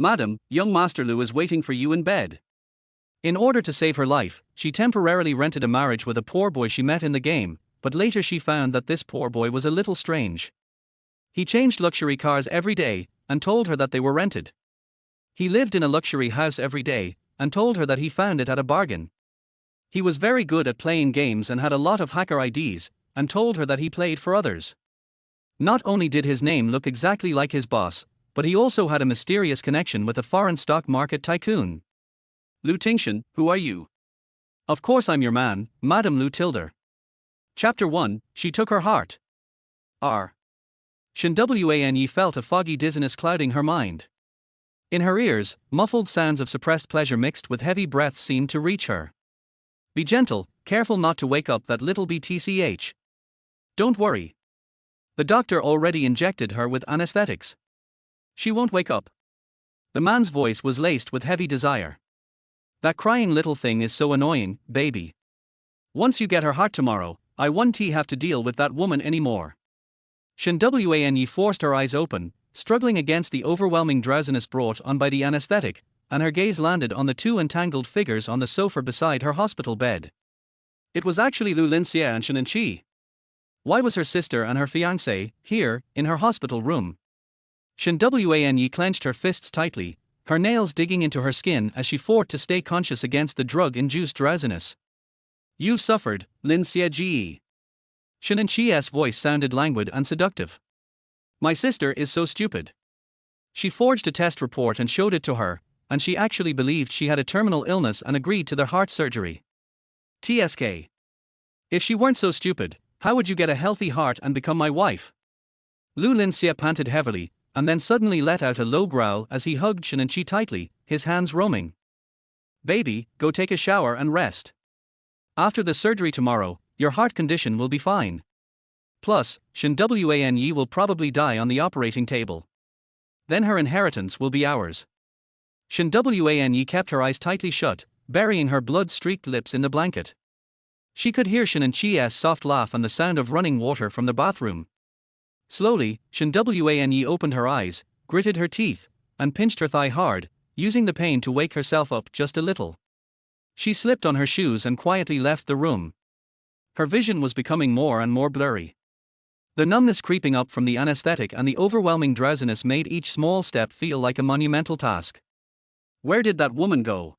Madam, young Master Lu is waiting for you in bed. In order to save her life, she temporarily rented a marriage with a poor boy she met in the game, but later she found that this poor boy was a little strange. He changed luxury cars every day, and told her that they were rented. He lived in a luxury house every day, and told her that he found it at a bargain. He was very good at playing games and had a lot of hacker IDs, and told her that he played for others. Not only did his name look exactly like his boss, but he also had a mysterious connection with a foreign stock market tycoon. Lu Tingshen, who are you? Of course I'm your man, Madam Lu Tilder. Chapter 1, She Took Her Heart. R. Shin Wane felt a foggy dizziness clouding her mind. In her ears, muffled sounds of suppressed pleasure mixed with heavy breaths seemed to reach her. Be gentle, careful not to wake up that little BTCH. Don't worry. The doctor already injected her with anesthetics. She won't wake up. The man's voice was laced with heavy desire. That crying little thing is so annoying, baby. Once you get her heart tomorrow, I won't have to deal with that woman anymore. Shin Wane forced her eyes open, struggling against the overwhelming drowsiness brought on by the anesthetic, and her gaze landed on the two entangled figures on the sofa beside her hospital bed. It was actually Lu Linxie and Shin Chi. Why was her sister and her fiancé here, in her hospital room? Shin Wane clenched her fists tightly, her nails digging into her skin as she fought to stay conscious against the drug-induced drowsiness. You've suffered, Lin Xie. Shin Chi's voice sounded languid and seductive. My sister is so stupid. She forged a test report and showed it to her, and she actually believed she had a terminal illness and agreed to their heart surgery. TSK. If she weren't so stupid, how would you get a healthy heart and become my wife? Lu Linxie panted heavily, and then suddenly let out a low growl as he hugged Shin Chi tightly, his hands roaming. Baby, go take a shower and rest. After the surgery tomorrow, your heart condition will be fine. Plus, Shin Wane will probably die on the operating table. Then her inheritance will be ours. Shin Wane kept her eyes tightly shut, burying her blood-streaked lips in the blanket. She could hear Shin Chi's soft laugh and the sound of running water from the bathroom. Slowly, Shin Wane opened her eyes, gritted her teeth, and pinched her thigh hard, using the pain to wake herself up just a little. She slipped on her shoes and quietly left the room. Her vision was becoming more and more blurry. The numbness creeping up from the anesthetic and the overwhelming drowsiness made each small step feel like a monumental task. Where did that woman go?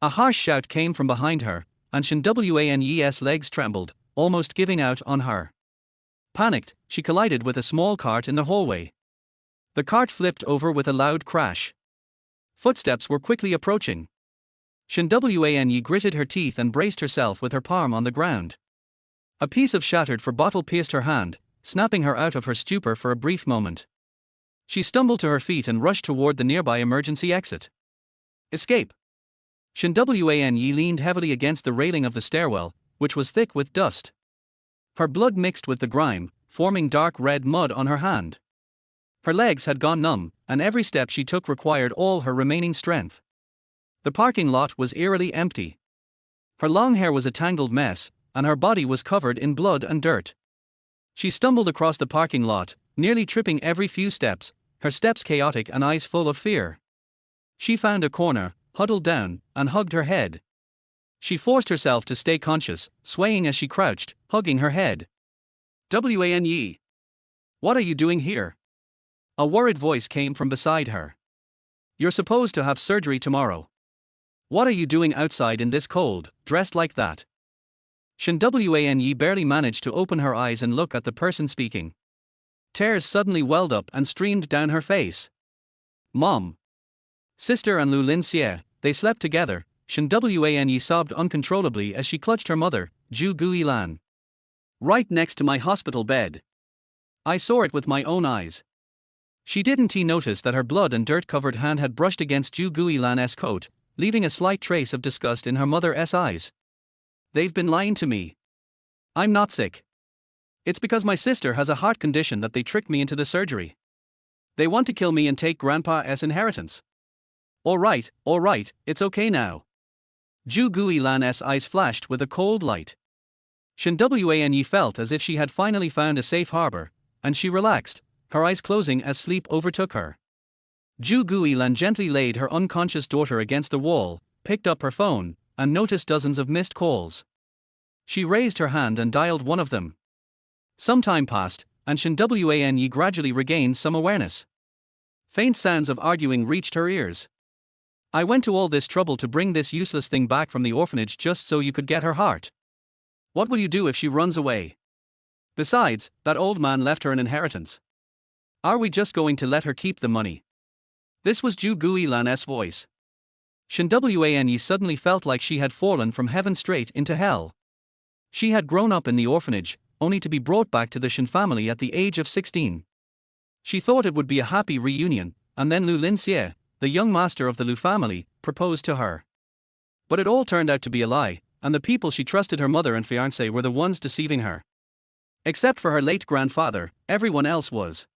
A harsh shout came from behind her, and Shin Wane's legs trembled, almost giving out on her. Panicked, she collided with a small cart in the hallway. The cart flipped over with a loud crash. Footsteps were quickly approaching. Shin Wane gritted her teeth and braced herself with her palm on the ground. A piece of shattered bottle pierced her hand, snapping her out of her stupor for a brief moment. She stumbled to her feet and rushed toward the nearby emergency exit. Escape! Shin Wane leaned heavily against the railing of the stairwell, which was thick with dust. Her blood mixed with the grime, forming dark red mud on her hand. Her legs had gone numb, and every step she took required all her remaining strength. The parking lot was eerily empty. Her long hair was a tangled mess, and her body was covered in blood and dirt. She stumbled across the parking lot, nearly tripping every few steps, her steps chaotic and eyes full of fear. She found a corner, huddled down, and hugged her head. She forced herself to stay conscious, swaying as she crouched, hugging her head. Wane. What are you doing here? A worried voice came from beside her. You're supposed to have surgery tomorrow. What are you doing outside in this cold, dressed like that? Shin Wane barely managed to open her eyes and look at the person speaking. Tears suddenly welled up and streamed down her face. Mom. Sister and Lu Linxie, they slept together. Shin Wane sobbed uncontrollably as she clutched her mother, Ju Guilan. Right next to my hospital bed. I saw it with my own eyes. She didn't notice that her blood and dirt-covered hand had brushed against Ju Guilan's coat, leaving a slight trace of disgust in her mother's eyes. They've been lying to me. I'm not sick. It's because my sister has a heart condition that they tricked me into the surgery. They want to kill me and take Grandpa's inheritance. All right, it's okay now. Ju Guilan's eyes flashed with a cold light. Shin Wane felt as if she had finally found a safe harbor, and she relaxed, her eyes closing as sleep overtook her. Zhu Guilan gently laid her unconscious daughter against the wall, picked up her phone, and noticed dozens of missed calls. She raised her hand and dialed one of them. Some time passed, and Shinwane gradually regained some awareness. Faint sounds of arguing reached her ears. I went to all this trouble to bring this useless thing back from the orphanage just so you could get her heart. What will you do if she runs away? Besides, that old man left her an inheritance. Are we just going to let her keep the money? This was Zhu Guilan's voice. Shinwane suddenly felt like she had fallen from heaven straight into hell. She had grown up in the orphanage, only to be brought back to the Shin family at the age of 16. She thought it would be a happy reunion, and then Lu Linxie, the young master of the Lu family, proposed to her. But it all turned out to be a lie, and the people she trusted, her mother and fiancé, were the ones deceiving her. Except for her late grandfather, everyone else was.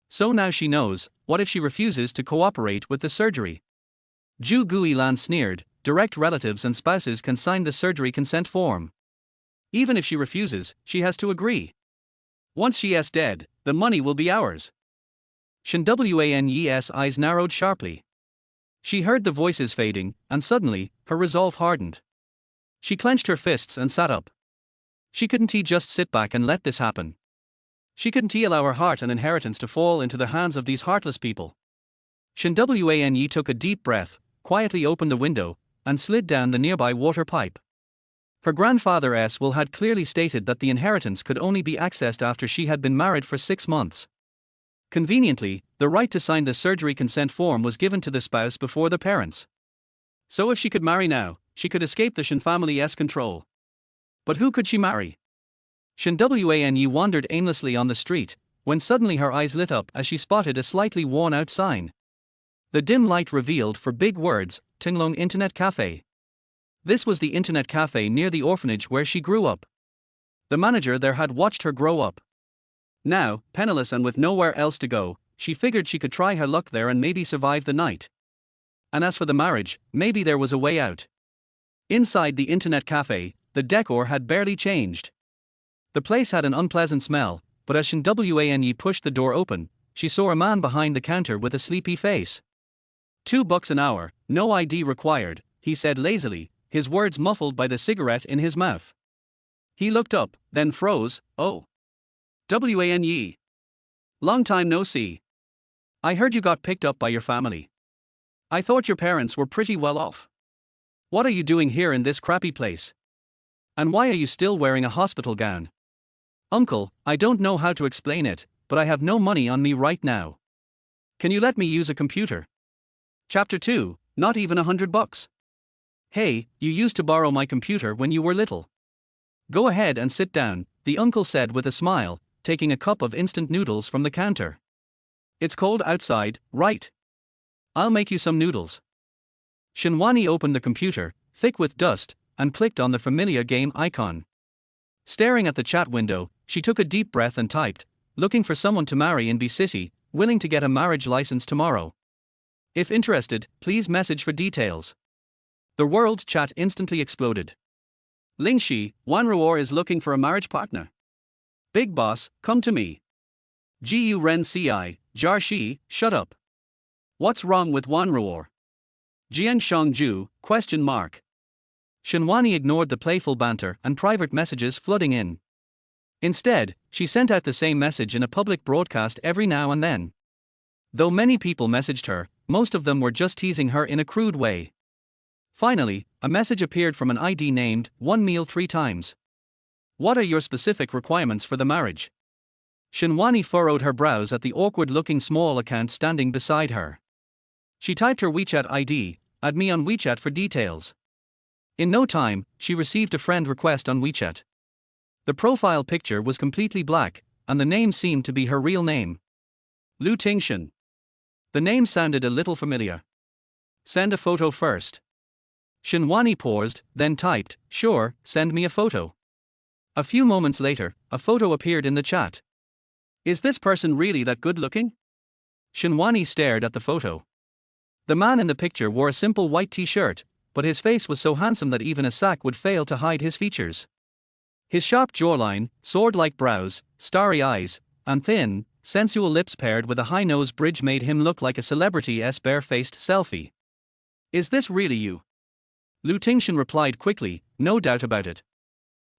So now she knows, what if she refuses to cooperate with the surgery? Zhu Guilan sneered, direct relatives and spouses can sign the surgery consent form. Even if she refuses, she has to agree. Once she is dead, the money will be ours. Shinwane's eyes narrowed sharply. She heard the voices fading, and suddenly, her resolve hardened. She clenched her fists and sat up. She couldn't just sit back and let this happen. She couldn't allow her heart and inheritance to fall into the hands of these heartless people. Shinwane took a deep breath, quietly opened the window, and slid down the nearby water pipe. Her grandfather will had clearly stated that the inheritance could only be accessed after she had been married for 6 months. Conveniently, the right to sign the surgery consent form was given to the spouse before the parents. So if she could marry now, she could escape the Shin family's control. But who could she marry? Shinwane wandered aimlessly on the street, when suddenly her eyes lit up as she spotted a slightly worn-out sign. The dim light revealed for big words, Tinglong Internet Cafe. This was the internet cafe near the orphanage where she grew up. The manager there had watched her grow up. Now, penniless and with nowhere else to go, she figured she could try her luck there and maybe survive the night. And as for the marriage, maybe there was a way out. Inside the internet cafe, the decor had barely changed. The place had an unpleasant smell, but as Shinwane pushed the door open, she saw a man behind the counter with a sleepy face. $2 an hour, no ID required, he said lazily, his words muffled by the cigarette in his mouth. He looked up, then froze. Oh. Wane. Long time no see. I heard you got picked up by your family. I thought your parents were pretty well off. What are you doing here in this crappy place? And why are you still wearing a hospital gown? Uncle, I don't know how to explain it, but I have no money on me right now. Can you let me use a computer? Chapter 2, not even $100. Hey, you used to borrow my computer when you were little. Go ahead and sit down, the uncle said with a smile, taking a cup of instant noodles from the counter. It's cold outside, right? I'll make you some noodles. Shinwane opened the computer, thick with dust, and clicked on the familiar game icon. Staring at the chat window, she took a deep breath and typed, looking for someone to marry in B City, willing to get a marriage license tomorrow. If interested, please message for details. The world chat instantly exploded. Lingxi, Wanruor is looking for a marriage partner. Big boss, come to me. Gu Ren Ci, Jar Shi, shut up. What's wrong with Wanruor? Jian Shangju, ? Shinwane ignored the playful banter and private messages flooding in. Instead, she sent out the same message in a public broadcast every now and then. Though many people messaged her, most of them were just teasing her in a crude way. Finally, a message appeared from an ID named, One Meal 3 times. What are your specific requirements for the marriage? Shinwane furrowed her brows at the awkward-looking small account standing beside her. She typed her WeChat ID, add me on WeChat for details. In no time, she received a friend request on WeChat. The profile picture was completely black, and the name seemed to be her real name. Lu Tingshen. The name sounded a little familiar. Send a photo first. Shinwane paused, then typed, sure, send me a photo. A few moments later, a photo appeared in the chat. Is this person really that good looking? Shinwane stared at the photo. The man in the picture wore a simple white t-shirt, but his face was so handsome that even a sack would fail to hide his features. His sharp jawline, sword-like brows, starry eyes, and thin, sensual lips paired with a high nose bridge made him look like a celebrity's bare-faced selfie. Is this really you? Lu Tingshen replied quickly, no doubt about it.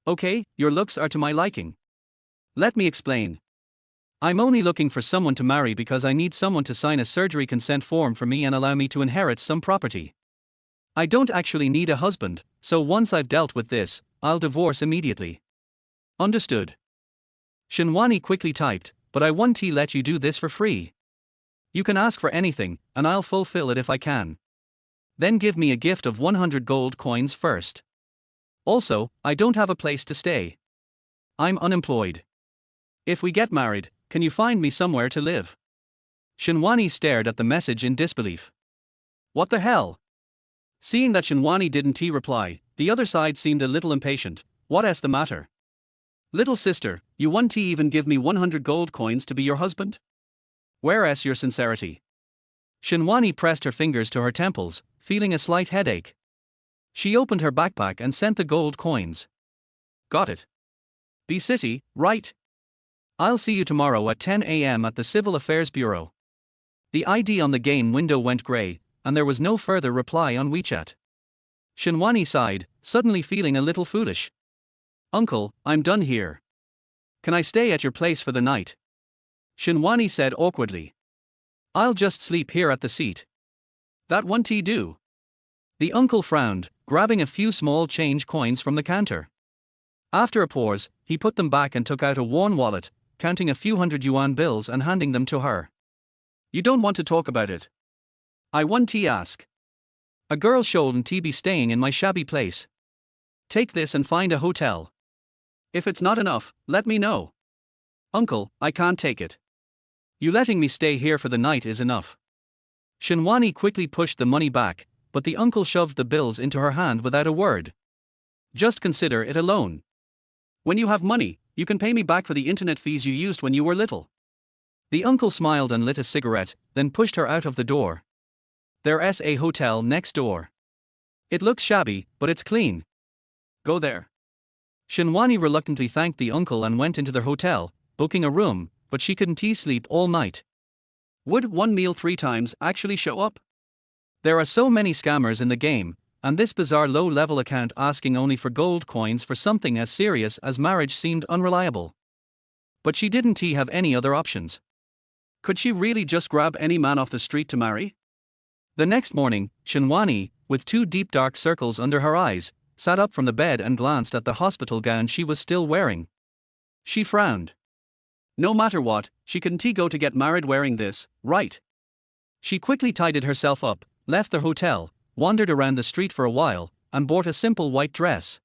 Okay, your looks are to my liking. Let me explain. I'm only looking for someone to marry because I need someone to sign a surgery consent form for me and allow me to inherit some property. I don't actually need a husband, so once I've dealt with this, I'll divorce immediately. Understood. Shinwani quickly typed, but I won't let you do this for free. You can ask for anything, and I'll fulfill it if I can. Then give me a gift of 100 gold coins first. Also, I don't have a place to stay. I'm unemployed. If we get married, can you find me somewhere to live? Shinwani stared at the message in disbelief. What the hell? Seeing that Shinwani didn't reply, the other side seemed a little impatient. What's the matter? Little sister, you won't even give me 100 gold coins to be your husband? Where's your sincerity? Shinwani pressed her fingers to her temples, feeling a slight headache. She opened her backpack and sent the gold coins. Got it. Be city, right? I'll see you tomorrow at 10 a.m. at the Civil Affairs Bureau. The ID on the game window went grey, and there was no further reply on WeChat. Shinwani sighed, suddenly feeling a little foolish. Uncle, I'm done here. Can I stay at your place for the night? Shinwani said awkwardly. I'll just sleep here at the seat. That won't do. The uncle frowned, grabbing a few small change coins from the counter. After a pause, he put them back and took out a worn wallet, counting a few hundred yuan bills and handing them to her. You don't want to talk about it? I won't ask. A girl shouldn't be staying in my shabby place. Take this and find a hotel. If it's not enough, let me know. Uncle, I can't take it. You letting me stay here for the night is enough. Shinwani quickly pushed the money back, but the uncle shoved the bills into her hand without a word. Just consider it a loan. When you have money, you can pay me back for the internet fees you used when you were little. The uncle smiled and lit a cigarette, then pushed her out of the door. There's a hotel next door. It looks shabby, but it's clean. Go there. Shinwani reluctantly thanked the uncle and went into their hotel, booking a room, but she couldn't sleep all night. Would one meal 3 times actually show up? There are so many scammers in the game, and this bizarre low-level account asking only for gold coins for something as serious as marriage seemed unreliable. But she didn't have any other options. Could she really just grab any man off the street to marry? The next morning, Shinwani, with 2 deep dark circles under her eyes, sat up from the bed and glanced at the hospital gown she was still wearing. She frowned. No matter what, she couldn't go to get married wearing this, right? She quickly tidied herself up, left the hotel, wandered around the street for a while, and bought a simple white dress.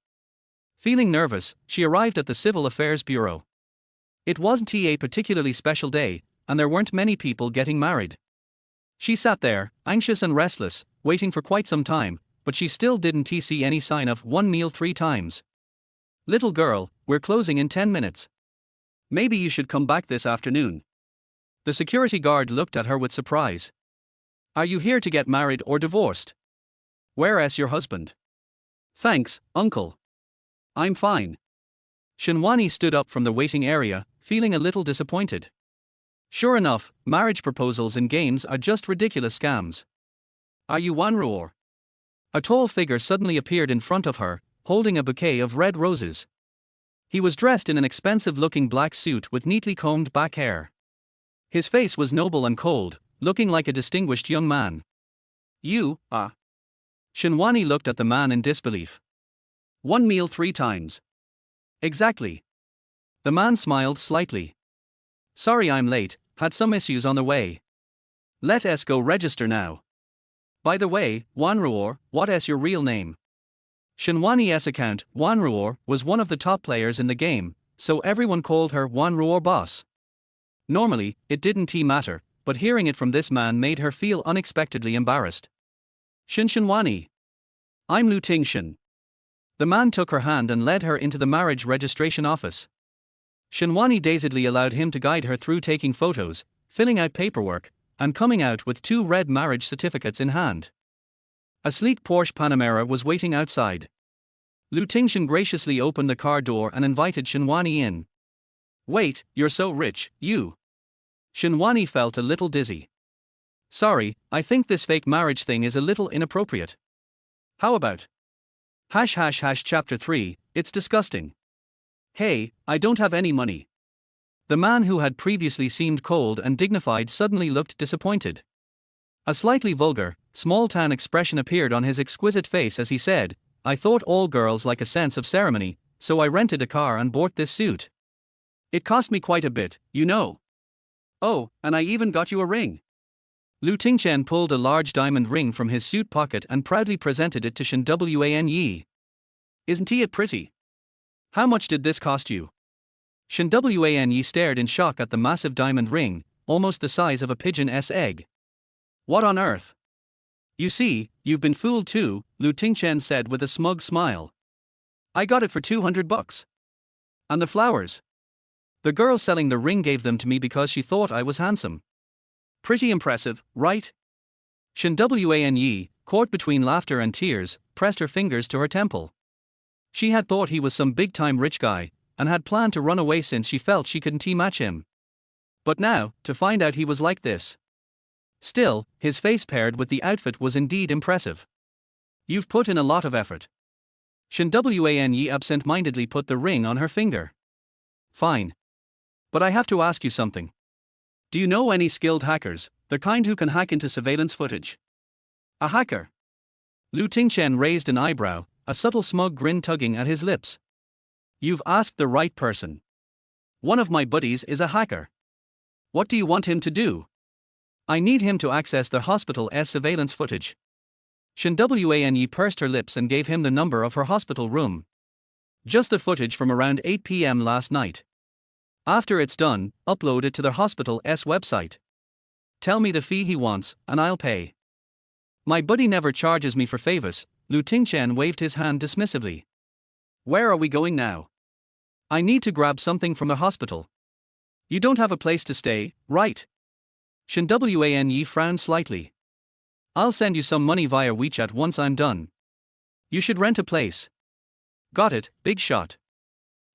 Feeling nervous, she arrived at the Civil Affairs Bureau. It wasn't a particularly special day, and there weren't many people getting married. She sat there, anxious and restless, waiting for quite some time, but she still didn't see any sign of one meal 3 times. Little girl, we're closing in 10 minutes. Maybe you should come back this afternoon. The security guard looked at her with surprise. Are you here to get married or divorced? Where's your husband? Thanks, uncle. I'm fine. Shinwani stood up from the waiting area, feeling a little disappointed. Sure enough, marriage proposals in games are just ridiculous scams. Are you Wanruor? A tall figure suddenly appeared in front of her, holding a bouquet of red roses. He was dressed in an expensive-looking black suit with neatly combed back hair. His face was noble and cold, looking like a distinguished young man. You, Shinwani looked at the man in disbelief. One meal 3 times. Exactly. The man smiled slightly. Sorry I'm late, had some issues on the way. Let us go register now. By the way, Wanruor, what's your real name? Shinwani's account, Wanruor, was one of the top players in the game, so everyone called her Wanruor boss. Normally, it didn't matter, but hearing it from this man made her feel unexpectedly embarrassed. Shinwani. I'm Lu Tingshen. The man took her hand and led her into the marriage registration office. Shinwani dazedly allowed him to guide her through taking photos, filling out paperwork, and coming out with 2 red marriage certificates in hand. A sleek Porsche Panamera was waiting outside. Lu Tingshen graciously opened the car door and invited Shinwani in. Wait, you're so rich, you. Shinwani felt a little dizzy. Sorry, I think this fake marriage thing is a little inappropriate. How about? Chapter 3, it's disgusting. Hey, I don't have any money. The man who had previously seemed cold and dignified suddenly looked disappointed. A slightly vulgar, small-town expression appeared on his exquisite face as he said, I thought all girls like a sense of ceremony, so I rented a car and bought this suit. It cost me quite a bit, you know. Oh, and I even got you a ring. Tingshen pulled a large diamond ring from his suit pocket and proudly presented it to Shen Yi. Isn't he pretty? How much did this cost you? Shen Yi stared in shock at the massive diamond ring, almost the size of a pigeon's egg. What on earth? You see, you've been fooled too, Tingshen said with a smug smile. I got it for $200. And the flowers? The girl selling the ring gave them to me because she thought I was handsome. Pretty impressive, right? Shen Yi, caught between laughter and tears, pressed her fingers to her temple. She had thought he was some big-time rich guy, and had planned to run away since she felt she couldn't match him. But now, to find out he was like this. Still, his face paired with the outfit was indeed impressive. You've put in a lot of effort. Shen Yi absent-mindedly put the ring on her finger. Fine. But I have to ask you something. Do you know any skilled hackers, the kind who can hack into surveillance footage? A hacker? Tingshen raised an eyebrow, a subtle smug grin tugging at his lips. You've asked the right person. One of my buddies is a hacker. What do you want him to do? I need him to access the hospital's surveillance footage. Shen Yi pursed her lips and gave him the number of her hospital room. Just the footage from around 8 p.m. last night. After it's done, upload it to the hospital's website. Tell me the fee he wants, and I'll pay. My buddy never charges me for favors, Tingshen waved his hand dismissively. Where are we going now? I need to grab something from the hospital. You don't have a place to stay, right? Shen Yi frowned slightly. I'll send you some money via WeChat once I'm done. You should rent a place. Got it, big shot.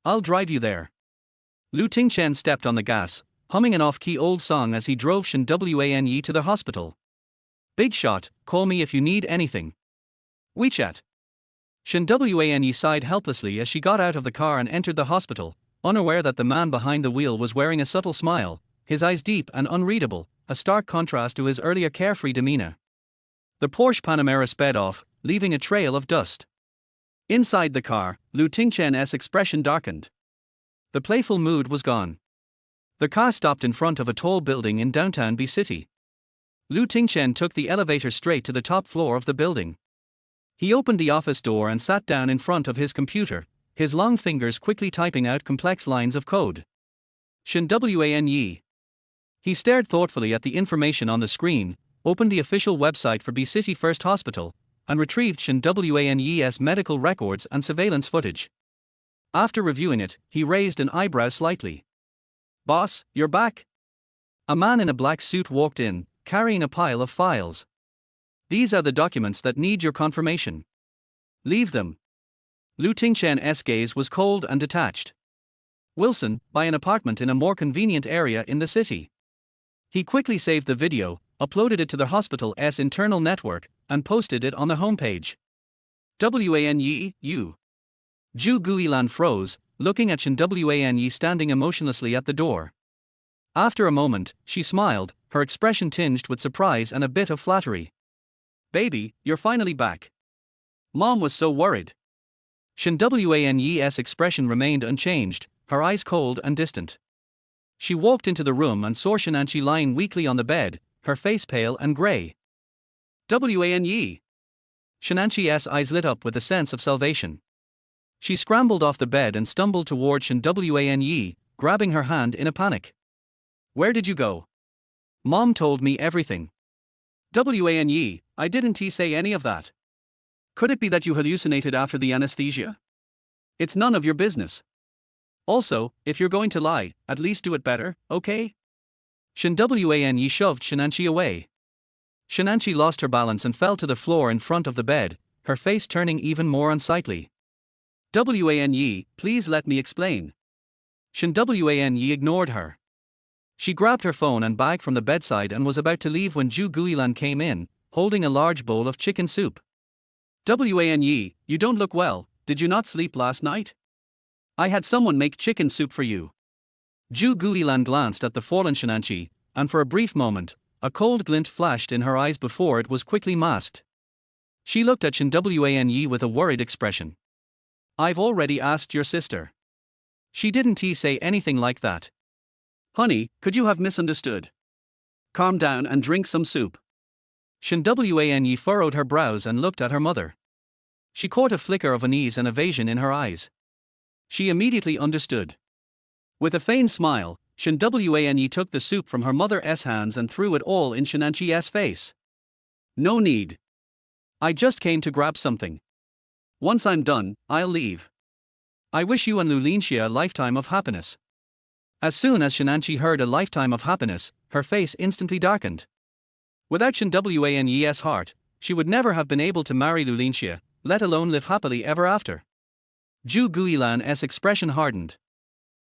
I'll drive you there. Tingshen stepped on the gas, humming an off-key old song as he drove Shen Yi to the hospital. Big shot, call me if you need anything. WeChat. Shen Yi sighed helplessly as she got out of the car and entered the hospital, unaware that the man behind the wheel was wearing a subtle smile, his eyes deep and unreadable, a stark contrast to his earlier carefree demeanor. The Porsche Panamera sped off, leaving a trail of dust. Inside the car, Tingshen's expression darkened. The playful mood was gone. The car stopped in front of a tall building in downtown B City. Tingshen took the elevator straight to the top floor of the building. He opened the office door and sat down in front of his computer, his long fingers quickly typing out complex lines of code. Shen Yi. He stared thoughtfully at the information on the screen, opened the official website for B City First Hospital, and retrieved Shen Yi's medical records and surveillance footage. After reviewing it, he raised an eyebrow slightly. Boss, you're back? A man in a black suit walked in, carrying a pile of files. These are the documents that need your confirmation. Leave them. Tingshen's gaze was cold and detached. Wilson, buy an apartment in a more convenient area in the city. He quickly saved the video, uploaded it to the hospital's internal network, and posted it on the homepage. Wan Ju Guilan froze, looking at Shen Yi standing emotionlessly at the door. After a moment, she smiled, her expression tinged with surprise and a bit of flattery. Baby, you're finally back. Mom was so worried. Shen Yi's expression remained unchanged, her eyes cold and distant. She walked into the room and saw Shenanchi lying weakly on the bed, her face pale and grey. Wan Shenanchi's eyes lit up with a sense of salvation. She scrambled off the bed and stumbled toward Shen Yi, grabbing her hand in a panic. Where did you go? Mom told me everything. Wan, I didn't say any of that. Could it be that you hallucinated after the anesthesia? It's none of your business. Also, if you're going to lie, at least do it better, okay? Shen Yi shoved Shenanchi away. Shenanchi lost her balance and fell to the floor in front of the bed, her face turning even more unsightly. Wan, please let me explain. Shen Yi ignored her. She grabbed her phone and bag from the bedside and was about to leave when Zhu Guilan came in, holding a large bowl of chicken soup. Wan Yi, you don't look well, did you not sleep last night? I had someone make chicken soup for you. Zhu Guilan glanced at the fallen Shenanchi, and for a brief moment, a cold glint flashed in her eyes before it was quickly masked. She looked at Wan Yi with a worried expression. I've already asked your sister. She didn't say anything like that. Honey, could you have misunderstood? Calm down and drink some soup. Wan Yi furrowed her brows and looked at her mother. She caught a flicker of unease and evasion in her eyes. She immediately understood. With a feigned smile, Wan Yi took the soup from her mother's hands and threw it all in Shenanchi's face. No need. I just came to grab something. Once I'm done, I'll leave. I wish you and Lulinxia a lifetime of happiness. As soon as Shenanchi heard a lifetime of happiness, her face instantly darkened. Without Wan Yi's heart, she would never have been able to marry Lulinxia, let alone live happily ever after. Zhu Guilan's expression hardened.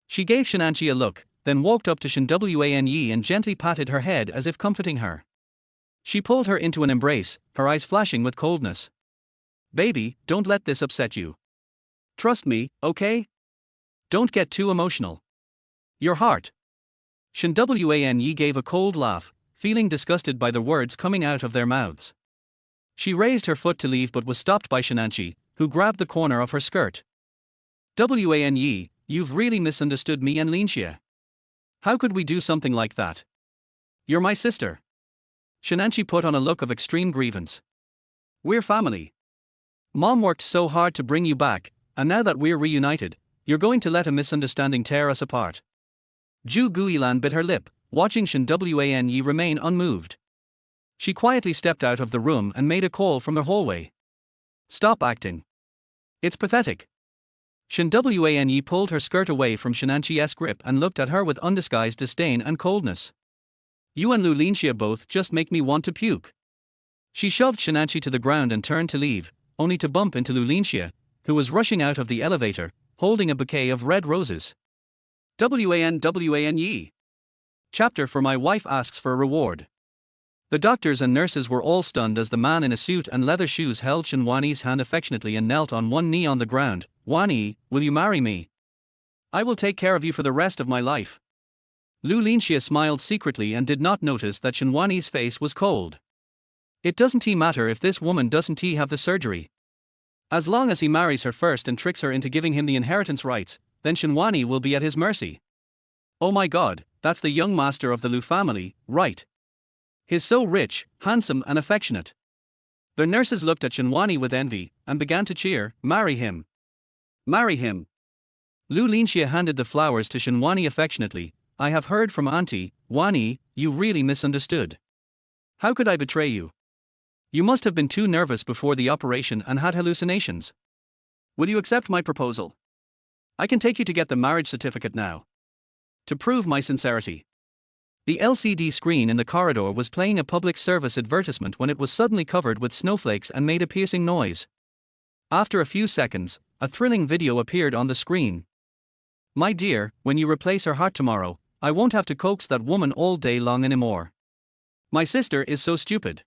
She gave Shenanchi a look, then walked up to Wan Yi and gently patted her head as if comforting her. She pulled her into an embrace, her eyes flashing with coldness. Baby, don't let this upset you. Trust me, okay? Don't get too emotional. Your heart. Wan Yi gave a cold laugh, feeling disgusted by the words coming out of their mouths. She raised her foot to leave but was stopped by Shenanchi, who grabbed the corner of her skirt. Wan Yi, you've really misunderstood me and Linxia. How could we do something like that? You're my sister. Shenanchi put on a look of extreme grievance. We're family. Mom worked so hard to bring you back, and now that we're reunited, you're going to let a misunderstanding tear us apart. Zhu Guilan bit her lip, watching Wan Yi remain unmoved. She quietly stepped out of the room and made a call from the hallway. Stop acting. It's pathetic. Wan Yi pulled her skirt away from Shenanchi's grip and looked at her with undisguised disdain and coldness. You and Lulinxia both just make me want to puke. She shoved Shenanchi to the ground and turned to leave, only to bump into Lulinxia, who was rushing out of the elevator, holding a bouquet of red roses. Wan Yi. Chapter for my wife asks for a reward. The doctors and nurses were all stunned as the man in a suit and leather shoes held Shenwani's hand affectionately and knelt on one knee on the ground. Wani, will you marry me? I will take care of you for the rest of my life. Lulinxia smiled secretly and did not notice that Shenwani's face was cold. It doesn't matter if this woman doesn't have the surgery. As long as he marries her first and tricks her into giving him the inheritance rights, then Shenwani will be at his mercy. Oh my god, that's the young master of the Lu family, right? He's so rich, handsome and affectionate. The nurses looked at Shenwani with envy, and began to cheer, marry him. Marry him. Lulinxia handed the flowers to Shenwani affectionately. I have heard from Auntie, Wani, you really misunderstood. How could I betray you? You must have been too nervous before the operation and had hallucinations. Will you accept my proposal? I can take you to get the marriage certificate now. To prove my sincerity. The LCD screen in the corridor was playing a public service advertisement when it was suddenly covered with snowflakes and made a piercing noise. After a few seconds, a thrilling video appeared on the screen. My dear, when you replace her heart tomorrow, I won't have to coax that woman all day long anymore. My sister is so stupid.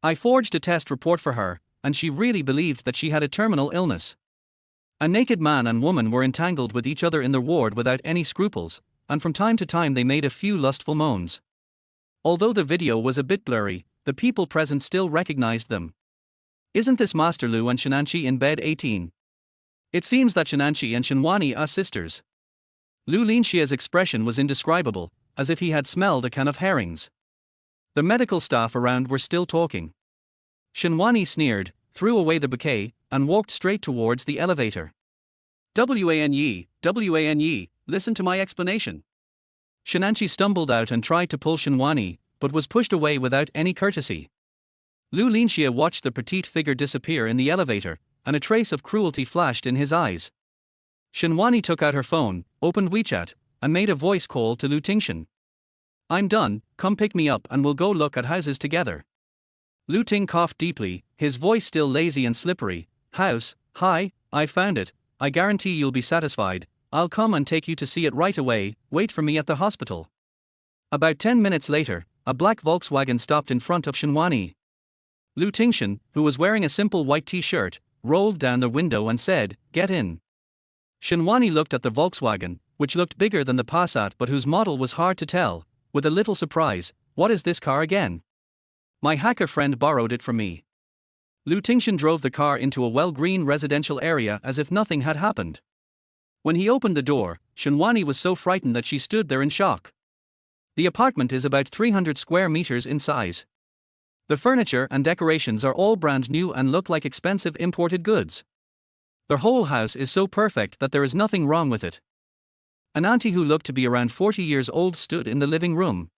I forged a test report for her, and she really believed that she had a terminal illness. A naked man and woman were entangled with each other in the ward without any scruples, and from time to time they made a few lustful moans. Although the video was a bit blurry, the people present still recognized them. Isn't this Master Lu and Shenanchi in bed 18? It seems that Shenanchi and Shenwani are sisters. Lulinxia's expression was indescribable, as if he had smelled a can of herrings. The medical staff around were still talking. Shenwani sneered, threw away the bouquet, and walked straight towards the elevator. Wan Yi, listen to my explanation. Shenanchi stumbled out and tried to pull Shenwani, but was pushed away without any courtesy. Lulinxia watched the petite figure disappear in the elevator, and a trace of cruelty flashed in his eyes. Shenwani took out her phone, opened WeChat, and made a voice call to Lu Tingshen. I'm done, come pick me up and we'll go look at houses together. Lu Ting coughed deeply, his voice still lazy and slippery. House, hi, I found it, I guarantee you'll be satisfied, I'll come and take you to see it right away, wait for me at the hospital. About 10 minutes later, a black Volkswagen stopped in front of Shenwani. Lu Tingshen, who was wearing a simple white t-shirt, rolled down the window and said, "Get in." Shenwani looked at the Volkswagen, which looked bigger than the Passat but whose model was hard to tell, with a little surprise. "What is this car again? My hacker friend borrowed it from me." Lu Tingshen drove the car into a well-green residential area as if nothing had happened. When he opened the door, Shenwani was so frightened that she stood there in shock. The apartment is about 300 square meters in size. The furniture and decorations are all brand new and look like expensive imported goods. The whole house is so perfect that there is nothing wrong with it. An auntie who looked to be around 40 years old stood in the living room.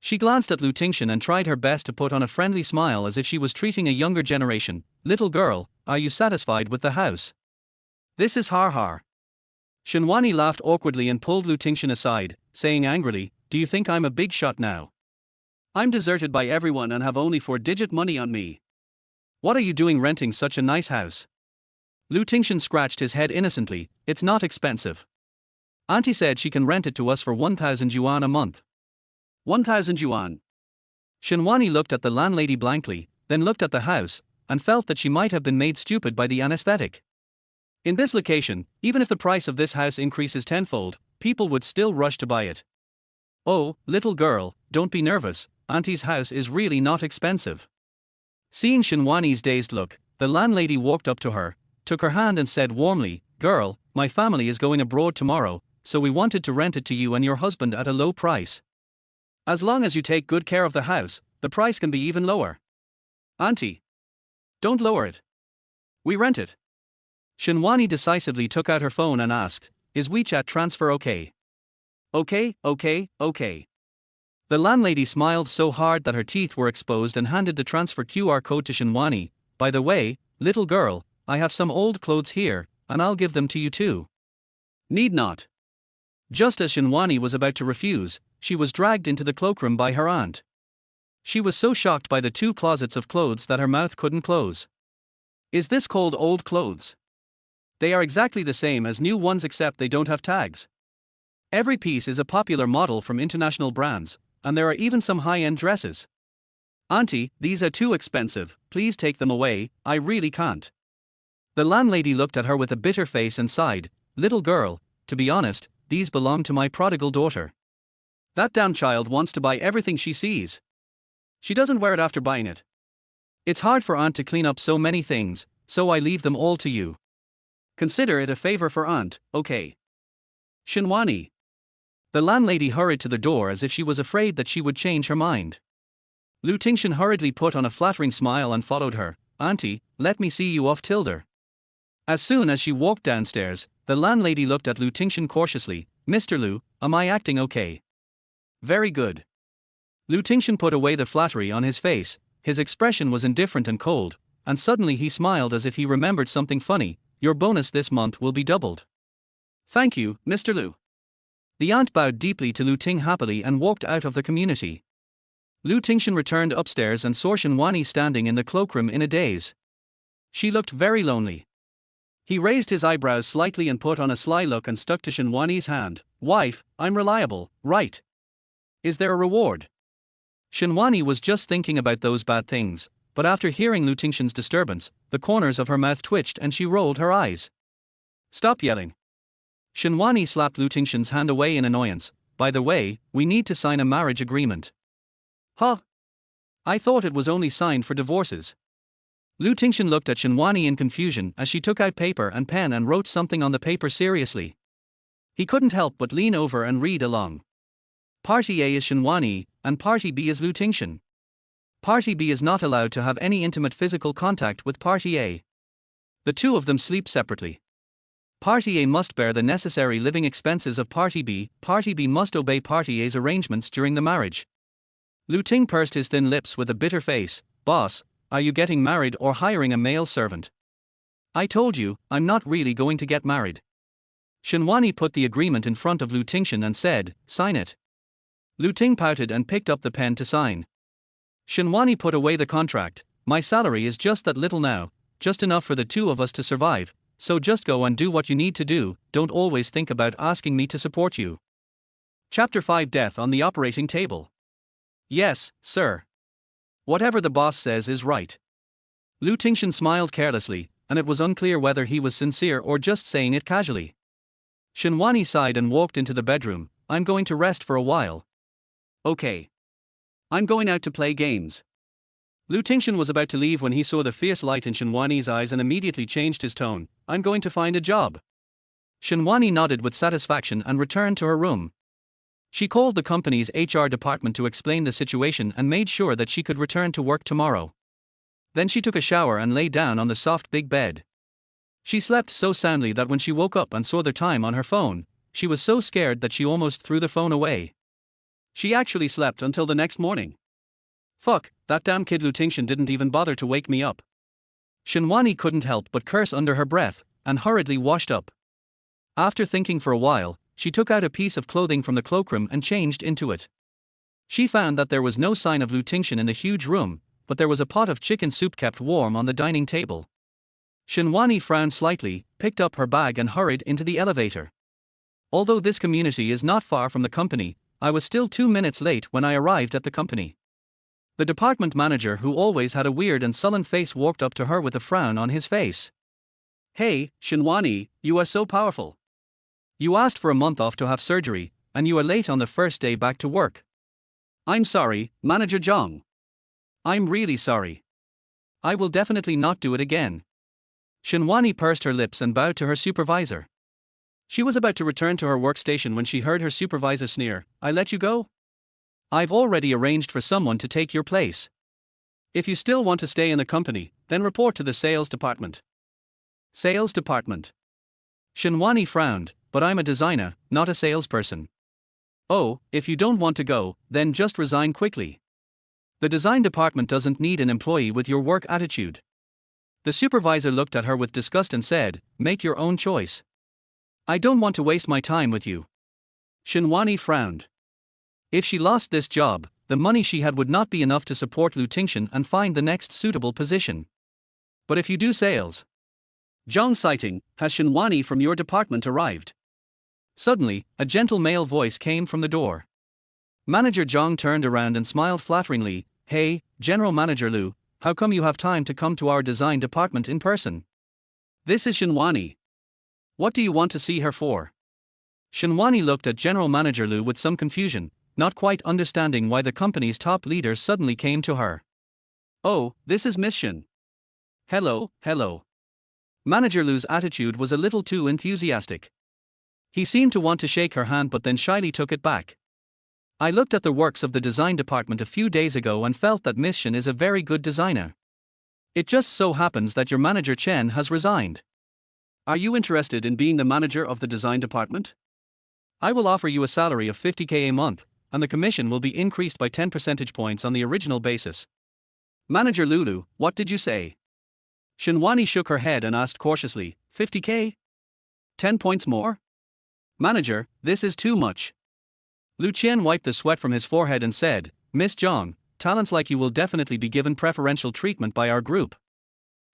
She glanced at Lu Tingshen and tried her best to put on a friendly smile as if she was treating a younger generation. "Little girl, are you satisfied with the house? This is har." Shenwani laughed awkwardly and pulled Lu Tingshen aside, saying angrily, "Do you think I'm a big shot now? I'm deserted by everyone and have only 4-digit money on me. What are you doing renting such a nice house?" Lu Tingshen scratched his head innocently. "It's not expensive. Auntie said she can rent it to us for 1,000 yuan a month." 1,000 yuan. Shenwani looked at the landlady blankly, then looked at the house, and felt that she might have been made stupid by the anesthetic. In this location, even if the price of this house increases tenfold, people would still rush to buy it. "Oh, little girl, don't be nervous, Auntie's house is really not expensive." Seeing Shenwani's dazed look, the landlady walked up to her, took her hand and said warmly, "Girl, my family is going abroad tomorrow, so we wanted to rent it to you and your husband at a low price. As long as you take good care of the house, the price can be even lower. Auntie, don't lower it. We rent it." Shenwani decisively took out her phone and asked, "Is WeChat transfer okay?" Okay. The landlady smiled so hard that her teeth were exposed and handed the transfer QR code to Shenwani. "By the way, little girl, I have some old clothes here, and I'll give them to you too." "Need not." Just as Shenwani was about to refuse, she was dragged into the cloakroom by her aunt. She was so shocked by the 2 closets of clothes that her mouth couldn't close. "Is this called old clothes? They are exactly the same as new ones except they don't have tags. Every piece is a popular model from international brands, and there are even some high-end dresses. Auntie, these are too expensive, please take them away, I really can't." The landlady looked at her with a bitter face and sighed, "Little girl, to be honest, these belong to my prodigal daughter. That damn child wants to buy everything she sees. She doesn't wear it after buying it. It's hard for aunt to clean up so many things, so I leave them all to you. Consider it a favor for aunt, okay?" "Shenwani." The landlady hurried to the door as if she was afraid that she would change her mind. Lu Tingshen hurriedly put on a flattering smile and followed her. "Auntie, let me see you off Tilder." As soon as she walked downstairs, the landlady looked at Lu Tingshen cautiously. "Mr. Lu, am I acting okay?" "Very good." Lu Tingshen put away the flattery on his face. His expression was indifferent and cold, and suddenly he smiled as if he remembered something funny. "Your bonus this month will be doubled." "Thank you, Mr. Lu." The aunt bowed deeply to Lu Ting happily and walked out of the community. Lu Tingshen returned upstairs and saw Shenwani standing in the cloakroom in a daze. She looked very lonely. He raised his eyebrows slightly and put on a sly look and stuck to Shenwani's hand. "Wife, I'm reliable, right? Is there a reward?" Shenwani was just thinking about those bad things, but after hearing Lu Tingshen's disturbance, the corners of her mouth twitched and she rolled her eyes. "Stop yelling." Shenwani slapped Lu Tingshen's hand away in annoyance. "By the way, we need to sign a marriage agreement." "Huh? I thought it was only signed for divorces." Lu Tingshen looked at Shenwani in confusion as she took out paper and pen and wrote something on the paper seriously. He couldn't help but lean over and read along. "Party A is Shenwani, and Party B is Lu Tingshen. Party B is not allowed to have any intimate physical contact with Party A. The two of them sleep separately. Party A must bear the necessary living expenses of Party B. Party B must obey Party A's arrangements during the marriage." Lu Ting pursed his thin lips with a bitter face. "Boss, are you getting married or hiring a male servant? I told you, I'm not really going to get married." Shenwani put the agreement in front of Lu Tingshen and said, "Sign it." Lu Ting pouted and picked up the pen to sign. Shenwani put away the contract. "My salary is just that little now, just enough for the two of us to survive, so just go and do what you need to do, don't always think about asking me to support you." Chapter 5 Death on the Operating Table. Yes, sir. Whatever the boss says is right. Lu Tingshen smiled carelessly, and it was unclear whether he was sincere or just saying it casually. Shinwani sighed and walked into the bedroom. I'm going to rest for a while. Okay. I'm going out to play games. Lu Tingshen was about to leave when he saw the fierce light in Shinwani's eyes and immediately changed his tone. I'm going to find a job. Shinwani nodded with satisfaction and returned to her room. She called the company's HR department to explain the situation and made sure that she could return to work tomorrow. Then she took a shower and lay down on the soft big bed. She slept so soundly that when she woke up and saw the time on her phone, she was so scared that she almost threw the phone away. She actually slept until the next morning. Fuck, that damn kid Lu Tingshen didn't even bother to wake me up. Shinwani couldn't help but curse under her breath, and hurriedly washed up. After thinking for a while, she took out a piece of clothing from the cloakroom and changed into it. She found that there was no sign of Lu Tingshen in the huge room, but there was a pot of chicken soup kept warm on the dining table. Shinwani frowned slightly, picked up her bag and hurried into the elevator. Although this community is not far from the company, I was still 2 minutes late when I arrived at the company. The department manager, who always had a weird and sullen face, walked up to her with a frown on his face. Hey, Shinwani, you are so powerful. You asked for a month off to have surgery, and you are late on the first day back to work. I'm sorry, Manager Zhang. I'm really sorry. I will definitely not do it again. Shinwani pursed her lips and bowed to her supervisor. She was about to return to her workstation when she heard her supervisor sneer, I let you go? I've already arranged for someone to take your place. If you still want to stay in the company, then report to the sales department. Sales department. Shinwani frowned, but I'm a designer, not a salesperson. Oh, if you don't want to go, then just resign quickly. The design department doesn't need an employee with your work attitude. The supervisor looked at her with disgust and said, make your own choice. I don't want to waste my time with you. Shinwani frowned. If she lost this job, the money she had would not be enough to support Lu Tingshen and find the next suitable position. But if you do sales. Zhang sighting, has Shinwani from your department arrived? Suddenly, a gentle male voice came from the door. Manager Zhang turned around and smiled flatteringly, hey, General Manager Lu, how come you have time to come to our design department in person? This is Shinwani. What do you want to see her for? Shinwani looked at General Manager Lu with some confusion, not quite understanding why the company's top leader suddenly came to her. Oh, this is Miss Shin. Hello, hello. Manager Lu's attitude was a little too enthusiastic. He seemed to want to shake her hand but then shyly took it back. I looked at the works of the design department a few days ago and felt that Miss Shin is a very good designer. It just so happens that your manager Chen has resigned. Are you interested in being the manager of the design department? I will offer you a salary of 50k a month, and the commission will be increased by 10 percentage points on the original basis. Manager Lulu, what did you say? Shinwani shook her head and asked cautiously, 50k? 10 points more? Manager, this is too much. Lu Qian wiped the sweat from his forehead and said, Miss Zhang, talents like you will definitely be given preferential treatment by our group.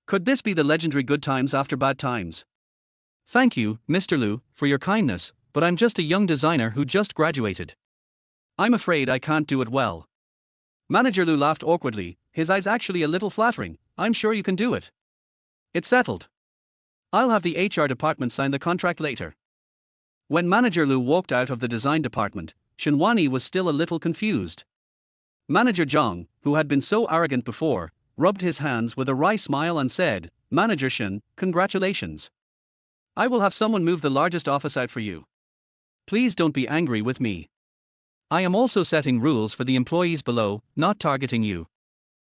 Could this be the legendary good times after bad times? Thank you, Mr. Lu, for your kindness, but I'm just a young designer who just graduated. I'm afraid I can't do it well. Manager Lu laughed awkwardly, his eyes actually a little flattering. I'm sure you can do it. It's settled. I'll have the HR department sign the contract later. When Manager Lu walked out of the design department, Shinwani was still a little confused. Manager Zhang, who had been so arrogant before, rubbed his hands with a wry smile and said, Manager Shin, congratulations. I will have someone move the largest office out for you. Please don't be angry with me. I am also setting rules for the employees below, not targeting you.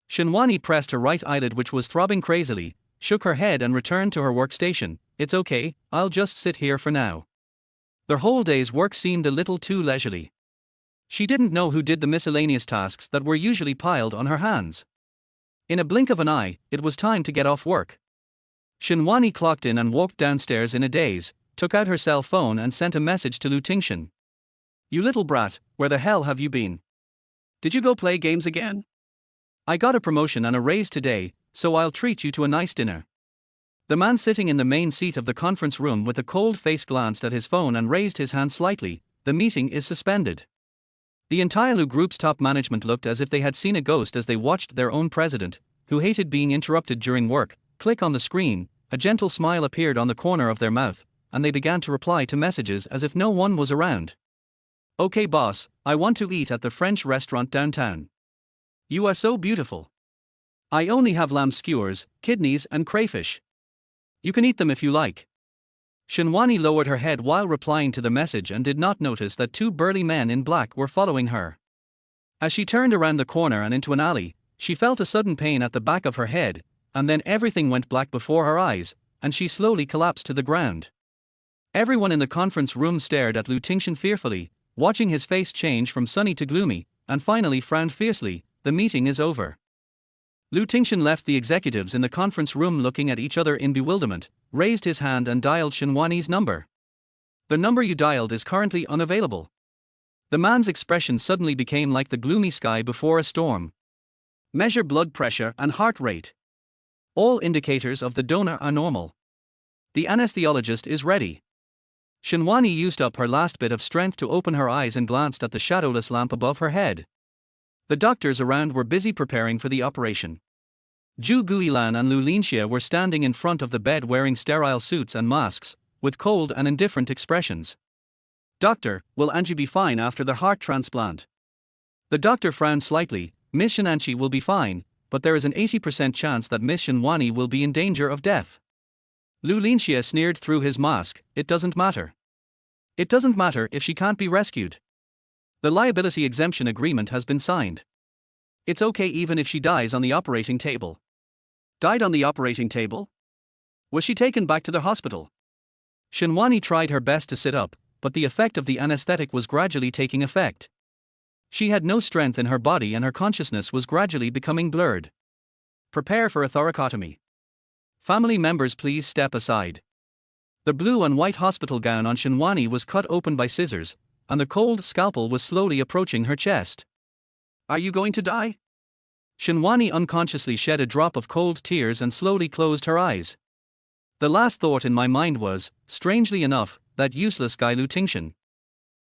Shinwani pressed her right eyelid, which was throbbing crazily, shook her head and returned to her workstation. It's okay, I'll just sit here for now. Their whole day's work seemed a little too leisurely. She didn't know who did the miscellaneous tasks that were usually piled on her hands. In a blink of an eye, it was time to get off work. Shinwani clocked in and walked downstairs in a daze, took out her cell phone and sent a message to Lu Tingshen. You little brat, where the hell have you been? Did you go play games again? I got a promotion and a raise today, so I'll treat you to a nice dinner. The man sitting in the main seat of the conference room with a cold face glanced at his phone and raised his hand slightly, the meeting is suspended. The entire Lu Group's top management looked as if they had seen a ghost as they watched their own president, who hated being interrupted during work, click on the screen. A gentle smile appeared on the corner of their mouth, and they began to reply to messages as if no one was around. Okay boss, I want to eat at the French restaurant downtown. You are so beautiful. I only have lamb skewers, kidneys and crayfish. You can eat them if you like. Shinwani lowered her head while replying to the message and did not notice that two burly men in black were following her. As she turned around the corner and into an alley, she felt a sudden pain at the back of her head, and then everything went black before her eyes, and she slowly collapsed to the ground. Everyone in the conference room stared at Lu Tingshen fearfully, watching his face change from sunny to gloomy, and finally frowned fiercely. The meeting is over. Lu Tingshen left the executives in the conference room looking at each other in bewilderment, raised his hand and dialed Shinwani's number. The number you dialed is currently unavailable. The man's expression suddenly became like the gloomy sky before a storm. Measure blood pressure and heart rate. All indicators of the donor are normal. The anesthesiologist is ready. Shinwani used up her last bit of strength to open her eyes and glanced at the shadowless lamp above her head. The doctors around were busy preparing for the operation. Zhu Guilan and Lu Linxia were standing in front of the bed wearing sterile suits and masks, with cold and indifferent expressions. Doctor, will Angie be fine after the heart transplant? The doctor frowned slightly. Miss Shinanchi will be fine, but there is an 80% chance that Miss Shinwani will be in danger of death. Lu Linxia sneered through his mask. It doesn't matter. It doesn't matter if she can't be rescued. The liability exemption agreement has been signed. It's okay even if she dies on the operating table. Died on the operating table? Was she taken back to the hospital? Shinwani tried her best to sit up, but the effect of the anesthetic was gradually taking effect. She had no strength in her body and her consciousness was gradually becoming blurred. Prepare for a thoracotomy. Family members, please step aside. The blue and white hospital gown on Shinwani was cut open by scissors, and the cold scalpel was slowly approaching her chest. Are you going to die? Shinwani unconsciously shed a drop of cold tears and slowly closed her eyes. The last thought in my mind was, strangely enough, that useless guy Lu Tingshen.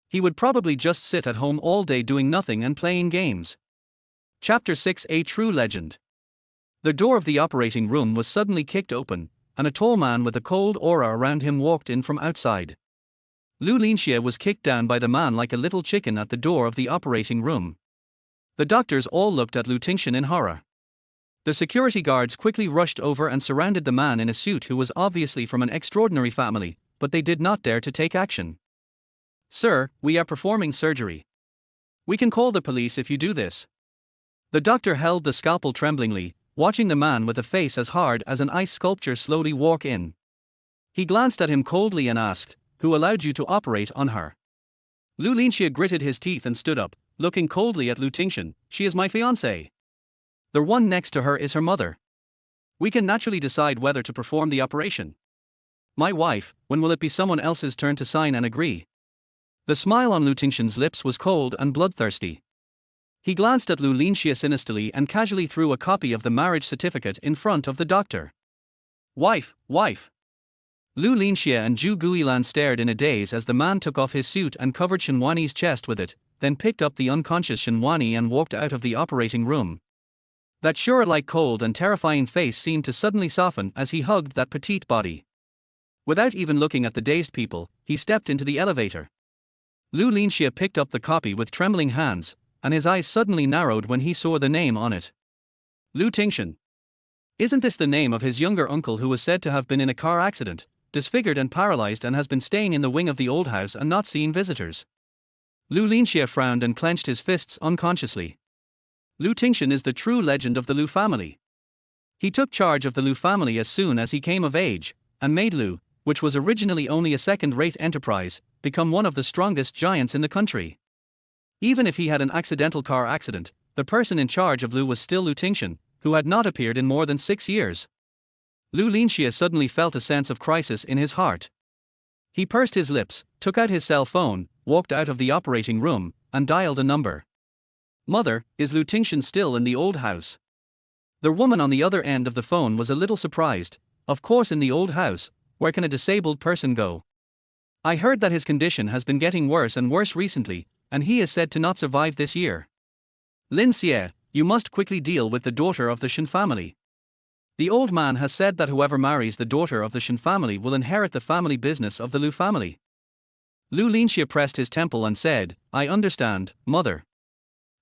He would probably just sit at home all day doing nothing and playing games. Chapter 6: A True Legend. The door of the operating room was suddenly kicked open, and a tall man with a cold aura around him walked in from outside. Lu Linxia was kicked down by the man like a little chicken at the door of the operating room. The doctors all looked at Lu Tingshen in horror. The security guards quickly rushed over and surrounded the man in a suit who was obviously from an extraordinary family, but they did not dare to take action. Sir, we are performing surgery. We can call the police if you do this. The doctor held the scalpel tremblingly, watching the man with a face as hard as an ice sculpture slowly walk in. He glanced at him coldly and asked, "Who allowed you to operate on her?" Lu Linxia gritted his teeth and stood up, looking coldly at Lu Tingshen. "She is my fiancée. The one next to her is her mother. We can naturally decide whether to perform the operation. My wife, when will it be someone else's turn to sign and agree?" The smile on Lu Tingshen's lips was cold and bloodthirsty. He glanced at Lu Linxia sinisterly and casually threw a copy of the marriage certificate in front of the doctor. Wife, wife. Lu Linxia and Zhu Guilan stared in a daze as the man took off his suit and covered Shinwani's chest with it, then picked up the unconscious Shinwani and walked out of the operating room. That sure-like cold and terrifying face seemed to suddenly soften as he hugged that petite body. Without even looking at the dazed people, he stepped into the elevator. Lu Linxia picked up the copy with trembling hands, and his eyes suddenly narrowed when he saw the name on it. Lu Tingshen. Isn't this the name of his younger uncle who was said to have been in a car accident, disfigured and paralyzed, and has been staying in the wing of the old house and not seeing visitors? Lu Linxia frowned and clenched his fists unconsciously. Lu Tingshen is the true legend of the Lu family. He took charge of the Lu family as soon as he came of age, and made Lu, which was originally only a second-rate enterprise, become one of the strongest giants in the country. Even if he had an accidental car accident, the person in charge of Lu was still Lu Tingshen, who had not appeared in more than 6 years. Lu Linxia suddenly felt a sense of crisis in his heart. He pursed his lips, took out his cell phone, walked out of the operating room, and dialed a number. "Mother, is Lu Tingshen still in the old house?" The woman on the other end of the phone was a little surprised. "Of course, in the old house. Where can a disabled person go?" I heard that his condition has been getting worse and worse recently, and he is said to not survive this year. Lin Xie, you must quickly deal with the daughter of the Shen family. The old man has said that whoever marries the daughter of the Shen family will inherit the family business of the Lu family. Lu Linxia pressed his temple and said, I understand, mother.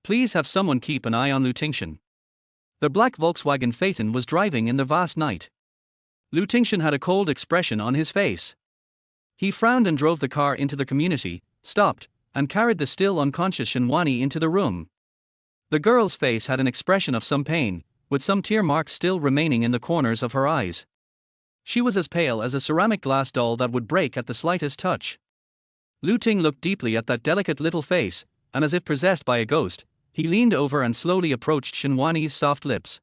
Please have someone keep an eye on Lu Tingshen. The black Volkswagen Phaeton was driving in the vast night. Lu Tingshen had a cold expression on his face. He frowned and drove the car into the community, stopped, and carried the still unconscious Shenhuani into the room. The girl's face had an expression of some pain, with some tear marks still remaining in the corners of her eyes. She was as pale as a ceramic glass doll that would break at the slightest touch. Lu Ting looked deeply at that delicate little face, and as if possessed by a ghost, he leaned over and slowly approached Shenhuani's soft lips.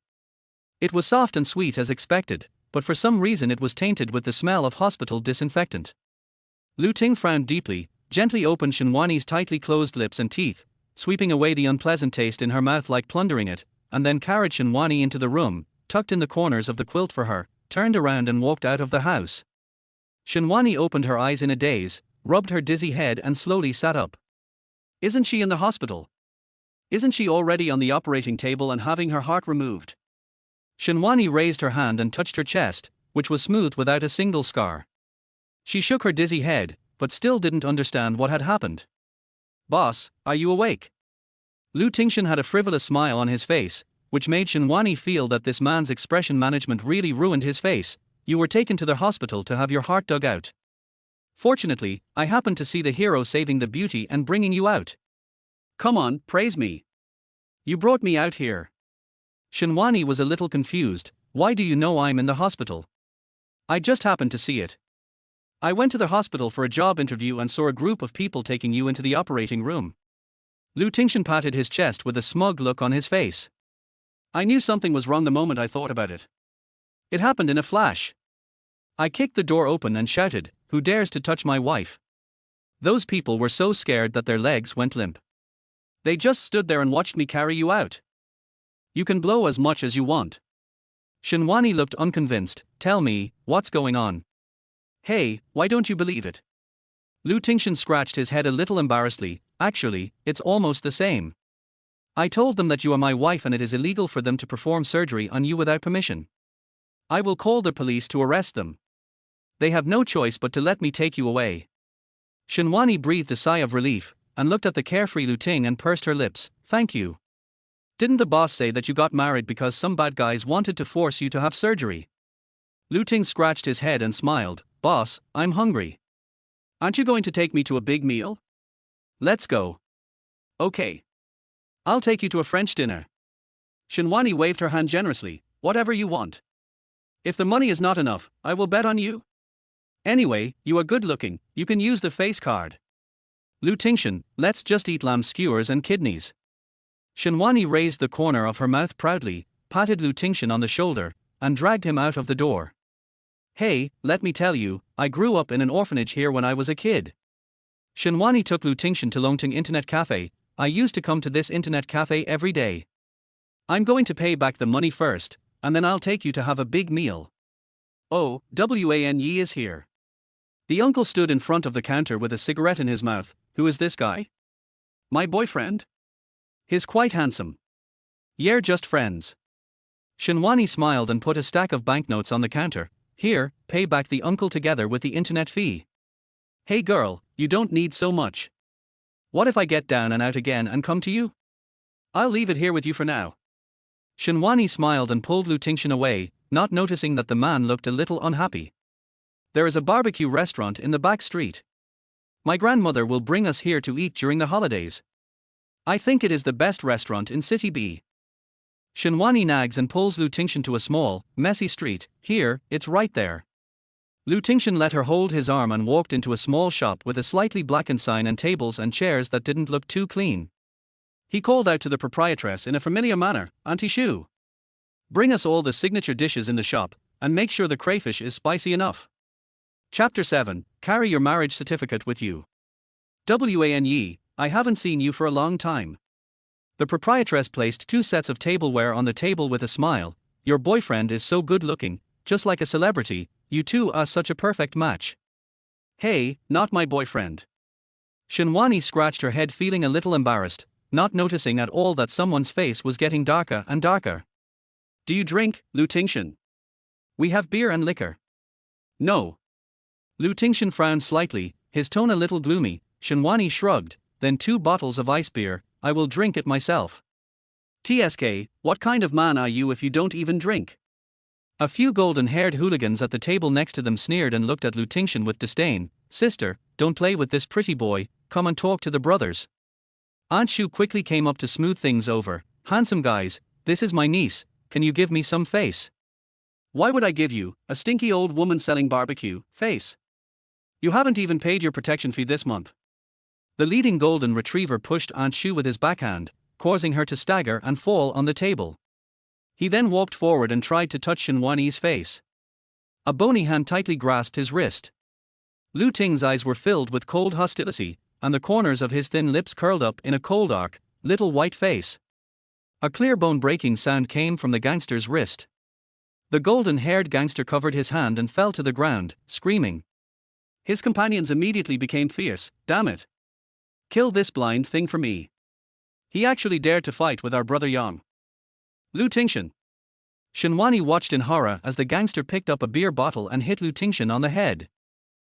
It was soft and sweet as expected, but for some reason it was tainted with the smell of hospital disinfectant. Lu Ting frowned deeply, gently opened Shenhuani's tightly closed lips and teeth, sweeping away the unpleasant taste in her mouth like plundering it, and then carried Shenhuani into the room, tucked in the corners of the quilt for her, turned around and walked out of the house. Shenhuani opened her eyes in a daze, rubbed her dizzy head and slowly sat up. Isn't she in the hospital? Isn't she already on the operating table and having her heart removed? Shenhuani raised her hand and touched her chest, which was smooth without a single scar. She shook her dizzy head, but still didn't understand what had happened. Boss, are you awake? Lu Tingshen had a frivolous smile on his face, which made Shenhuani feel that this man's expression management really ruined his face. You were taken to the hospital to have your heart dug out. Fortunately, I happened to see the hero saving the beauty and bringing you out. Come on, praise me. You brought me out here. Shenhuani was a little confused. Why do you know I'm in the hospital? I just happened to see it. I went to the hospital for a job interview and saw a group of people taking you into the operating room. Lu Tingshen patted his chest with a smug look on his face. I knew something was wrong the moment I thought about it. It happened in a flash. I kicked the door open and shouted, "Who dares to touch my wife?" Those people were so scared that their legs went limp. They just stood there and watched me carry you out. You can blow as much as you want. Shenhuani looked unconvinced. Tell me, what's going on? Hey, why don't you believe it? Lu Tingshen scratched his head a little embarrassedly. Actually, it's almost the same. I told them that you are my wife and it is illegal for them to perform surgery on you without permission. I will call the police to arrest them. They have no choice but to let me take you away. Shenhuani breathed a sigh of relief, and looked at the carefree Lu Ting and pursed her lips. Thank you. Didn't the boss say that you got married because some bad guys wanted to force you to have surgery? Lu Ting scratched his head and smiled. Boss, I'm hungry. Aren't you going to take me to a big meal? Let's go. Okay. I'll take you to a French dinner. Shenhuani waved her hand generously. Whatever you want. If the money is not enough, I will bet on you. Anyway, you are good looking, you can use the face card. Lu Tingshen, let's just eat lamb skewers and kidneys. Shenhuani raised the corner of her mouth proudly, patted Lu Tingshen on the shoulder, and dragged him out of the door. Hey, let me tell you, I grew up in an orphanage here when I was a kid. Shenhuani took Lu Tingshen to Longting Internet Cafe. I used to come to this internet cafe every day. I'm going to pay back the money first, and then I'll take you to have a big meal. Oh, Wan Yi is here. The uncle stood in front of the counter with a cigarette in his mouth. Who is this guy? My boyfriend? He's quite handsome. You're just friends. Shenhuani smiled and put a stack of banknotes on the counter. Here, pay back the uncle together with the internet fee. Hey girl, you don't need so much. What if I get down and out again and come to you? I'll leave it here with you for now. Shenhuani smiled and pulled Lu Tingshen away, not noticing that the man looked a little unhappy. There is a barbecue restaurant in the back street. My grandmother will bring us here to eat during the holidays. I think it is the best restaurant in City B. Shenhuani nags and pulls Lu Tingshen to a small, messy street. Here, it's right there. Lu Tingshen let her hold his arm and walked into a small shop with a slightly blackened sign and tables and chairs that didn't look too clean. He called out to the proprietress in a familiar manner, Auntie Shu. Bring us all the signature dishes in the shop, and make sure the crayfish is spicy enough. Chapter 7, Carry your marriage certificate with you. Wan Yi, I haven't seen you for a long time. The proprietress placed 2 sets of tableware on the table with a smile. Your boyfriend is so good looking, just like a celebrity, you two are such a perfect match. Hey, not my boyfriend. Shinwani scratched her head, feeling a little embarrassed, not noticing at all that someone's face was getting darker and darker. Do you drink, Lu Tingshen? We have beer and liquor. No. Lu Tingshen frowned slightly, his tone a little gloomy. Shinwani shrugged, then 2 bottles of ice beer, I will drink it myself. TSK, what kind of man are you if you don't even drink? A few golden-haired hooligans at the table next to them sneered and looked at Lu Tingshen with disdain. Sister, don't play with this pretty boy, come and talk to the brothers. Aunt Shu quickly came up to smooth things over. Handsome guys, this is my niece, can you give me some face? Why would I give you, a stinky old woman selling barbecue, face? You haven't even paid your protection fee this month. The leading golden retriever pushed Aunt Shu with his backhand, causing her to stagger and fall on the table. He then walked forward and tried to touch Shinwani's face. A bony hand tightly grasped his wrist. Lu Ting's eyes were filled with cold hostility, and the corners of his thin lips curled up in a cold arc, little white face. A clear bone-breaking sound came from the gangster's wrist. The golden-haired gangster covered his hand and fell to the ground, screaming. His companions immediately became fierce. Damn it. Kill this blind thing for me. He actually dared to fight with our brother Yang. Lu Tingshen. Shinwani watched in horror as the gangster picked up a beer bottle and hit Lu Tingshen on the head.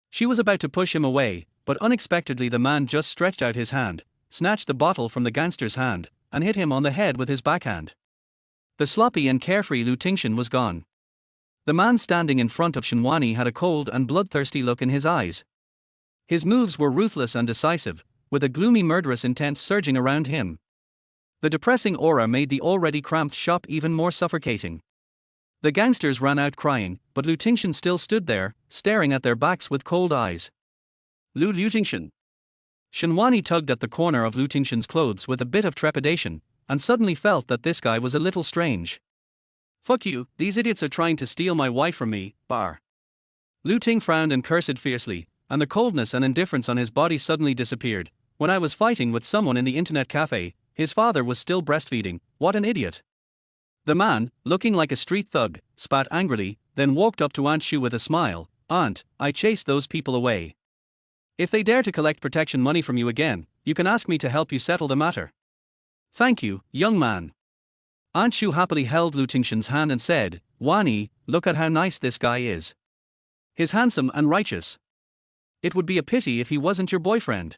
She was about to push him away, but unexpectedly the man just stretched out his hand, snatched the bottle from the gangster's hand, and hit him on the head with his backhand. The sloppy and carefree Lu Tingshen was gone. The man standing in front of Shinwani had a cold and bloodthirsty look in his eyes. His moves were ruthless and decisive, with a gloomy murderous intent surging around him. The depressing aura made the already cramped shop even more suffocating. The gangsters ran out crying, but Lu Tingshen still stood there, staring at their backs with cold eyes. Lu Tingshen. Shinwani tugged at the corner of Lu Tingshen's clothes with a bit of trepidation, and suddenly felt that this guy was a little strange. Fuck you, these idiots are trying to steal my wife from me, bar. Lu Ting frowned and cursed fiercely, and the coldness and indifference on his body suddenly disappeared. When I was fighting with someone in the internet cafe, his father was still breastfeeding, what an idiot. The man, looking like a street thug, spat angrily, then walked up to Aunt Shu with a smile. Aunt, I chased those people away. If they dare to collect protection money from you again, you can ask me to help you settle the matter. Thank you, young man. Aunt Shu happily held Lu Tingshen's hand and said, Wani, look at how nice this guy is. He's handsome and righteous. It would be a pity if he wasn't your boyfriend.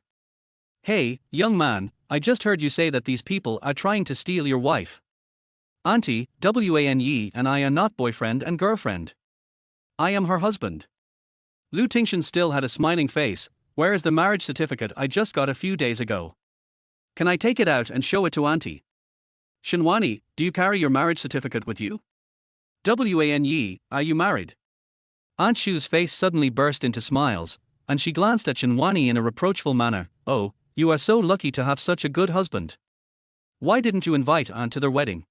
Hey, young man, I just heard you say that these people are trying to steal your wife. Auntie, Wane and I are not boyfriend and girlfriend. I am her husband. Lu Tingshen still had a smiling face. Where is the marriage certificate I just got a few days ago? Can I take it out and show it to Auntie? Shinwani, do you carry your marriage certificate with you? Wane, are you married? Aunt Shu's face suddenly burst into smiles, and she glanced at Shinwani in a reproachful manner. Oh, you are so lucky to have such a good husband. Why didn't you invite Aunt to their wedding?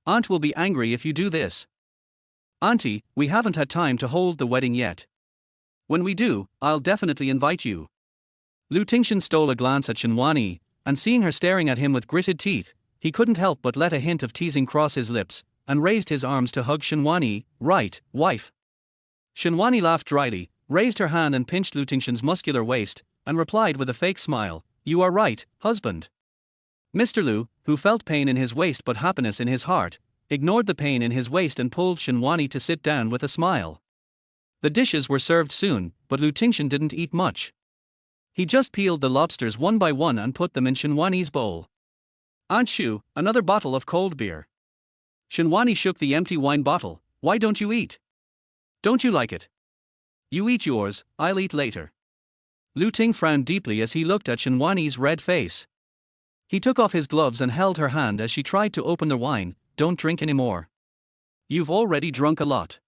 Aunt will be angry if you do this. Auntie, we haven't had time to hold the wedding yet. When we do, I'll definitely invite you. Lu Tingshen stole a glance at Shinwani, and seeing her staring at him with gritted teeth, he couldn't help but let a hint of teasing cross his lips, and raised his arms to hug Shinwani. Right, wife. Shinwani laughed dryly, raised her hand and pinched Lu Tingshen's muscular waist, and replied with a fake smile, You are right, husband. Mr. Lu, who felt pain in his waist but happiness in his heart, ignored the pain in his waist and pulled Shinwani to sit down with a smile. The dishes were served soon, but Lu Tingshen didn't eat much. He just peeled the lobsters one by one and put them in Shinwani's bowl. Aunt Shu, another bottle of cold beer. Shinwani shook the empty wine bottle. Why don't you eat? Don't you like it? You eat yours, I'll eat later. Lu Ting frowned deeply as he looked at Shinwani's red face. He took off his gloves and held her hand as she tried to open the wine. Don't drink anymore. You've already drunk a lot.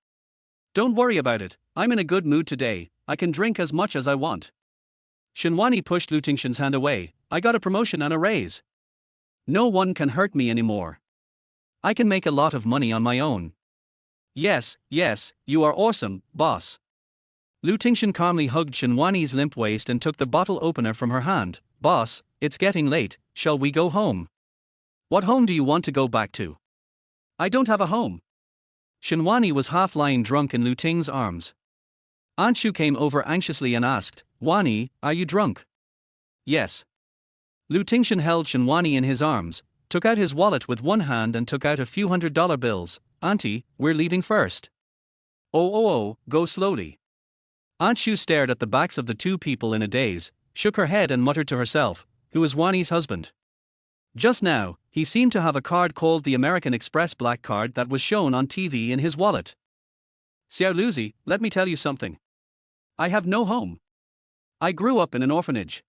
Don't worry about it, I'm in a good mood today, I can drink as much as I want. Shinwani pushed Lu Tingshen's hand away. I got a promotion and a raise. No one can hurt me anymore. I can make a lot of money on my own. Yes, you are awesome, boss. Lu Tingshen calmly hugged Shinwani's limp waist and took the bottle opener from her hand. Boss, it's getting late, shall we go home? What home do you want to go back to? I don't have a home. Shinwani was half lying drunk in Lu Ting's arms. Anshu came over anxiously and asked, Wani, are you drunk? Yes. Tingshen held Shinwani in his arms, took out his wallet with one hand and took out a few $100 bills. Auntie, we're leaving first. Oh, go slowly. Anshu stared at the backs of the two people in a daze, shook her head and muttered to herself, who is Wani's husband? Just now, he seemed to have a card called the American Express Black Card that was shown on TV in his wallet. Xiao Luzi, let me tell you something. I have no home. I grew up in an orphanage.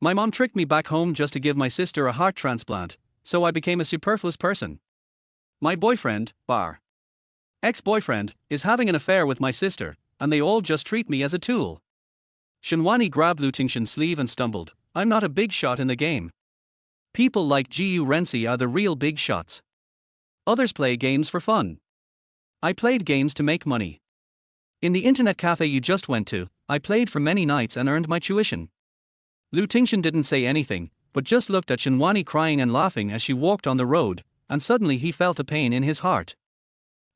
My mom tricked me back home just to give my sister a heart transplant, so I became a superfluous person. My boyfriend, Bar. Ex-boyfriend, is having an affair with my sister, and they all just treat me as a tool. Shinwani grabbed Tingshen's sleeve and stumbled, I'm not a big shot in the game. People like Gu Renzi are the real big shots. Others play games for fun. I played games to make money. In the internet cafe you just went to, I played for many nights and earned my tuition. Tingshen didn't say anything, but just looked at Shinwani crying and laughing as she walked on the road, and suddenly he felt a pain in his heart.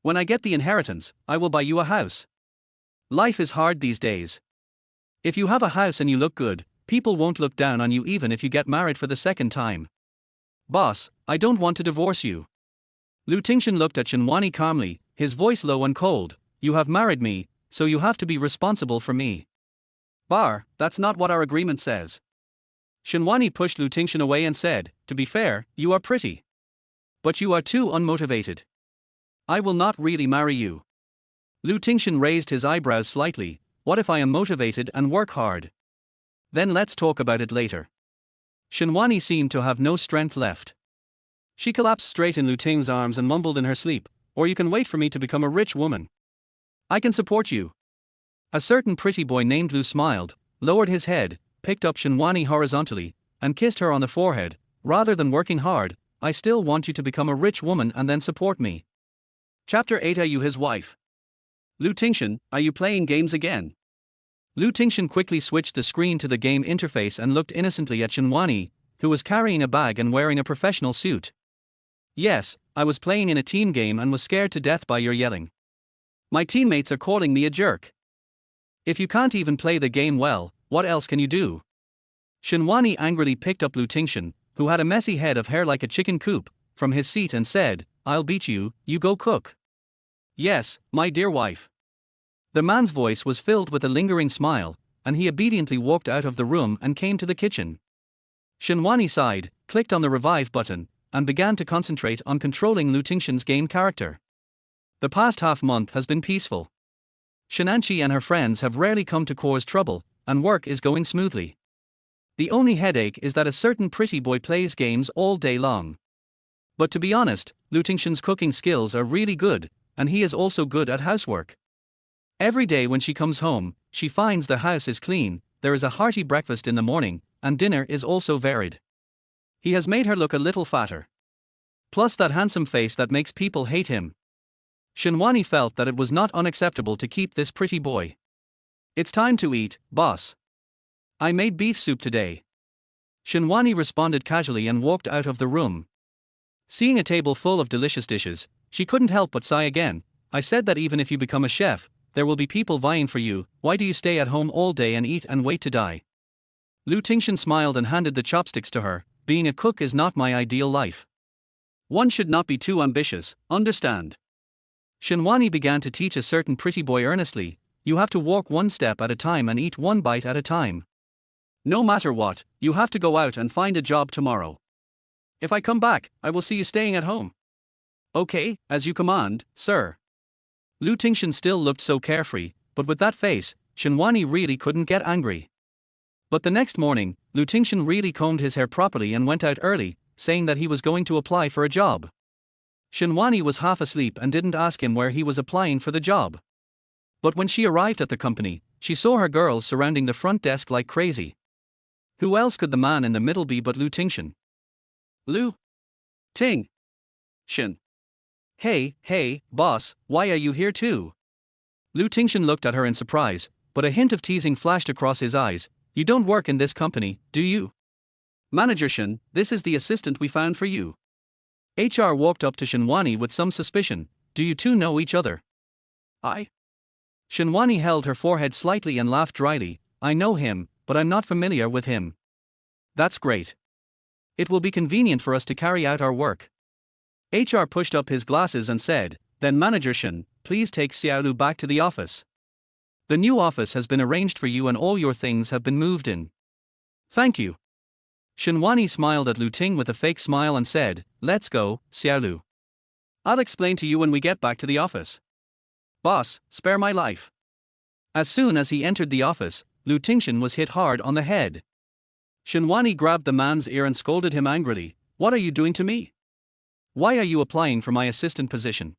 When I get the inheritance, I will buy you a house. Life is hard these days. If you have a house and you look good, people won't look down on you even if you get married for the second time. Boss, I don't want to divorce you. Tingshen looked at Shinwani calmly, his voice low and cold, you have married me, so you have to be responsible for me. Bar, that's not what our agreement says. Shinwani pushed Tingshen away and said, to be fair, you are pretty. But you are too unmotivated. I will not really marry you. Tingshen raised his eyebrows slightly, what if I am motivated and work hard? Then let's talk about it later. Shinwani seemed to have no strength left. She collapsed straight in Ting's arms and mumbled in her sleep, or you can wait for me to become a rich woman. I can support you. A certain pretty boy named Lu smiled, lowered his head, picked up Shinwani horizontally, and kissed her on the forehead. Rather than working hard, I still want you to become a rich woman and then support me. Chapter 8 Are you his wife? Tingshen, are you playing games again? Tingshen quickly switched the screen to the game interface and looked innocently at Shinwani, who was carrying a bag and wearing a professional suit. Yes, I was playing in a team game and was scared to death by your yelling. My teammates are calling me a jerk. If you can't even play the game well, what else can you do? Shinwani angrily picked up Tingshen, who had a messy head of hair like a chicken coop, from his seat and said, I'll beat you, you go cook. Yes, my dear wife. The man's voice was filled with a lingering smile, and he obediently walked out of the room and came to the kitchen. Shinwani sighed, clicked on the revive button, and began to concentrate on controlling Tingshen's game character. The past half-month has been peaceful. Shinanchi and her friends have rarely come to cause trouble, and work is going smoothly. The only headache is that a certain pretty boy plays games all day long. But to be honest, Tingshen's cooking skills are really good, and he is also good at housework. Every day when she comes home, she finds the house is clean, there is a hearty breakfast in the morning, and dinner is also varied. He has made her look a little fatter. Plus that handsome face that makes people hate him. Shinwani felt that it was not unacceptable to keep this pretty boy. It's time to eat, boss. I made beef soup today. Shinwani responded casually and walked out of the room. Seeing a table full of delicious dishes, she couldn't help but sigh again. I said that even if you become a chef, there will be people vying for you. Why do you stay at home all day and eat and wait to die? Tingshen smiled and handed the chopsticks to her. Being a cook is not my ideal life. One should not be too ambitious, understand? Shinwani began to teach a certain pretty boy earnestly, you have to walk one step at a time and eat one bite at a time. No matter what, you have to go out and find a job tomorrow. If I come back, I will see you staying at home. Okay, as you command, sir. Tingshen still looked so carefree, but with that face, Shinwani really couldn't get angry. But the next morning, Tingshen really combed his hair properly and went out early, saying that he was going to apply for a job. Shinwani was half asleep and didn't ask him where he was applying for the job. But when she arrived at the company, she saw her girls surrounding the front desk like crazy. Who else could the man in the middle be but Tingshen? Tingshen. Hey, boss, why are you here too? Tingshen looked at her in surprise, but a hint of teasing flashed across his eyes. You don't work in this company, do you? Manager Shin, this is the assistant we found for you. HR walked up to Shinwani with some suspicion. Do you two know each other? Shinwani held her forehead slightly and laughed dryly. I know him, but I'm not familiar with him. That's great. It will be convenient for us to carry out our work. HR pushed up his glasses and said, then Manager Shin, please take Xiaolu back to the office. The new office has been arranged for you and all your things have been moved in. Thank you. Shinwani smiled at Lu Ting with a fake smile and said, let's go, Xiaolu. I'll explain to you when we get back to the office. Boss, spare my life. As soon as he entered the office, Lu Tingshen was hit hard on the head. Shinwani grabbed the man's ear and scolded him angrily. What are you doing to me? Why are you applying for my assistant position?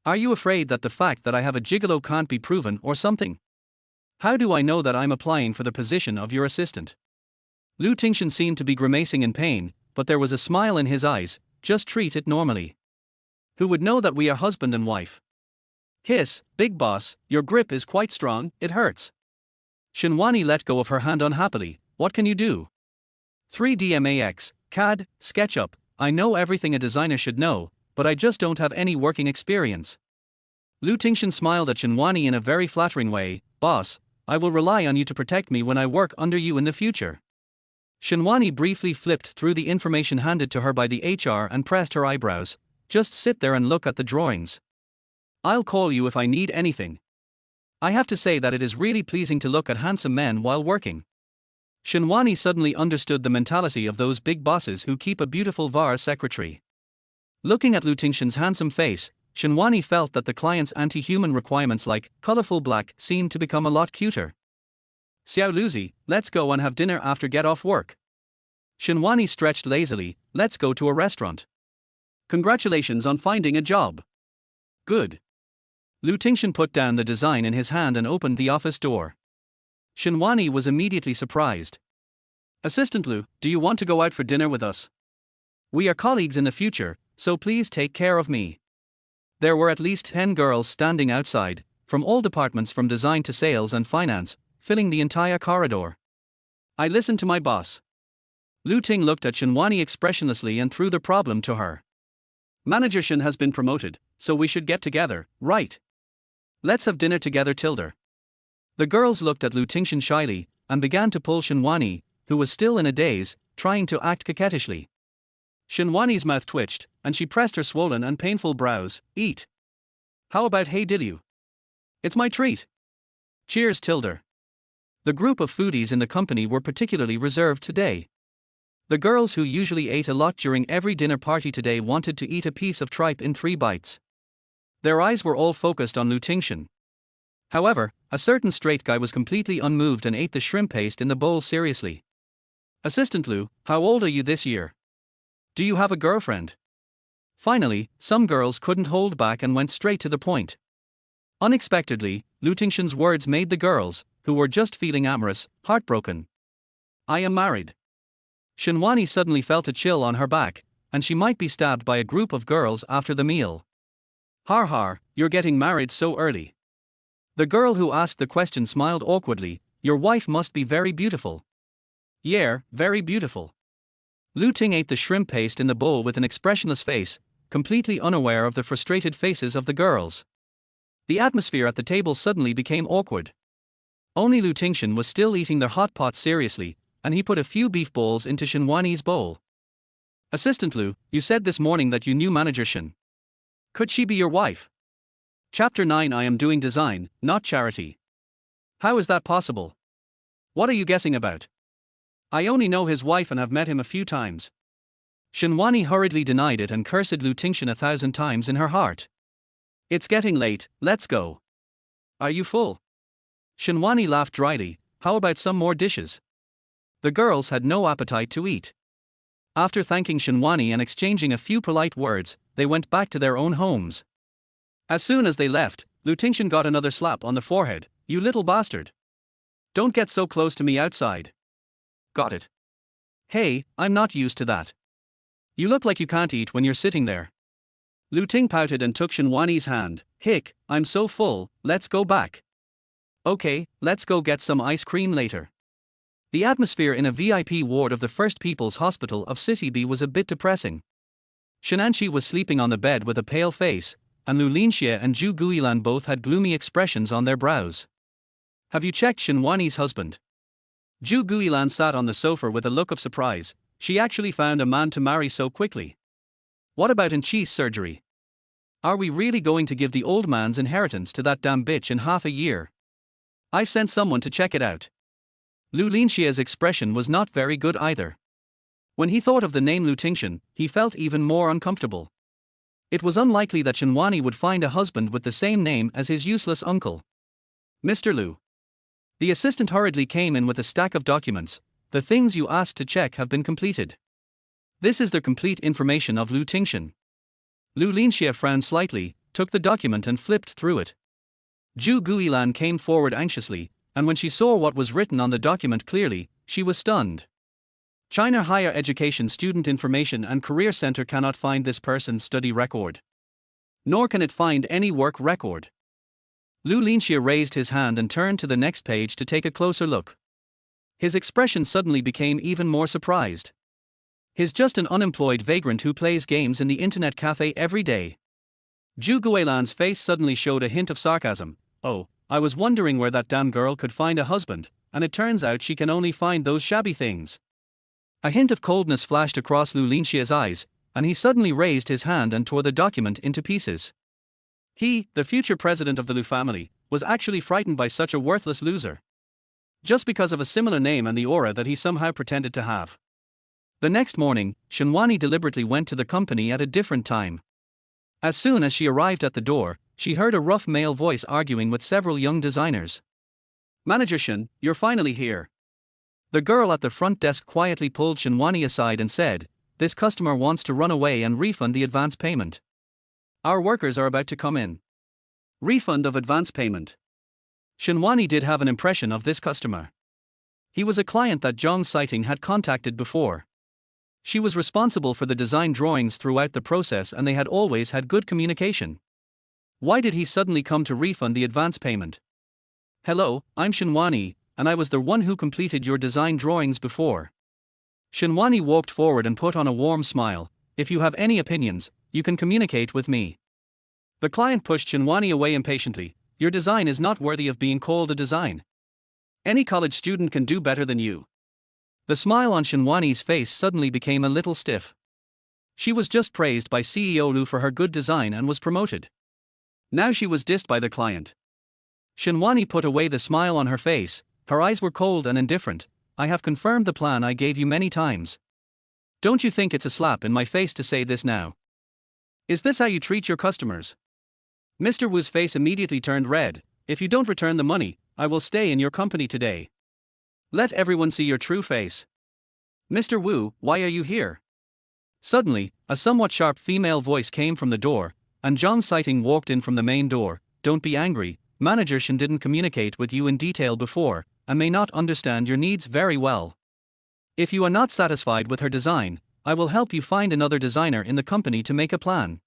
Are you afraid that the fact that I have a gigolo can't be proven or something? How do I know that I'm applying for the position of your assistant? Lu Tingshen seemed to be grimacing in pain, but there was a smile in his eyes. Just treat it normally. Who would know that we are husband and wife? Hiss, big boss, your grip is quite strong, it hurts. Shinwani let go of her hand unhappily. What can you do? 3D Max, CAD, SketchUp, I know everything a designer should know, but I just don't have any working experience. Lu Tingshen smiled at Shinwani in a very flattering way. Boss, I will rely on you to protect me when I work under you in the future. Shinwani briefly flipped through the information handed to her by the HR and pressed her eyebrows. Just sit there and look at the drawings. I'll call you if I need anything. I have to say that it is really pleasing to look at handsome men while working. Shinwani suddenly understood the mentality of those big bosses who keep a beautiful VAR secretary. Looking at Lu Tingshen's handsome face, Shinwani felt that the client's anti-human requirements like colorful black seemed to become a lot cuter. Xiao Luzi, let's go and have dinner after get off work. Shinwani stretched lazily. Let's go to a restaurant. Congratulations on finding a job. Good. Lu Tingshen put down the design in his hand and opened the office door. Shinwani was immediately surprised. Assistant Lu, do you want to go out for dinner with us? We are colleagues in the future, so please take care of me. There were at least 10 girls standing outside, from all departments from design to sales and finance, filling the entire corridor. I listened to my boss. Lu Ting looked at Shinwani expressionlessly and threw the problem to her. Manager Shin has been promoted, so we should get together, right? Let's have dinner together, Tilda. The girls looked at Lu Tingshen shyly, and began to pull Shinwani, who was still in a daze, trying to act coquettishly. Shinwani's mouth twitched, and she pressed her swollen and painful brows. Eat. How about hey did you? It's my treat. Cheers, Tilda. The group of foodies in the company were particularly reserved today. The girls who usually ate a lot during every dinner party today wanted to eat a piece of tripe in 3 bites. Their eyes were all focused on Lu Tingshen. However, a certain straight guy was completely unmoved and ate the shrimp paste in the bowl seriously. Assistant Lu, how old are you this year? Do you have a girlfriend? Finally, some girls couldn't hold back and went straight to the point. Unexpectedly, Lu Tingshen's words made the girls, who were just feeling amorous, heartbroken. I am married. Shinwani suddenly felt a chill on her back, and she might be stabbed by a group of girls after the meal. Har har, you're getting married so early. The girl who asked the question smiled awkwardly. Your wife must be very beautiful. Yeah, very beautiful. Lu Ting ate the shrimp paste in the bowl with an expressionless face, completely unaware of the frustrated faces of the girls. The atmosphere at the table suddenly became awkward. Only Lu Tingshen was still eating their hot pot seriously, and he put a few beef balls into Shinwani's bowl. Assistant Lu, you said this morning that you knew Manager Shin. Could she be your wife? Chapter 9 I am doing design, not charity. How is that possible? What are you guessing about? I only know his wife and have met him a few times. Shinwani hurriedly denied it and cursed Lu Tingshen 1,000 times in her heart. It's getting late, let's go. Are you full? Shinwani laughed dryly. How about some more dishes? The girls had no appetite to eat. After thanking Shinwani and exchanging a few polite words, they went back to their own homes. As soon as they left, Lu Tingshen got another slap on the forehead. You little bastard. Don't get so close to me outside. Got it. Hey, I'm not used to that. You look like you can't eat when you're sitting there. Lu Ting pouted and took Shinwani's hand. Hick, I'm so full, let's go back. Okay, let's go get some ice cream later. The atmosphere in a VIP ward of the First People's Hospital of City B was a bit depressing. Shinanchi was sleeping on the bed with a pale face, and Lu Linxie and Zhu Guilan both had gloomy expressions on their brows. Have you checked Shenwani's husband? Zhu Guilan sat on the sofa with a look of surprise. She actually found a man to marry so quickly. What about Enchi's surgery? Are we really going to give the old man's inheritance to that damn bitch in half a year? I've sent someone to check it out. Lu Linxie's expression was not very good either. When he thought of the name Lu Tingshen, he felt even more uncomfortable. It was unlikely that Shenwani would find a husband with the same name as his useless uncle. Mr. Lu. The assistant hurriedly came in with a stack of documents. The things you asked to check have been completed. This is the complete information of Lu Tingshen. Lu Linxie frowned slightly, took the document and flipped through it. Zhu Guilan came forward anxiously, and when she saw what was written on the document clearly, she was stunned. China Higher Education Student Information and Career Center cannot find this person's study record. Nor can it find any work record. Lu Linxie raised his hand and turned to the next page to take a closer look. His expression suddenly became even more surprised. He's just an unemployed vagrant who plays games in the internet cafe every day. Zhu Guilan's face suddenly showed a hint of sarcasm. Oh, I was wondering where that damn girl could find a husband, and it turns out she can only find those shabby things. A hint of coldness flashed across Lu Linxie's eyes, and he suddenly raised his hand and tore the document into pieces. He, the future president of the Lu family, was actually frightened by such a worthless loser. Just because of a similar name and the aura that he somehow pretended to have. The next morning, Shenwani deliberately went to the company at a different time. As soon as she arrived at the door, she heard a rough male voice arguing with several young designers. Manager Shen, you're finally here. The girl at the front desk quietly pulled Shenwani aside and said, this customer wants to run away and refund the advance payment. Our workers are about to come in. Refund of advance payment. Shenwani did have an impression of this customer. He was a client that Zhang Sighting had contacted before. She was responsible for the design drawings throughout the process and they had always had good communication. Why did he suddenly come to refund the advance payment? Hello, I'm Shenwani, and I was the one who completed your design drawings before. Shenwani walked forward and put on a warm smile. If you have any opinions, you can communicate with me. The client pushed Shenwani away impatiently. Your design is not worthy of being called a design. Any college student can do better than you. The smile on Shenwani's face suddenly became a little stiff. She was just praised by CEO Lu for her good design and was promoted. Now she was dissed by the client. Shenwani put away the smile on her face. Her eyes were cold and indifferent. I have confirmed the plan I gave you many times. Don't you think it's a slap in my face to say this now? Is this how you treat your customers? Mr. Wu's face immediately turned red. If you don't return the money, I will stay in your company today. Let everyone see your true face. Mr. Wu, why are you here? Suddenly, a somewhat sharp female voice came from the door, and Zhang Sighting walked in from the main door. Don't be angry, Manager Shen didn't communicate with you in detail before, and may not understand your needs very well. If you are not satisfied with her design, I will help you find another designer in the company to make a plan.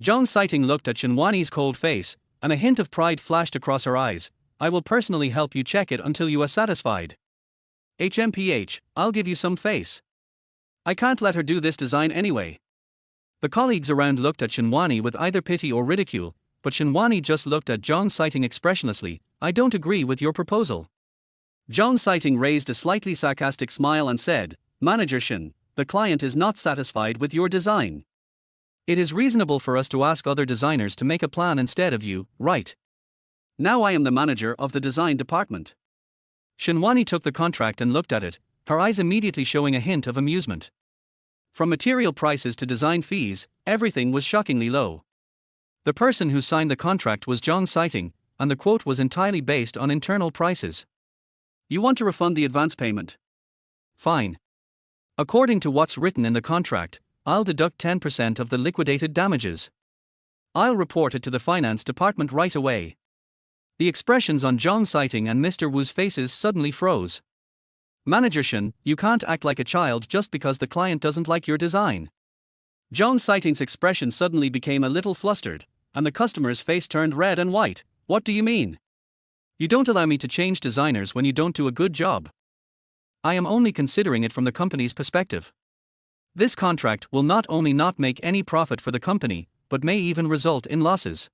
Zhang Sighting looked at Shenwani's cold face, and a hint of pride flashed across her eyes. I will personally help you check it until you are satisfied. HMPH, I'll give you some face. I can't let her do this design anyway. The colleagues around looked at Shenwani with either pity or ridicule, but Shenwani just looked at Zhang Sighting expressionlessly. I don't agree with your proposal. Zhang Sighting raised a slightly sarcastic smile and said, Manager Shen, the client is not satisfied with your design. It is reasonable for us to ask other designers to make a plan instead of you, right? Now I am the manager of the design department. Shenwani took the contract and looked at it, her eyes immediately showing a hint of amusement. From material prices to design fees, everything was shockingly low. The person who signed the contract was Zhang Sighting, and the quote was entirely based on internal prices. You want to refund the advance payment? Fine. According to what's written in the contract, I'll deduct 10% of the liquidated damages. I'll report it to the finance department right away. The expressions on Zhang Sighting and Mr. Wu's faces suddenly froze. Manager Shen, you can't act like a child just because the client doesn't like your design. Zhang Sighting's expression suddenly became a little flustered, and the customer's face turned red and white. What do you mean? You don't allow me to change designers when you don't do a good job. I am only considering it from the company's perspective. This contract will not only not make any profit for the company, but may even result in losses.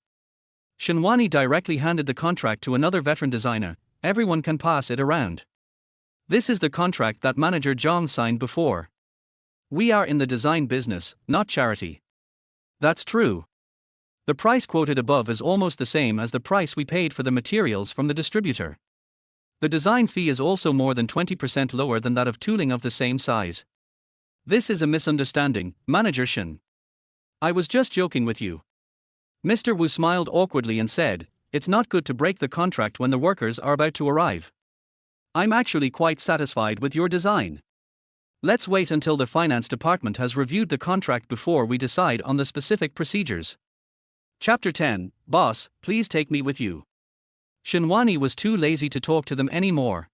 Shinwani directly handed the contract to another veteran designer. Everyone can pass it around. This is the contract that manager Zhang signed before. We are in the design business, not charity. That's true. The price quoted above is almost the same as the price we paid for the materials from the distributor. The design fee is also more than 20% lower than that of tooling of the same size. This is a misunderstanding, Manager Shin. I was just joking with you. Mr. Wu smiled awkwardly and said, "It's not good to break the contract when the workers are about to arrive. I'm actually quite satisfied with your design. Let's wait until the finance department has reviewed the contract before we decide on the specific procedures." Chapter 10, Boss, please take me with you. Shinwani was too lazy to talk to them anymore.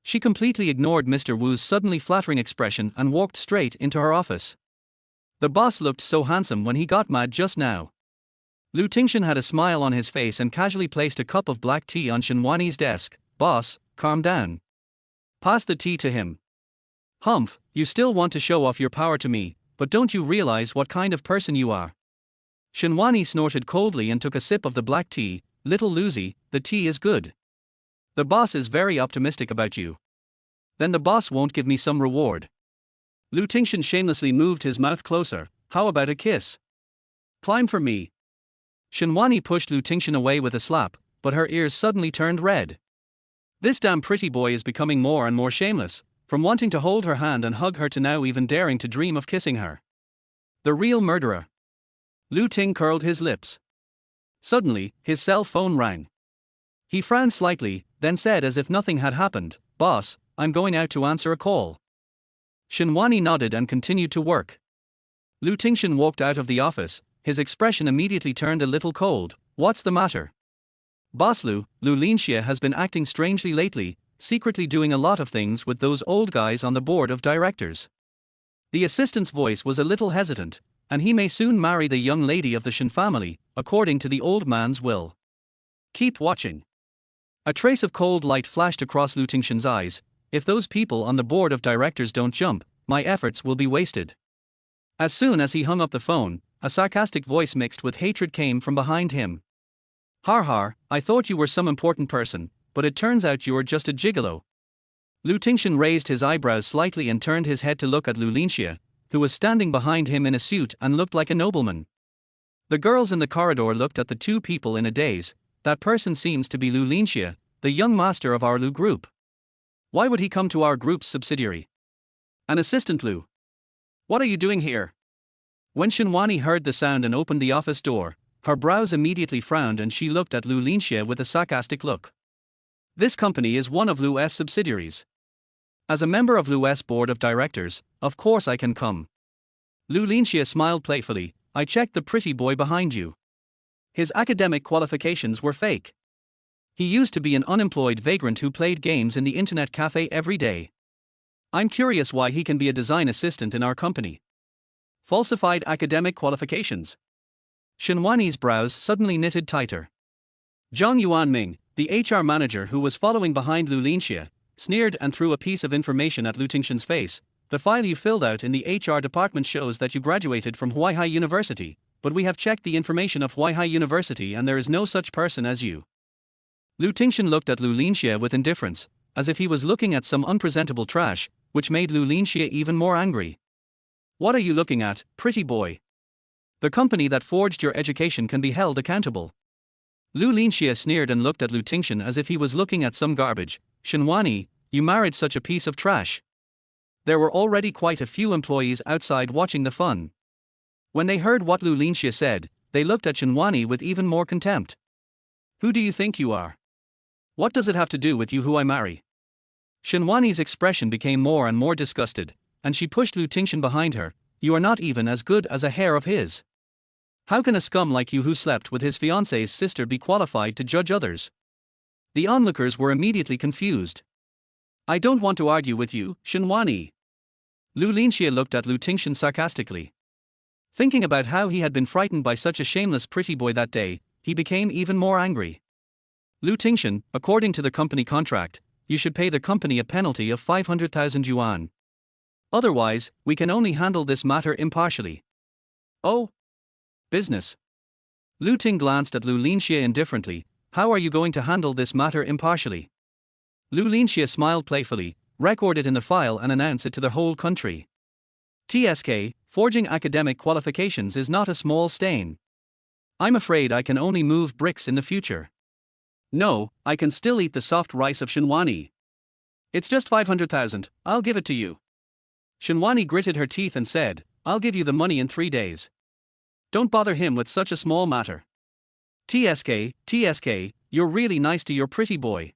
She completely ignored Mr. Wu's suddenly flattering expression and walked straight into her office. The boss looked so handsome when he got mad just now. Tingshen had a smile on his face and casually placed a cup of black tea on Shinwani's desk. "Boss, calm down. Pass the tea to him." "Humph, you still want to show off your power to me, but don't you realize what kind of person you are?" Shinwani snorted coldly and took a sip of the black tea. "Little Lucy, the tea is good. The boss is very optimistic about you. Then the boss won't give me some reward." Tingshen shamelessly moved his mouth closer. "How about a kiss? Climb for me." Shinwani pushed Tingshen away with a slap, but her ears suddenly turned red. This damn pretty boy is becoming more and more shameless, from wanting to hold her hand and hug her to now even daring to dream of kissing her. The real murderer. Ting curled his lips. Suddenly, his cell phone rang. He frowned slightly, then said as if nothing had happened, "Boss, I'm going out to answer a call." Shinwani nodded and continued to work. Tingshen walked out of the office. His expression immediately turned a little cold. "What's the matter?" "Boss Lu Linxie has been acting strangely lately, secretly doing a lot of things with those old guys on the board of directors." The assistant's voice was a little hesitant, "and he may soon marry the young lady of the Shin family, according to the old man's will." "Keep watching." A trace of cold light flashed across Tingshen's eyes. "If those people on the board of directors don't jump, my efforts will be wasted." As soon as he hung up the phone, a sarcastic voice mixed with hatred came from behind him. "Har har, I thought you were some important person, but it turns out you're just a gigolo." Tingshen raised his eyebrows slightly and turned his head to look at Linxie, who was standing behind him in a suit and looked like a nobleman. The girls in the corridor looked at the two people in a daze. "That person seems to be Linxie, the young master of our Lu group. Why would he come to our group's subsidiary? An assistant Lu. What are you doing here?" When Shinwani heard the sound and opened the office door, her brows immediately frowned and she looked at Linxie with a sarcastic look. "This company is one of Lu's subsidiaries. As a member of Lu's board of directors, of course I can come." Linxie smiled playfully. "I checked the pretty boy behind you. His academic qualifications were fake. He used to be an unemployed vagrant who played games in the internet cafe every day. I'm curious why he can be a design assistant in our company. Falsified academic qualifications." Shinwani's brows suddenly knitted tighter. Zhang Yuanming, the HR manager who was following behind Linxie, sneered and threw a piece of information at Tingshen's face. "The file you filled out in the HR department shows that you graduated from Huaihai University, but we have checked the information of Huaihai University and there is no such person as you." Tingshen looked at Linxie with indifference, as if he was looking at some unpresentable trash, which made Linxie even more angry. "What are you looking at, pretty boy? The company that forged your education can be held accountable." Linxie sneered and looked at Tingshen as if he was looking at some garbage. "Shinwani, you married such a piece of trash." There were already quite a few employees outside watching the fun. When they heard what Linxie said, they looked at Shinwani with even more contempt. "Who do you think you are? What does it have to do with you who I marry?" Shinwani's expression became more and more disgusted, and she pushed Tingshen behind her. "You are not even as good as a hair of his. How can a scum like you who slept with his fiancée's sister be qualified to judge others?" The onlookers were immediately confused. "I don't want to argue with you, Shinwani." Linxie looked at Tingshen sarcastically. Thinking about how he had been frightened by such a shameless pretty boy that day, he became even more angry. "Tingshen, according to the company contract, you should pay the company a penalty of 500,000 yuan. Otherwise, we can only handle this matter impartially." "Oh? Business. Lu Ting glanced at Lu Linxie indifferently. How are you going to handle this matter impartially? Lu Linxie smiled playfully, record it in the file and announce it to the whole country. TSK, forging academic qualifications is not a small stain. I'm afraid I can only move bricks in the future. No, I can still eat the soft rice of Shinwani. It's just 500,000, I'll give it to you. Shinwani gritted her teeth and said, I'll give you the money in 3 days. Don't bother him with such a small matter. TSK, you're really nice to your pretty boy.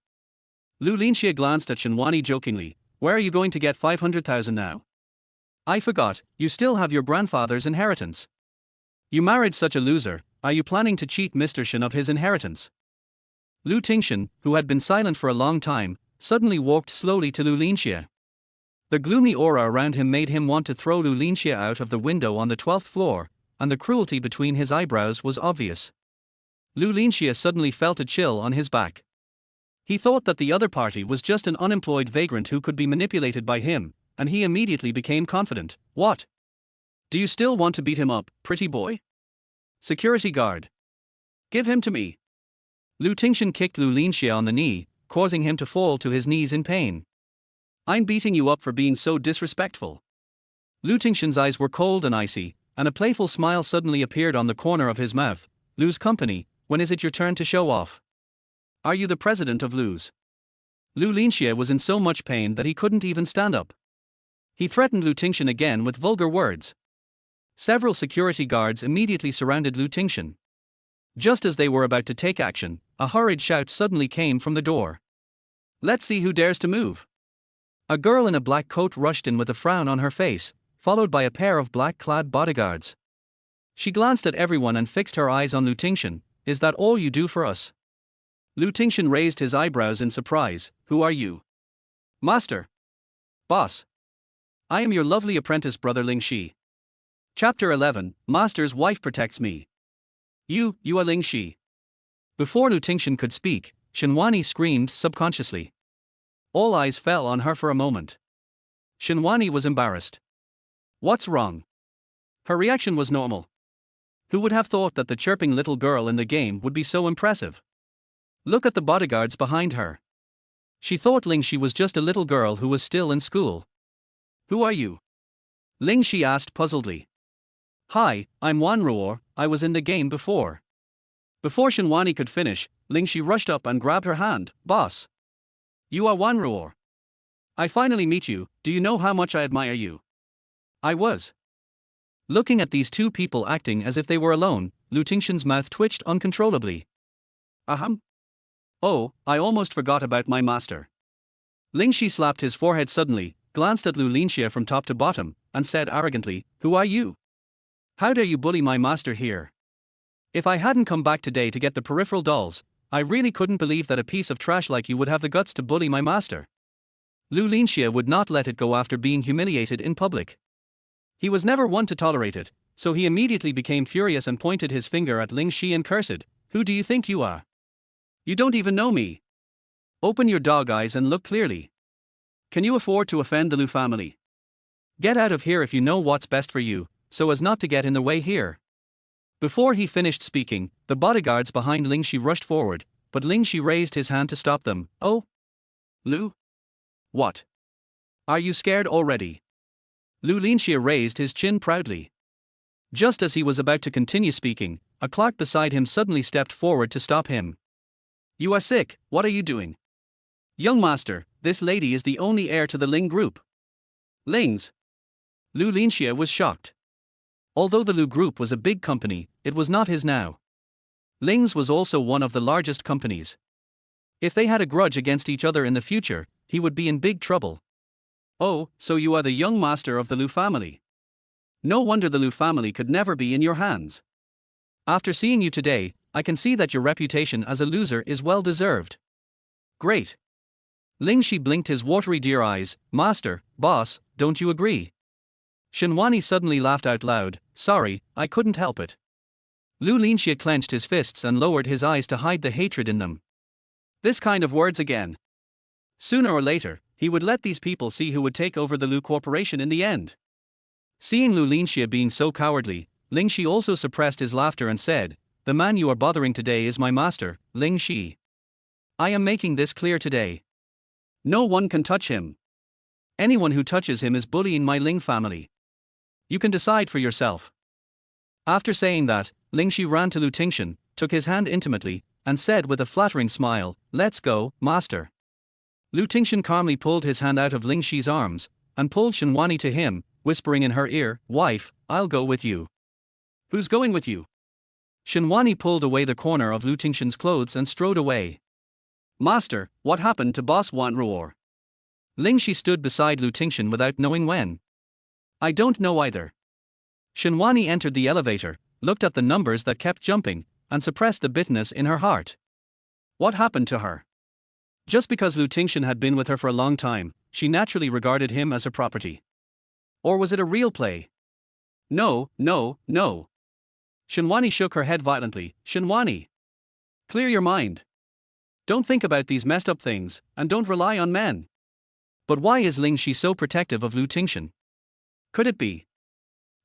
Lu Linxie glanced at Shinwani jokingly, where are you going to get 500,000 now? I forgot, you still have your grandfather's inheritance. You married such a loser, are you planning to cheat Mr. Shen of his inheritance? Lu Tingshen, who had been silent for a long time, suddenly walked slowly to Lu Linxie. The gloomy aura around him made him want to throw Lu Linxie out of the window on the 12th floor, and the cruelty between his eyebrows was obvious. Lu Linxie suddenly felt a chill on his back. He thought that the other party was just an unemployed vagrant who could be manipulated by him, and he immediately became confident. What? Do you still want to beat him up, pretty boy? Security guard. Give him to me. Lu Tingshen kicked Lu Linxie on the knee, causing him to fall to his knees in pain. I'm beating you up for being so disrespectful. Lu Tingshen's eyes were cold and icy, and a playful smile suddenly appeared on the corner of his mouth. Lu's company, when is it your turn to show off? Are you the president of Lu's? Lu Linxie was in so much pain that he couldn't even stand up. He threatened Lu Tingshen again with vulgar words. Several security guards immediately surrounded Lu Tingshen. Just as they were about to take action, a hurried shout suddenly came from the door. Let's see who dares to move. A girl in a black coat rushed in with a frown on her face, followed by a pair of black-clad bodyguards. She glanced at everyone and fixed her eyes on Lu Tingshen. Is that all you do for us? Lu Tingshen raised his eyebrows in surprise. Who are you? Master. Boss. I am your lovely apprentice brother Ling Shi. Chapter 11, Master's wife protects me. You are Ling Shi. Before Lu Tingshen could speak, Shinwani screamed subconsciously. All eyes fell on her for a moment. Shinwani was embarrassed. What's wrong? Her reaction was normal. Who would have thought that the chirping little girl in the game would be so impressive? Look at the bodyguards behind her. She thought Ling Shi was just a little girl who was still in school. Who are you? Ling Shi asked puzzledly. Hi, I'm Wan Ruor, I was in the game before. Before Shinwani could finish, Ling Shi rushed up and grabbed her hand. Boss. You are Wan Ruor. I finally meet you, do you know how much I admire you? I was. Looking at these two people acting as if they were alone, Lu Tingshen's mouth twitched uncontrollably. Ahem. Oh, I almost forgot about my master. Ling Shi slapped his forehead suddenly, glanced at Lu Linxie from top to bottom, and said arrogantly, Who are you? How dare you bully my master here? If I hadn't come back today to get the peripheral dolls, I really couldn't believe that a piece of trash like you would have the guts to bully my master. Lu Linxie would not let it go after being humiliated in public. He was never one to tolerate it, so he immediately became furious and pointed his finger at Ling Shi and cursed, Who do you think you are? You don't even know me. Open your dog eyes and look clearly. Can you afford to offend the Lu family? Get out of here if you know what's best for you, so as not to get in the way here. Before he finished speaking, the bodyguards behind Ling Shi rushed forward, but Ling Shi raised his hand to stop them. Oh? Lu? What? Are you scared already? Lu Linxie raised his chin proudly. Just as he was about to continue speaking, a clerk beside him suddenly stepped forward to stop him. You are sick, what are you doing? Young master, this lady is the only heir to the Ling group. Ling's? Lu Linxie was shocked. Although the Lu group was a big company, it was not his now. Ling's was also one of the largest companies. If they had a grudge against each other in the future, he would be in big trouble. Oh, so you are the young master of the Lu family. No wonder the Lu family could never be in your hands. After seeing you today, I can see that your reputation as a loser is well deserved. Great. Ling Shi blinked his watery deer eyes. Master, boss, don't you agree? Shinwani suddenly laughed out loud. Sorry, I couldn't help it. Lu Linxie clenched his fists and lowered his eyes to hide the hatred in them. This kind of words again. Sooner or later, he would let these people see who would take over the Lu Corporation in the end. Seeing Lu Linxie being so cowardly, Ling Shi also suppressed his laughter and said, "The man you are bothering today is my master, Ling Shi. I am making this clear today. No one can touch him. Anyone who touches him is bullying my Ling family. You can decide for yourself." After saying that, Ling Shi ran to Lu Tingshen, took his hand intimately, and said with a flattering smile, "Let's go, master." Lu Tingshen calmly pulled his hand out of Ling Shi's arms, and pulled Shenwani to him, whispering in her ear, "Wife, I'll go with you." "Who's going with you?" Shenwani pulled away the corner of Lu Tingshen's clothes and strode away. "Master, what happened to Boss Wan Ruor?" Ling Shi stood beside Lu Tingshen without knowing when. "I don't know either." Shenwani entered the elevator, looked at the numbers that kept jumping, and suppressed the bitterness in her heart. What happened to her? Just because Lu Tingshen had been with her for a long time, she naturally regarded him as her property. Or was it a real play? No, no, no. Shenwani shook her head violently. "Shenwani! Clear your mind. Don't think about these messed up things, and don't rely on men." But why is Ling Shi so protective of Lu Tingshen? Could it be?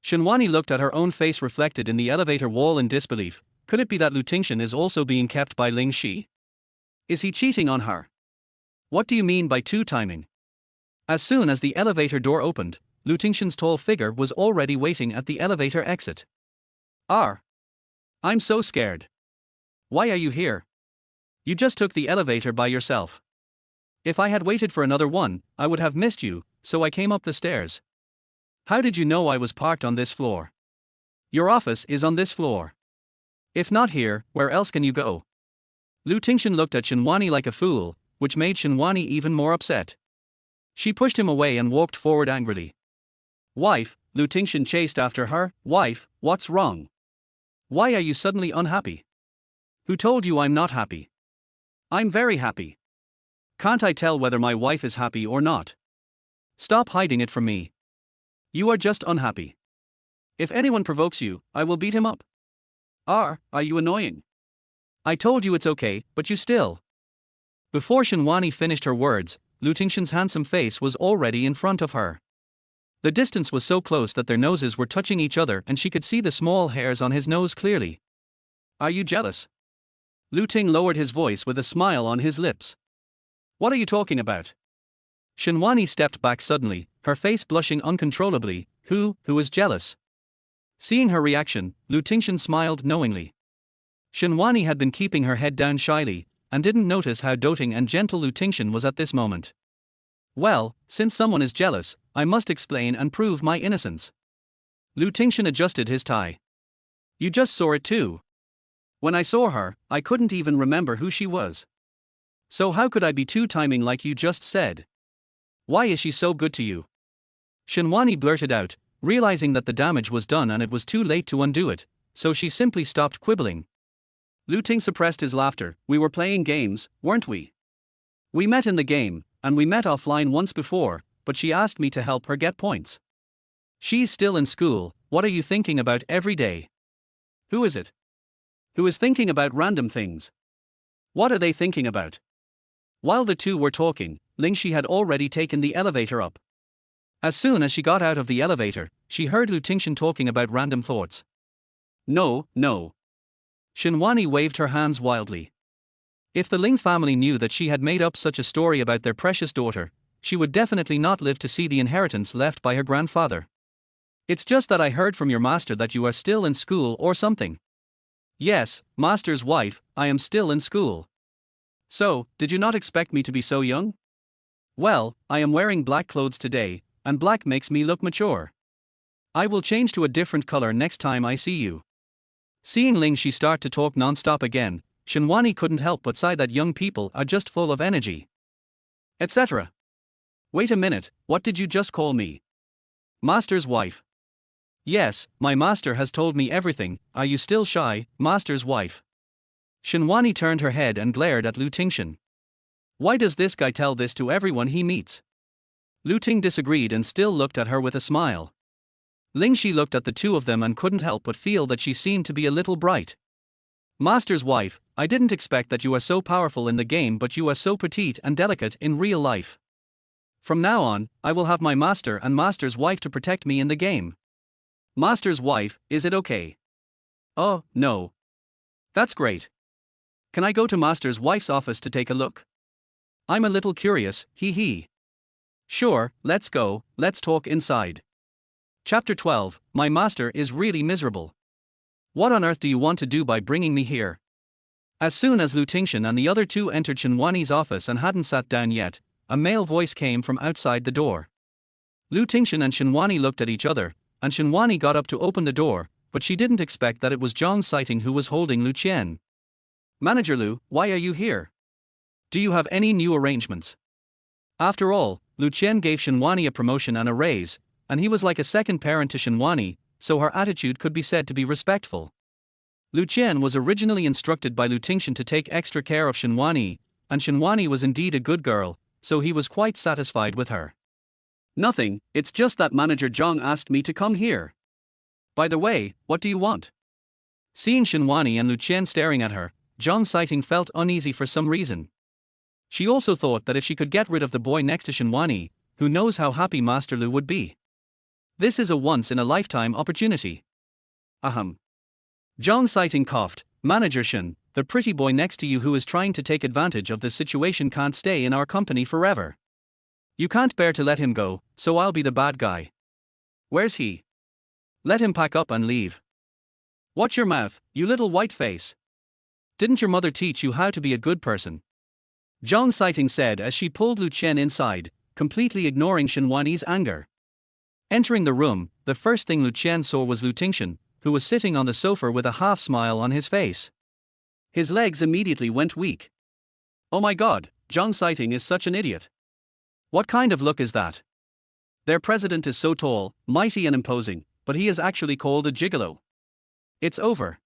Shenwani looked at her own face reflected in the elevator wall in disbelief. Could it be that Lu Tingshen is also being kept by Ling Shi? Is he cheating on her? What do you mean by two-timing? As soon as the elevator door opened, Lu Tingshen's tall figure was already waiting at the elevator exit. I'm so scared. Why are you here? You just took the elevator by yourself. If I had waited for another one, I would have missed you, so I came up the stairs. How did you know I was parked on this floor? Your office is on this floor. If not here, where else can you go? Lu Tingshen looked at Shenwani like a fool, which made Shenwani even more upset. She pushed him away and walked forward angrily. "Wife," Lu Tingshen chased after her, "Wife, what's wrong? Why are you suddenly unhappy? Who told you I'm not happy? I'm very happy. Can't I tell whether my wife is happy or not? Stop hiding it from me. You are just unhappy. If anyone provokes you, I will beat him up. Are you annoying? I told you it's okay, but you still." Before Shenwani finished her words, Lu Tingshen's handsome face was already in front of her. The distance was so close that their noses were touching each other and she could see the small hairs on his nose clearly. "Are you jealous?" Lu Ting lowered his voice with a smile on his lips. "What are you talking about?" Shenwani stepped back suddenly, her face blushing uncontrollably. Who is jealous? Seeing her reaction, Lu Tingshen smiled knowingly. Shenwani had been keeping her head down shyly, and didn't notice how doting and gentle Lu Tingshen was at this moment. "Well, since someone is jealous, I must explain and prove my innocence." Lu Tingshen adjusted his tie. "You just saw it too. When I saw her, I couldn't even remember who she was. So how could I be two-timing like you just said? Why is she so good to you?" Shenwani blurted out, realizing that the damage was done and it was too late to undo it, so she simply stopped quibbling. Lu Ting suppressed his laughter. "We were playing games, weren't we? We met in the game, and we met offline once before, but she asked me to help her get points. She's still in school. What are you thinking about every day? Who is it? Who is thinking about random things? What are they thinking about?" While the two were talking, Ling Shi had already taken the elevator up. As soon as she got out of the elevator, she heard Lu Tingshen talking about random thoughts. No. Shenwani waved her hands wildly. If the Ling family knew that she had made up such a story about their precious daughter, she would definitely not live to see the inheritance left by her grandfather. "It's just that I heard from your master that you are still in school or something." "Yes, master's wife, I am still in school." "So, did you not expect me to be so young?" "Well, I am wearing black clothes today, and black makes me look mature. I will change to a different color next time I see you." Seeing Ling Shi start to talk non-stop again, Shenwani couldn't help but sigh that young people are just full of energy. Etc. "Wait a minute, what did you just call me?" "Master's wife." "Yes, my master has told me everything. Are you still shy, master's wife?" Shenwani turned her head and glared at Lu Tingshen. Why does this guy tell this to everyone he meets? Lu Ting disagreed and still looked at her with a smile. Ling Shi looked at the two of them and couldn't help but feel that she seemed to be a little bright. "Master's wife, I didn't expect that you are so powerful in the game, but you are so petite and delicate in real life. From now on, I will have my master and master's wife to protect me in the game." Master's wife, is it okay? Oh, no. That's great. Can I go to Master's wife's office to take a look? I'm a little curious, hee hee. Sure, let's go, let's talk inside. Chapter 12, My master is really miserable. What on earth do you want to do by bringing me here? As soon as Lu Tingshen and the other two entered Shenwani's office and hadn't sat down yet, a male voice came from outside the door. Lu Tingshen and Shenwani looked at each other, and Shenwani got up to open the door, but she didn't expect that it was Zhang Sighting who was holding Lu Qian. Manager Lu, why are you here? Do you have any new arrangements? After all, Lu Qian gave Shenwani a promotion and a raise, and he was like a second parent to Shenwani, so her attitude could be said to be respectful. Lu Qian was originally instructed by Lu Tingshen to take extra care of Shenwani, and Shenwani was indeed a good girl, so he was quite satisfied with her. Nothing, it's just that Manager Zhang asked me to come here. By the way, what do you want? Seeing Shenwani and Lu Qian staring at her, Zhang Sighting felt uneasy for some reason. She also thought that if she could get rid of the boy next to Shenwani, who knows how happy Master Lu would be. This is a once-in-a-lifetime opportunity. Ahem. Zhang Sighting coughed. Manager Shen, the pretty boy next to you who is trying to take advantage of this situation can't stay in our company forever. You can't bear to let him go, so I'll be the bad guy. Where's he? Let him pack up and leave. Watch your mouth, you little white face. Didn't your mother teach you how to be a good person? Zhang Sighting said as she pulled Lu Qian inside, completely ignoring Shenwani's anger. Entering the room, the first thing Lu Qian saw was Lu Tingshen, who was sitting on the sofa with a half-smile on his face. His legs immediately went weak. Oh my god, Zhang Sighting is such an idiot. What kind of look is that? Their president is so tall, mighty and imposing, but he is actually called a gigolo. It's over.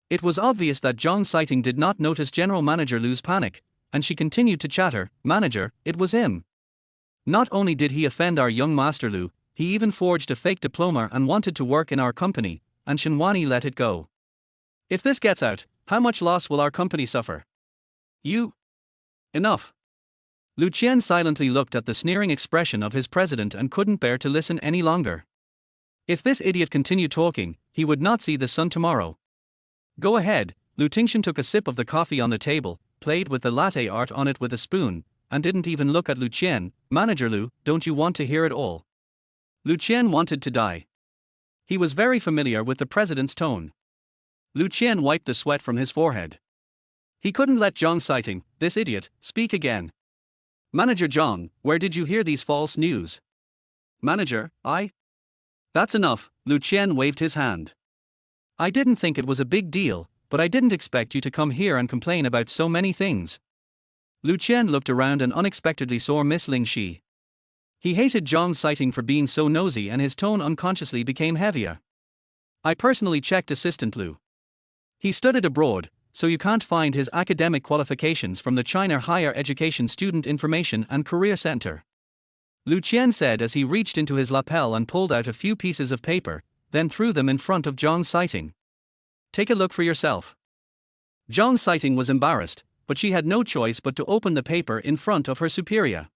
It was obvious that Zhang Sighting did not notice General Manager Lu's panic, and she continued to chatter, Manager, it was him. Not only did he offend our young Master Lu, he even forged a fake diploma and wanted to work in our company, and Shenwani let it go. If this gets out, how much loss will our company suffer? You? Enough. Lu Qian silently looked at the sneering expression of his president and couldn't bear to listen any longer. If this idiot continued talking, he would not see the sun tomorrow. Go ahead. Lu Tingshen took a sip of the coffee on the table, played with the latte art on it with a spoon, and didn't even look at Lu Qian. Manager Lu, don't you want to hear it all? Lu Qian wanted to die. He was very familiar with the president's tone. Lu Qian wiped the sweat from his forehead. He couldn't let Zhang Sighting, this idiot, speak again. Manager Zhang, where did you hear these false news? Manager, That's enough, Lu Qian waved his hand. I didn't think it was a big deal, but I didn't expect you to come here and complain about so many things. Lu Qian looked around and unexpectedly saw Miss Ling Shi. He hated Zhang Sighting for being so nosy and his tone unconsciously became heavier. I personally checked Assistant Lu. He studied abroad, so you can't find his academic qualifications from the China Higher Education Student Information and Career Center. Lu Qian said as he reached into his lapel and pulled out a few pieces of paper, then threw them in front of Zhang Sighting. Take a look for yourself. Zhang Sighting was embarrassed, but she had no choice but to open the paper in front of her superior.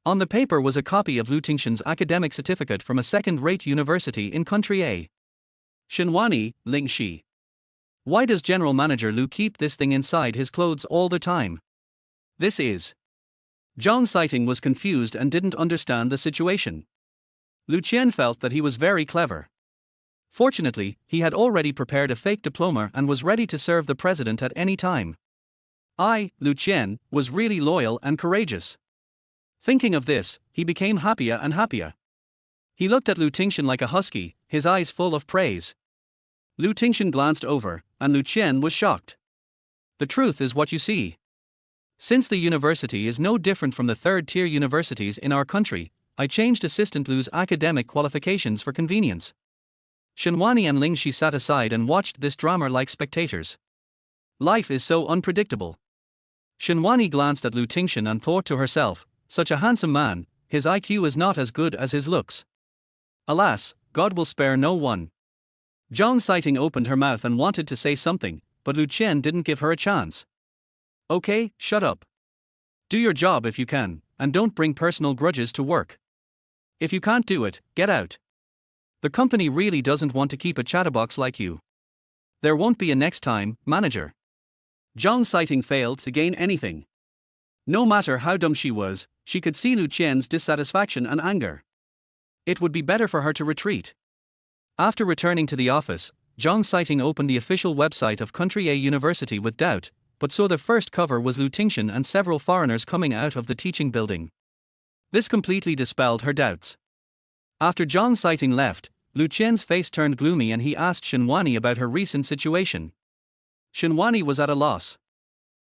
On the paper was a copy of Lu Tingshen's academic certificate from a second-rate university in country A. Shenwani, Ling Shi. Why does General Manager Lu keep this thing inside his clothes all the time? This is. Zhang Sighting was confused and didn't understand the situation. Lu Qian felt that he was very clever. Fortunately, he had already prepared a fake diploma and was ready to serve the president at any time. Lu Qian, was really loyal and courageous. Thinking of this, he became happier and happier. He looked at Lu Tingshen like a husky, his eyes full of praise. Lu Tingshen glanced over, and Lu Qian was shocked. The truth is what you see. Since the university is no different from the third-tier universities in our country, I changed Assistant Lu's academic qualifications for convenience. Shenwani and Ling Shi sat aside and watched this drama like spectators. Life is so unpredictable. Shenwani glanced at Lu Tingshen and thought to herself, such a handsome man, his IQ is not as good as his looks. Alas, God will spare no one. Zhang Sighting opened her mouth and wanted to say something, but Lu Qian didn't give her a chance. Okay, shut up. Do your job if you can, and don't bring personal grudges to work. If you can't do it, get out. The company really doesn't want to keep a chatterbox like you. There won't be a next time, manager. Zhang Sighting failed to gain anything. No matter how dumb she was, she could see Lu Qian's dissatisfaction and anger. It would be better for her to retreat. After returning to the office, Zhang Sighting opened the official website of Country A University with doubt, but saw the first cover was Lu Tingshen and several foreigners coming out of the teaching building. This completely dispelled her doubts. After Zhang Sighting left, Lu Qian's face turned gloomy and he asked Shenwani about her recent situation. Shenwani was at a loss.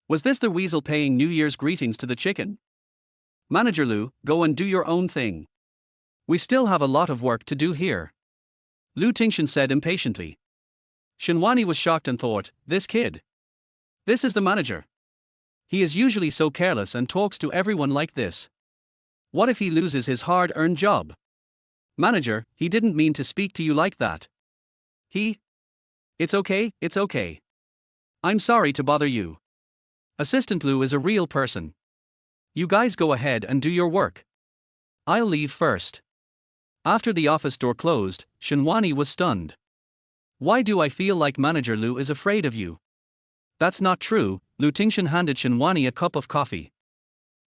Was this the weasel paying New Year's greetings to the chicken? Manager Lu, go and do your own thing. We still have a lot of work to do here. Lu Tingshen said impatiently. Shenwani was shocked and thought, this kid. This is the manager. He is usually so careless and talks to everyone like this. What if he loses his hard-earned job? Manager, he didn't mean to speak to you like that. It's okay, it's okay. I'm sorry to bother you. Assistant Lu is a real person. You guys go ahead and do your work. I'll leave first. After the office door closed, Shenwani was stunned. Why do I feel like Manager Lu is afraid of you? That's not true. Lu Tingshen handed Shenwani a cup of coffee.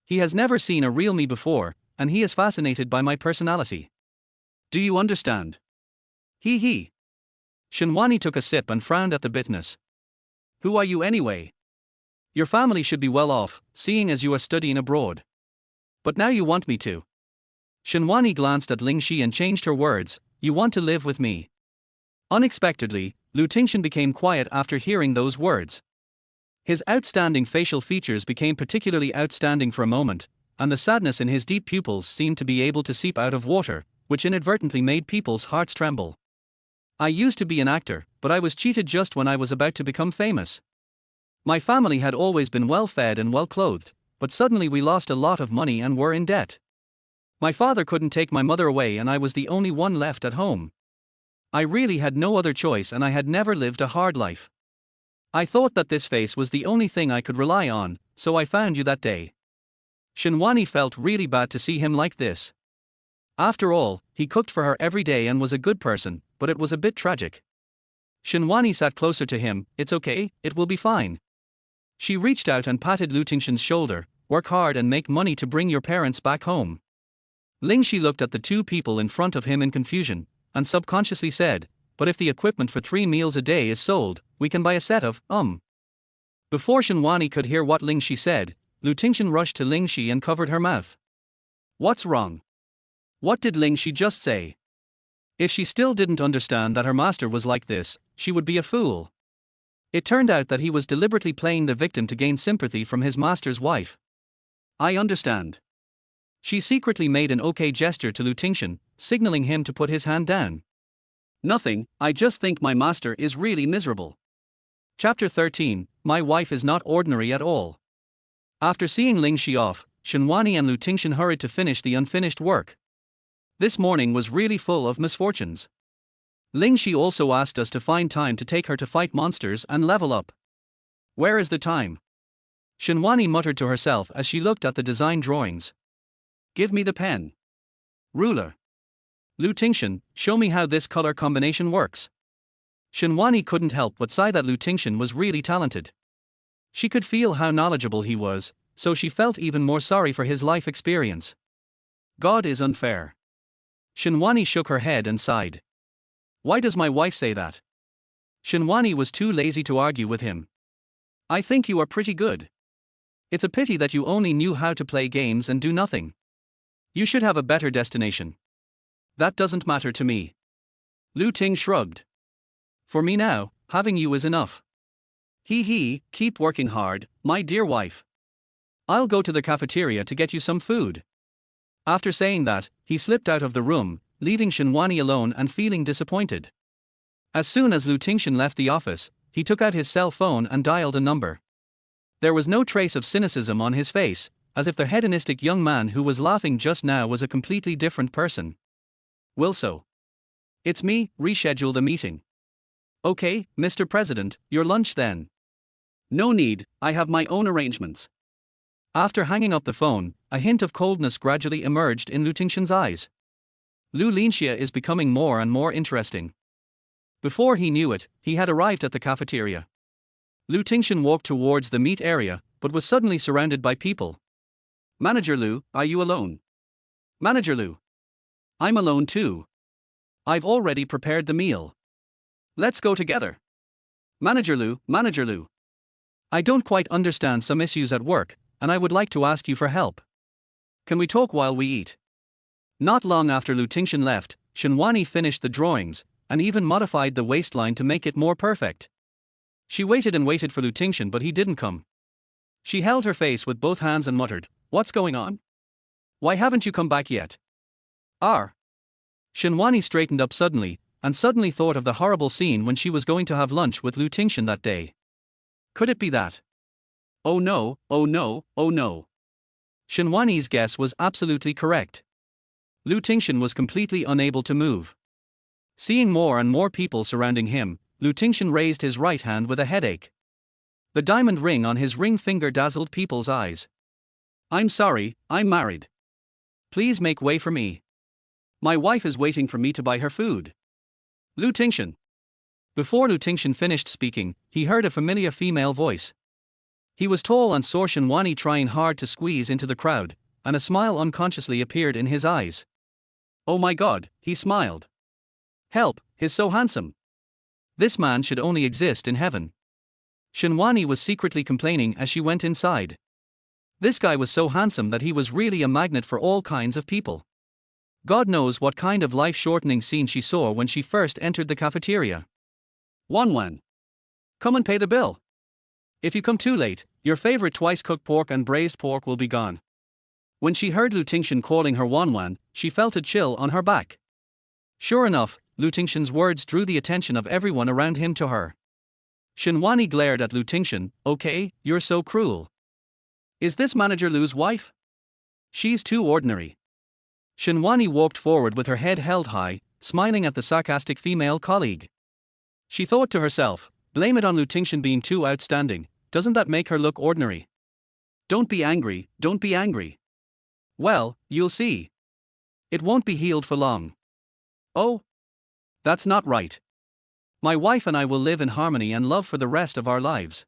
He has never seen a real me before, and he is fascinated by my personality. Do you understand? He. Shenwani took a sip and frowned at the bitterness. Who are you anyway? Your family should be well off, seeing as you are studying abroad. But now you want me to. Shenwani glanced at Ling Shi and changed her words, you want to live with me. Unexpectedly, Lu Tingshen became quiet after hearing those words. His outstanding facial features became particularly outstanding for a moment, and the sadness in his deep pupils seemed to be able to seep out of water, which inadvertently made people's hearts tremble. I used to be an actor, but I was cheated just when I was about to become famous. My family had always been well fed and well clothed, but suddenly we lost a lot of money and were in debt. My father couldn't take my mother away and I was the only one left at home. I really had no other choice and I had never lived a hard life. I thought that this face was the only thing I could rely on, so I found you that day. Shenwani felt really bad to see him like this. After all, he cooked for her every day and was a good person, but it was a bit tragic. Shenwani sat closer to him, it's okay, it will be fine. She reached out and patted Lu Tingshen's shoulder, work hard and make money to bring your parents back home. Ling Shi looked at the two people in front of him in confusion, and subconsciously said, but if the equipment for 3 meals a day is sold, we can buy a set of, Before Shenwani could hear what Ling Shi said, Lu Tingshen rushed to Ling Shi and covered her mouth. What's wrong? What did Ling Shi just say? If she still didn't understand that her master was like this, she would be a fool. It turned out that he was deliberately playing the victim to gain sympathy from his master's wife. I understand. She secretly made an okay gesture to Lu Tingshen, signaling him to put his hand down. Nothing, I just think my master is really miserable. Chapter 13, My wife is not ordinary at all. After seeing Ling Shi off, Shenwani and Lu Tingshen hurried to finish the unfinished work. This morning was really full of misfortunes. Ling Shi also asked us to find time to take her to fight monsters and level up. Where is the time? Shenwani muttered to herself as she looked at the design drawings. Give me the pen. Ruler. Lu Tingshen, show me how this color combination works. Shenwani couldn't help but sigh that Lu Tingshen was really talented. She could feel how knowledgeable he was, so she felt even more sorry for his life experience. God is unfair. Shenwani shook her head and sighed. Why does my wife say that? Shenwani was too lazy to argue with him. I think you are pretty good. It's a pity that you only knew how to play games and do nothing. You should have a better destination. That doesn't matter to me. Lu Ting shrugged. For me now, having you is enough. Keep working hard, my dear wife. I'll go to the cafeteria to get you some food. After saying that, he slipped out of the room, leaving Shenwani alone and feeling disappointed. As soon as Lu Tingshen left the office, he took out his cell phone and dialed a number. There was no trace of cynicism on his face, as if the hedonistic young man who was laughing just now was a completely different person. Wilso. It's me, reschedule the meeting. Okay, Mr. President, your lunch then. No need, I have my own arrangements. After hanging up the phone, a hint of coldness gradually emerged in Lu Tingshen's eyes. Lu Linxia is becoming more and more interesting. Before he knew it, he had arrived at the cafeteria. Lu Tingshen walked towards the meat area, but was suddenly surrounded by people. Manager Lu, are you alone? Manager Lu. I'm alone too. I've already prepared the meal. Let's go together. Manager Lu, Manager Lu. I don't quite understand some issues at work, and I would like to ask you for help. Can we talk while we eat? Not long after Lu Tingshen left, Shenhuani finished the drawings, and even modified the waistline to make it more perfect. She waited and waited for Lu Tingshen, but he didn't come. She held her face with both hands and muttered, "What's going on? Why haven't you come back yet?" Shenhuani straightened up suddenly, and suddenly thought of the horrible scene when she was going to have lunch with Lu Tingshen that day. Could it be that? Oh no, oh no, oh no. Shenhuani's guess was absolutely correct. Lu Tingshen was completely unable to move. Seeing more and more people surrounding him, Lu Tingshen raised his right hand with a headache. The diamond ring on his ring finger dazzled people's eyes. "I'm sorry, I'm married. Please make way for me. My wife is waiting for me to buy her food." Lu Tingshen. Before Lu Tingshen finished speaking, he heard a familiar female voice. He was tall and saw Shenhuani trying hard to squeeze into the crowd, and a smile unconsciously appeared in his eyes. "Oh my God," he smiled. "Help, he's so handsome. This man should only exist in heaven." Shenhuani was secretly complaining as she went inside. This guy was so handsome that he was really a magnet for all kinds of people. God knows what kind of life-shortening scene she saw when she first entered the cafeteria. Wanwan. Come and pay the bill. If you come too late, your favorite twice-cooked pork and braised pork will be gone. When she heard Lu Tingshen calling her Wanwan, she felt a chill on her back. Sure enough, Lu Tingshen's words drew the attention of everyone around him to her. Shenhuani glared at Lu Tingshen. "Okay, you're so cruel. Is this Manager Lu's wife? She's too ordinary." Shenhuani walked forward with her head held high, smiling at the sarcastic female colleague. She thought to herself, blame it on Lu Tingshen being too outstanding, doesn't that make her look ordinary? Don't be angry, don't be angry. Well, you'll see. It won't be healed for long. Oh? That's not right. My wife and I will live in harmony and love for the rest of our lives.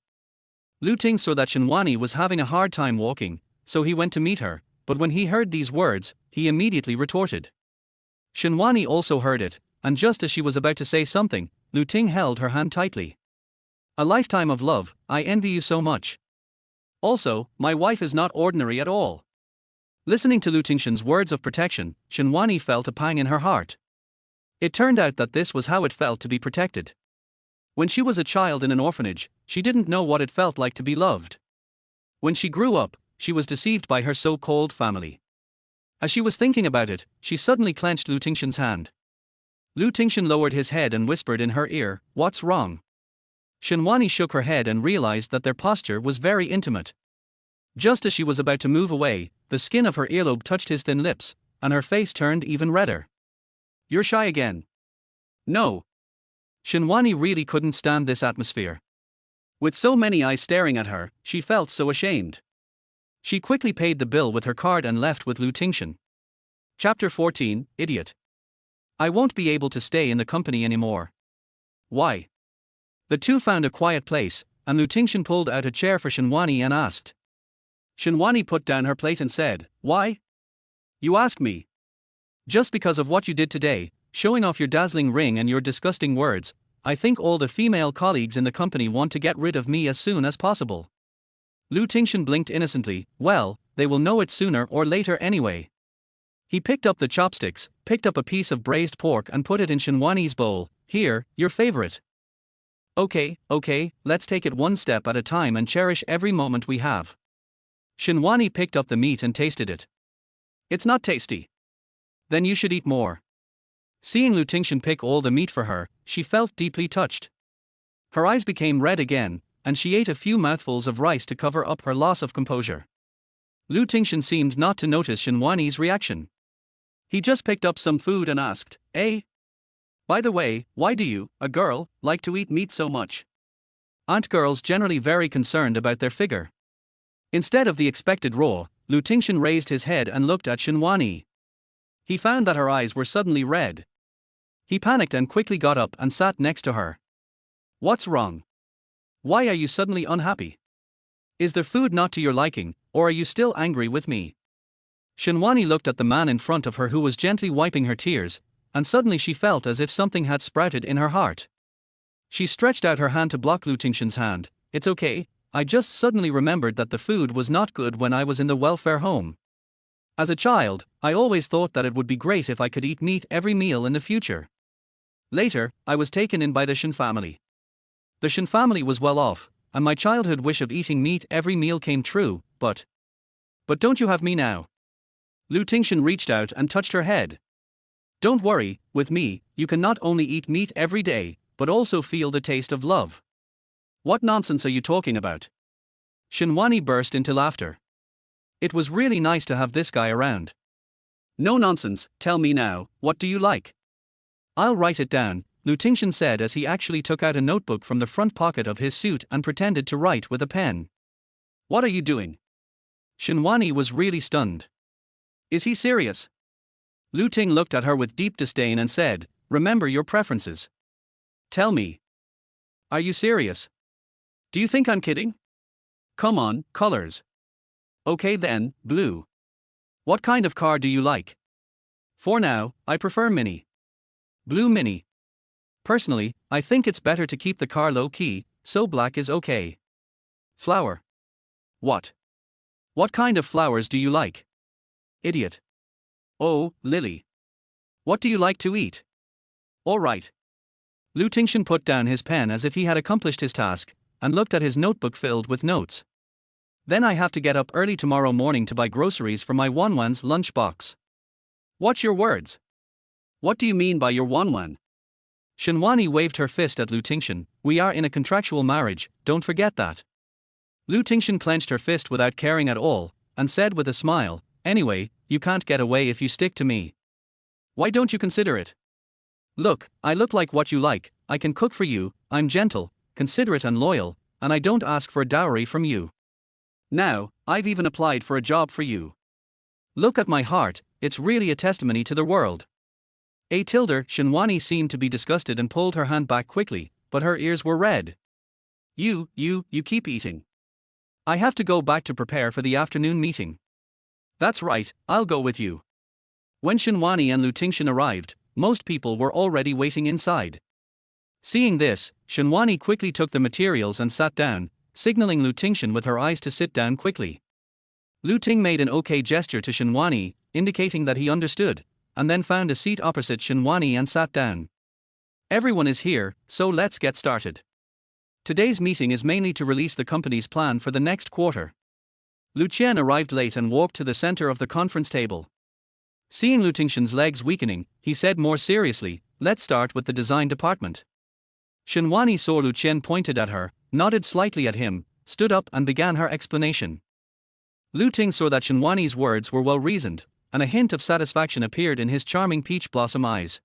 Lu Ting saw that Shenhuani was having a hard time walking, so he went to meet her, but when he heard these words, he immediately retorted. Shenhuani also heard it, and just as she was about to say something, Lu Ting held her hand tightly. "A lifetime of love, I envy you so much. Also, my wife is not ordinary at all." Listening to Lu Tingshen's words of protection, Shenhuani felt a pang in her heart. It turned out that this was how it felt to be protected. When she was a child in an orphanage, she didn't know what it felt like to be loved. When she grew up, she was deceived by her so-called family. As she was thinking about it, she suddenly clenched Lu Tingshen's hand. Lu Tingshen lowered his head and whispered in her ear, "What's wrong?" Shenhuani shook her head and realized that their posture was very intimate. Just as she was about to move away, the skin of her earlobe touched his thin lips, and her face turned even redder. "You're shy again." "No." Shenhuani really couldn't stand this atmosphere. With so many eyes staring at her, she felt so ashamed. She quickly paid the bill with her card and left with Lu Tingshen. Chapter 14, Idiot. "I won't be able to stay in the company anymore." "Why?" The two found a quiet place, and Lu Tingshen pulled out a chair for Shenhuani and asked. Shenhuani put down her plate and said, "Why? You ask me. Just because of what you did today, showing off your dazzling ring and your disgusting words, I think all the female colleagues in the company want to get rid of me as soon as possible." Lu Tingshen blinked innocently. "Well, they will know it sooner or later anyway." He picked up the chopsticks, picked up a piece of braised pork and put it in Shenhuani's bowl. "Here, your favorite." Okay, let's take it one step at a time and cherish every moment we have." Shenhuani picked up the meat and tasted it. "It's not tasty." "Then you should eat more." Seeing Lu Tingshen pick all the meat for her, she felt deeply touched. Her eyes became red again, and she ate a few mouthfuls of rice to cover up her loss of composure. Lu Tingshen seemed not to notice Shenhuani's reaction. He just picked up some food and asked, "Eh? By the way, why do you, a girl, like to eat meat so much?" Aren't girls generally very concerned about their figure? Instead of the expected raw, Lu Tingshen raised his head and looked at Shenhuani. He found that her eyes were suddenly red. He panicked and quickly got up and sat next to her. What's wrong? Why are you suddenly unhappy? Is the food not to your liking, or are you still angry with me? Shinwani looked at the man in front of her who was gently wiping her tears, and suddenly she felt as if something had sprouted in her heart. She stretched out her hand to block Lu Tingshen's hand. It's okay, I just suddenly remembered that the food was not good when I was in the welfare home. As a child, I always thought that it would be great if I could eat meat every meal in the future. Later, I was taken in by the Shin family. The Shin family was well off, and my childhood wish of eating meat every meal came true, but don't you have me now? Lu Tingshen reached out and touched her head. Don't worry, with me, you can not only eat meat every day, but also feel the taste of love. What nonsense are you talking about? Shinwani burst into laughter. It was really nice to have this guy around. No nonsense, tell me now, what do you like? I'll write it down, Lu Tingshen said as he actually took out a notebook from the front pocket of his suit and pretended to write with a pen. What are you doing? Shinwani was really stunned. Is he serious? Lu Ting looked at her with deep disdain and said, remember your preferences. Tell me. Are you serious? Do you think I'm kidding? Come on, colors. Okay then, blue. What kind of car do you like? For now, I prefer Mini. Blue Mini. Personally, I think it's better to keep the car low-key, so black is okay. Flower. What? What kind of flowers do you like? Idiot. Oh, Lily. What do you like to eat? All right. Lu Tingshen put down his pen as if he had accomplished his task, and looked at his notebook filled with notes. Then I have to get up early tomorrow morning to buy groceries for my Wanwan's lunch box. Watch your words. What do you mean by your Wanwan? Shinwani waved her fist at Lu Tingshen. We are in a contractual marriage, don't forget that. Lu Tingshen clenched her fist without caring at all, and said with a smile, anyway, you can't get away if you stick to me. Why don't you consider it? Look, I look like what you like, I can cook for you, I'm gentle, considerate and loyal, and I don't ask for a dowry from you. Now, I've even applied for a job for you. Look at my heart, it's really a testimony to the world. Shinwani seemed to be disgusted and pulled her hand back quickly, but her ears were red. You keep eating. I have to go back to prepare for the afternoon meeting. That's right, I'll go with you. When Shinwani and Lu Tingshen arrived, most people were already waiting inside. Seeing this, Shinwani quickly took the materials and sat down, signaling Lu Tingshen with her eyes to sit down quickly. Lu Ting made an okay gesture to Shinwani, indicating that he understood, and then found a seat opposite Shinwani and sat down. Everyone is here, so let's get started. Today's meeting is mainly to release the company's plan for the next quarter. Lu Qian arrived late and walked to the center of the conference table. Seeing Lu Tingshen's legs weakening, he said more seriously, let's start with the design department. Shinwani saw Lu Qian pointed at her, nodded slightly at him, stood up and began her explanation. Lu Ting saw that Shinwani's words were well reasoned, and a hint of satisfaction appeared in his charming peach blossom eyes.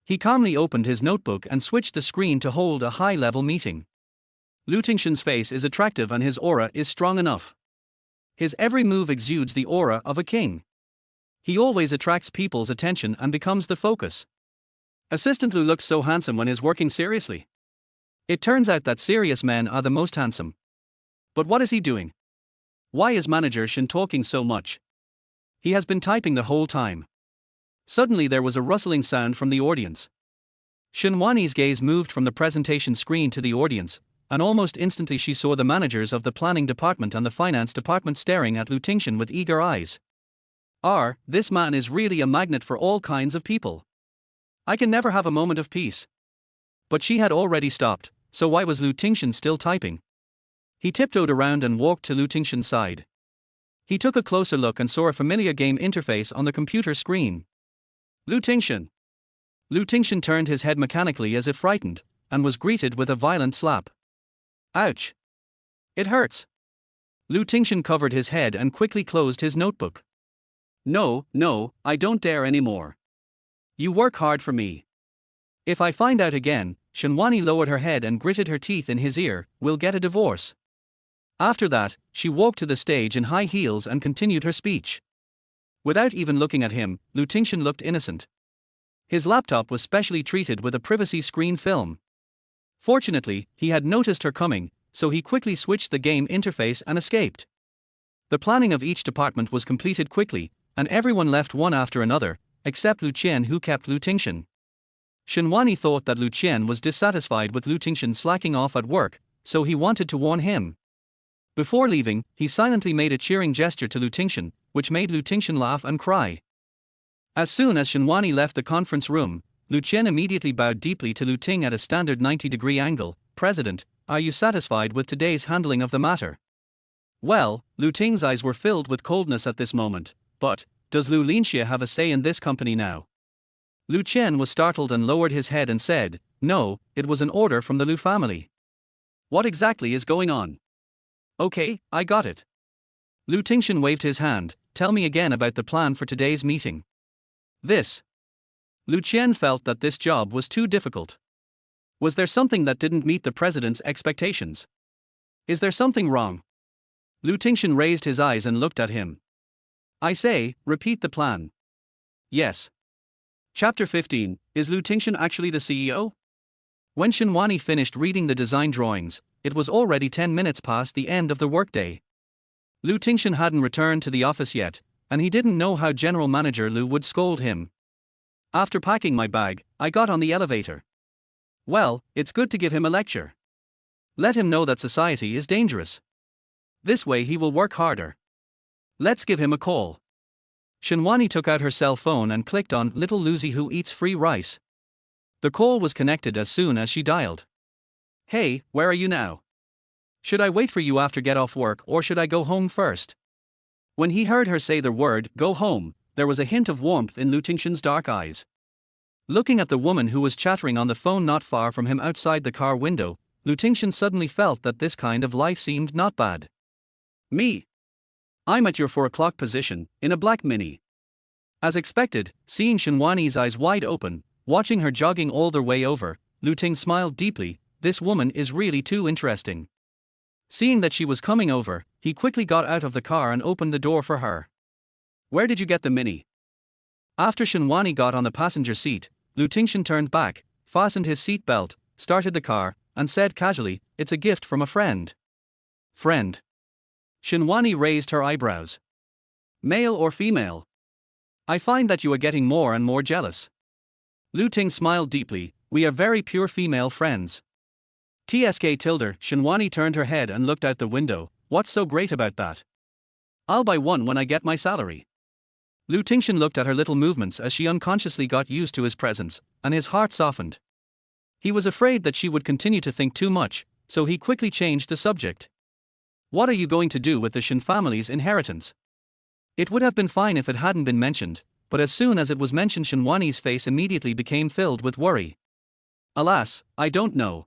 He calmly opened his notebook and switched the screen to hold a high-level meeting. Lu Tingshen's face is attractive and his aura is strong enough. His every move exudes the aura of a king. He always attracts people's attention and becomes the focus. Assistant Lu looks so handsome when he's working seriously. It turns out that serious men are the most handsome. But what is he doing? Why is Manager Shin talking so much? He has been typing the whole time. Suddenly there was a rustling sound from the audience. Shinwani's gaze moved from the presentation screen to the audience, and almost instantly she saw the managers of the planning department and the finance department staring at Lu Tingshen with eager eyes. This man is really a magnet for all kinds of people. I can never have a moment of peace. But she had already stopped, so why was Lu Tingshen still typing? He tiptoed around and walked to Lu Tingshen's side. He took a closer look and saw a familiar game interface on the computer screen. Lu Tingshen. Lu Tingshen turned his head mechanically as if frightened, and was greeted with a violent slap. Ouch! It hurts. Lu Tingshen covered his head and quickly closed his notebook. No, I don't dare anymore. You work hard for me. If I find out again, Shinwani lowered her head and gritted her teeth in his ear, we'll get a divorce. After that, she walked to the stage in high heels and continued her speech. Without even looking at him, Tingshen looked innocent. His laptop was specially treated with a privacy screen film. Fortunately, he had noticed her coming, so he quickly switched the game interface and escaped. The planning of each department was completed quickly, and everyone left one after another, except Lu Qian, who kept Tingshen. Shenwani thought that Lu Qian was dissatisfied with Tingshen slacking off at work, so he wanted to warn him. Before leaving, he silently made a cheering gesture to Tingshen, which made Tingshen laugh and cry. As soon as Shenwani left the conference room, Lu Qian immediately bowed deeply to Ting at a standard 90-degree angle. "President, are you satisfied with today's handling of the matter?" Well, Ting's eyes were filled with coldness at this moment, but, does Lu Linxie have a say in this company now? Lu Qian was startled and lowered his head and said, "No, it was an order from the Lu family." "What exactly is going on?" "Okay, I got it." Lu Tingshen waved his hand. "Tell me again about the plan for today's meeting." This. Lu Qian felt that this job was too difficult. Was there something that didn't meet the president's expectations? Is there something wrong? Lu Tingshen raised his eyes and looked at him. "I say, repeat the plan." "Yes." Chapter 15. Is Lu Tingshen actually the CEO? When Shenwani finished reading the design drawings, it was already 10 minutes past the end of the workday. Lu Tingshen hadn't returned to the office yet, and he didn't know how General Manager Lu would scold him. "After packing my bag, I got on the elevator." Well, it's good to give him a lecture. Let him know that society is dangerous. This way he will work harder. Let's give him a call. Shenwani took out her cell phone and clicked on Little Lucy Who Eats Free Rice. The call was connected as soon as she dialed. "Hey, where are you now? Should I wait for you after get off work or should I go home first?" When he heard her say the word, "go home," there was a hint of warmth in Lu Tingshen's dark eyes. Looking at the woman who was chattering on the phone not far from him outside the car window, Lu Tingshen suddenly felt that this kind of life seemed not bad. "Me. I'm at your 4 o'clock position, in a black Mini." As expected, seeing Shenwani's eyes wide open, watching her jogging all the way over, Lu Ting smiled deeply. This woman is really too interesting. Seeing that she was coming over, he quickly got out of the car and opened the door for her. "Where did you get the Mini?" After Shenwani got on the passenger seat, Lu Tingshen turned back, fastened his seat belt, started the car, and said casually, "It's a gift from a friend." "Friend?" Shenwani raised her eyebrows. "Male or female? I find that you are getting more and more jealous." Lu Ting smiled deeply. "We are very pure female friends." TSK tilde. Shenwani turned her head and looked out the window. "What's so great about that? I'll buy one when I get my salary." Lu Tingshen looked at her little movements as she unconsciously got used to his presence, and his heart softened. He was afraid that she would continue to think too much, so he quickly changed the subject. "What are you going to do with the Shen family's inheritance?" It would have been fine if it hadn't been mentioned, but as soon as it was mentioned, Shenwani's face immediately became filled with worry. "Alas, I don't know.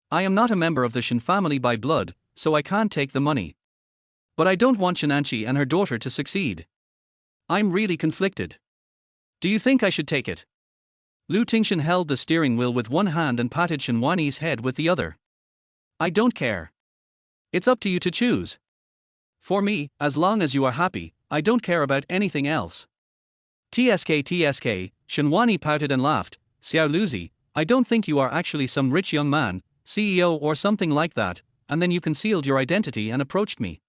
I am not a member of the Shen family by blood, so I can't take the money. But I don't want Shenanchi and her daughter to succeed. I'm really conflicted. Do you think I should take it?" Lu Tingshen held the steering wheel with one hand and patted Shenwani's head with the other. "I don't care. It's up to you to choose. For me, as long as you are happy, I don't care about anything else." TSK, Shenwani pouted and laughed. "Xiao Luzi, I don't think you are actually some rich young man, CEO or something like that, and then you concealed your identity and approached me."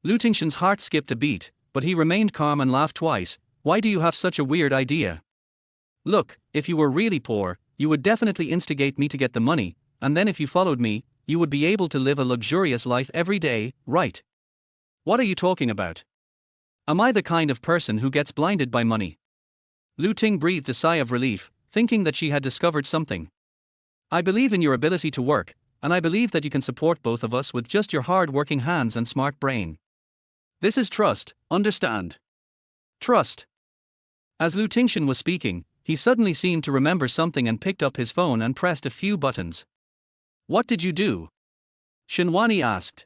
Lu Tingshen's heart skipped a beat, but he remained calm and laughed twice. "Why do you have such a weird idea? Look, if you were really poor, you would definitely instigate me to get the money, and then if you followed me, you would be able to live a luxurious life every day, right? What are you talking about? Am I the kind of person who gets blinded by money?" Lu Ting breathed a sigh of relief, thinking that she had discovered something. "I believe in your ability to work, and I believe that you can support both of us with just your hard-working hands and smart brain. This is trust, understand? Trust." As Lu Tingshen was speaking, he suddenly seemed to remember something and picked up his phone and pressed a few buttons. "What did you do?" Shenwani asked.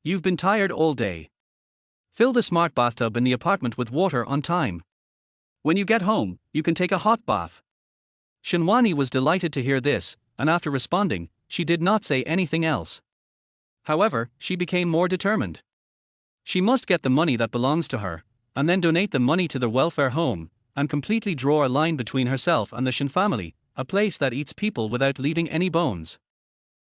"You've been tired all day. Fill the smart bathtub in the apartment with water on time. When you get home, you can take a hot bath." Shenwani was delighted to hear this, and after responding, she did not say anything else. However, she became more determined. She must get the money that belongs to her, and then donate the money to the welfare home, and completely draw a line between herself and the Shen family, a place that eats people without leaving any bones.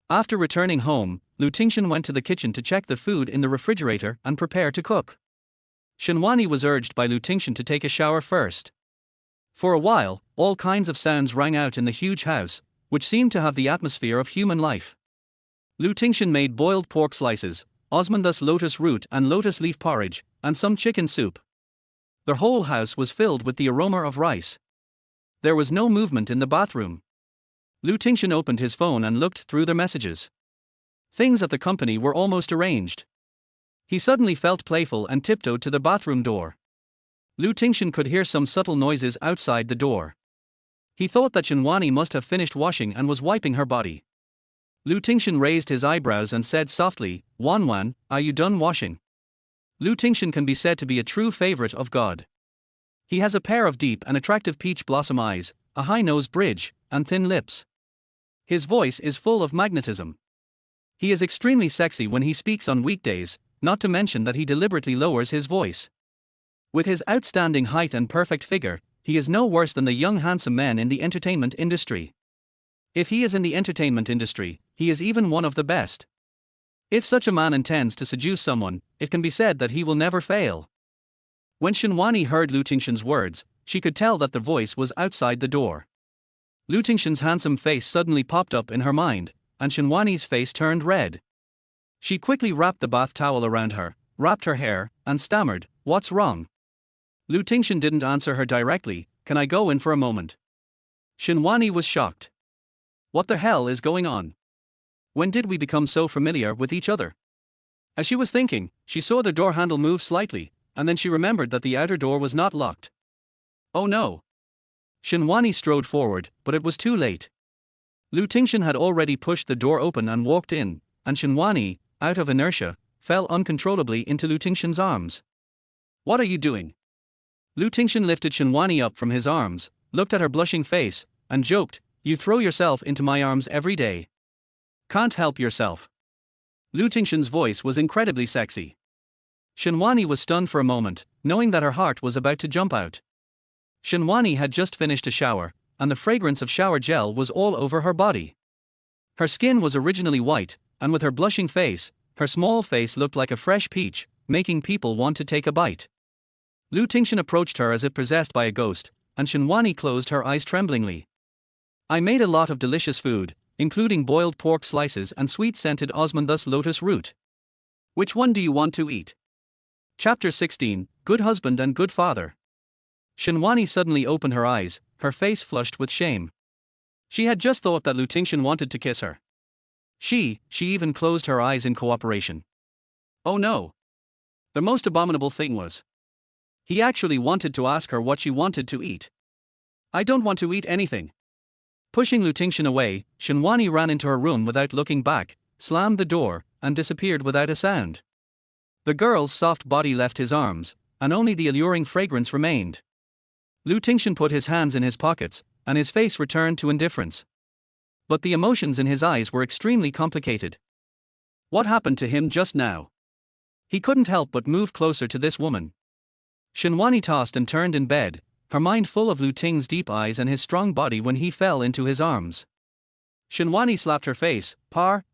After returning home, Tingshen went to the kitchen to check the food in the refrigerator and prepare to cook. Shenhuani was urged by Tingshen to take a shower first. For a while, all kinds of sounds rang out in the huge house, which seemed to have the atmosphere of human life. Tingshen made boiled pork slices, osmanthus lotus root and lotus leaf porridge, and some chicken soup. The whole house was filled with the aroma of rice. There was no movement in the bathroom. Tingshen opened his phone and looked through the messages. Things at the company were almost arranged. He suddenly felt playful and tiptoed to the bathroom door. Tingshen could hear some subtle noises outside the door. He thought that Shenhuani must have finished washing and was wiping her body. Tingshen raised his eyebrows and said softly, "Wanwan, are you done washing?" Tingshen can be said to be a true favorite of God. He has a pair of deep and attractive peach blossom eyes, a high nose bridge, and thin lips. His voice is full of magnetism. He is extremely sexy when he speaks on weekdays, not to mention that he deliberately lowers his voice. With his outstanding height and perfect figure, he is no worse than the young handsome men in the entertainment industry. If he is in the entertainment industry, he is even one of the best. If such a man intends to seduce someone, it can be said that he will never fail. When Shenhuani heard Tingshen's words, she could tell that the voice was outside the door. Tingshen's handsome face suddenly popped up in her mind, and Shenhuani's face turned red. She quickly wrapped the bath towel around her, wrapped her hair, and stammered, "What's wrong?" Tingshen didn't answer her directly. "Can I go in for a moment?" Shenhuani was shocked. What the hell is going on? When did we become so familiar with each other? As she was thinking, she saw the door handle move slightly, and then she remembered that the outer door was not locked. Oh no! Shenhuani strode forward, but it was too late. Tingshen had already pushed the door open and walked in, and Shenhuani, out of inertia, fell uncontrollably into Tingshen's arms. "What are you doing?" Tingshen lifted Shenhuani up from his arms, looked at her blushing face, and joked, "You throw yourself into my arms every day. Can't help yourself." Tingshen's voice was incredibly sexy. Shenhuani was stunned for a moment, knowing that her heart was about to jump out. Shenhuani had just finished a shower, and the fragrance of shower gel was all over her body. Her skin was originally white, and with her blushing face, her small face looked like a fresh peach, making people want to take a bite. Tingshen approached her as if possessed by a ghost, and Shenhuani closed her eyes tremblingly. "I made a lot of delicious food, including boiled pork slices and sweet-scented osmanthus lotus root. Which one do you want to eat?" Chapter 16, Good Husband and Good Father. Shenhuani suddenly opened her eyes, her face flushed with shame. She had just thought that Tingshen wanted to kiss her. She even closed her eyes in cooperation. Oh no! The most abominable thing was, he actually wanted to ask her what she wanted to eat. "I don't want to eat anything." Pushing Tingshen away, Shenhuani ran into her room without looking back, slammed the door, and disappeared without a sound. The girl's soft body left his arms, and only the alluring fragrance remained. Tingshen put his hands in his pockets, and his face returned to indifference. But the emotions in his eyes were extremely complicated. What happened to him just now? He couldn't help but move closer to this woman. Shenhuani tossed and turned in bed, her mind full of Ting's deep eyes and his strong body when he fell into his arms. Shenhuani slapped her face. Par,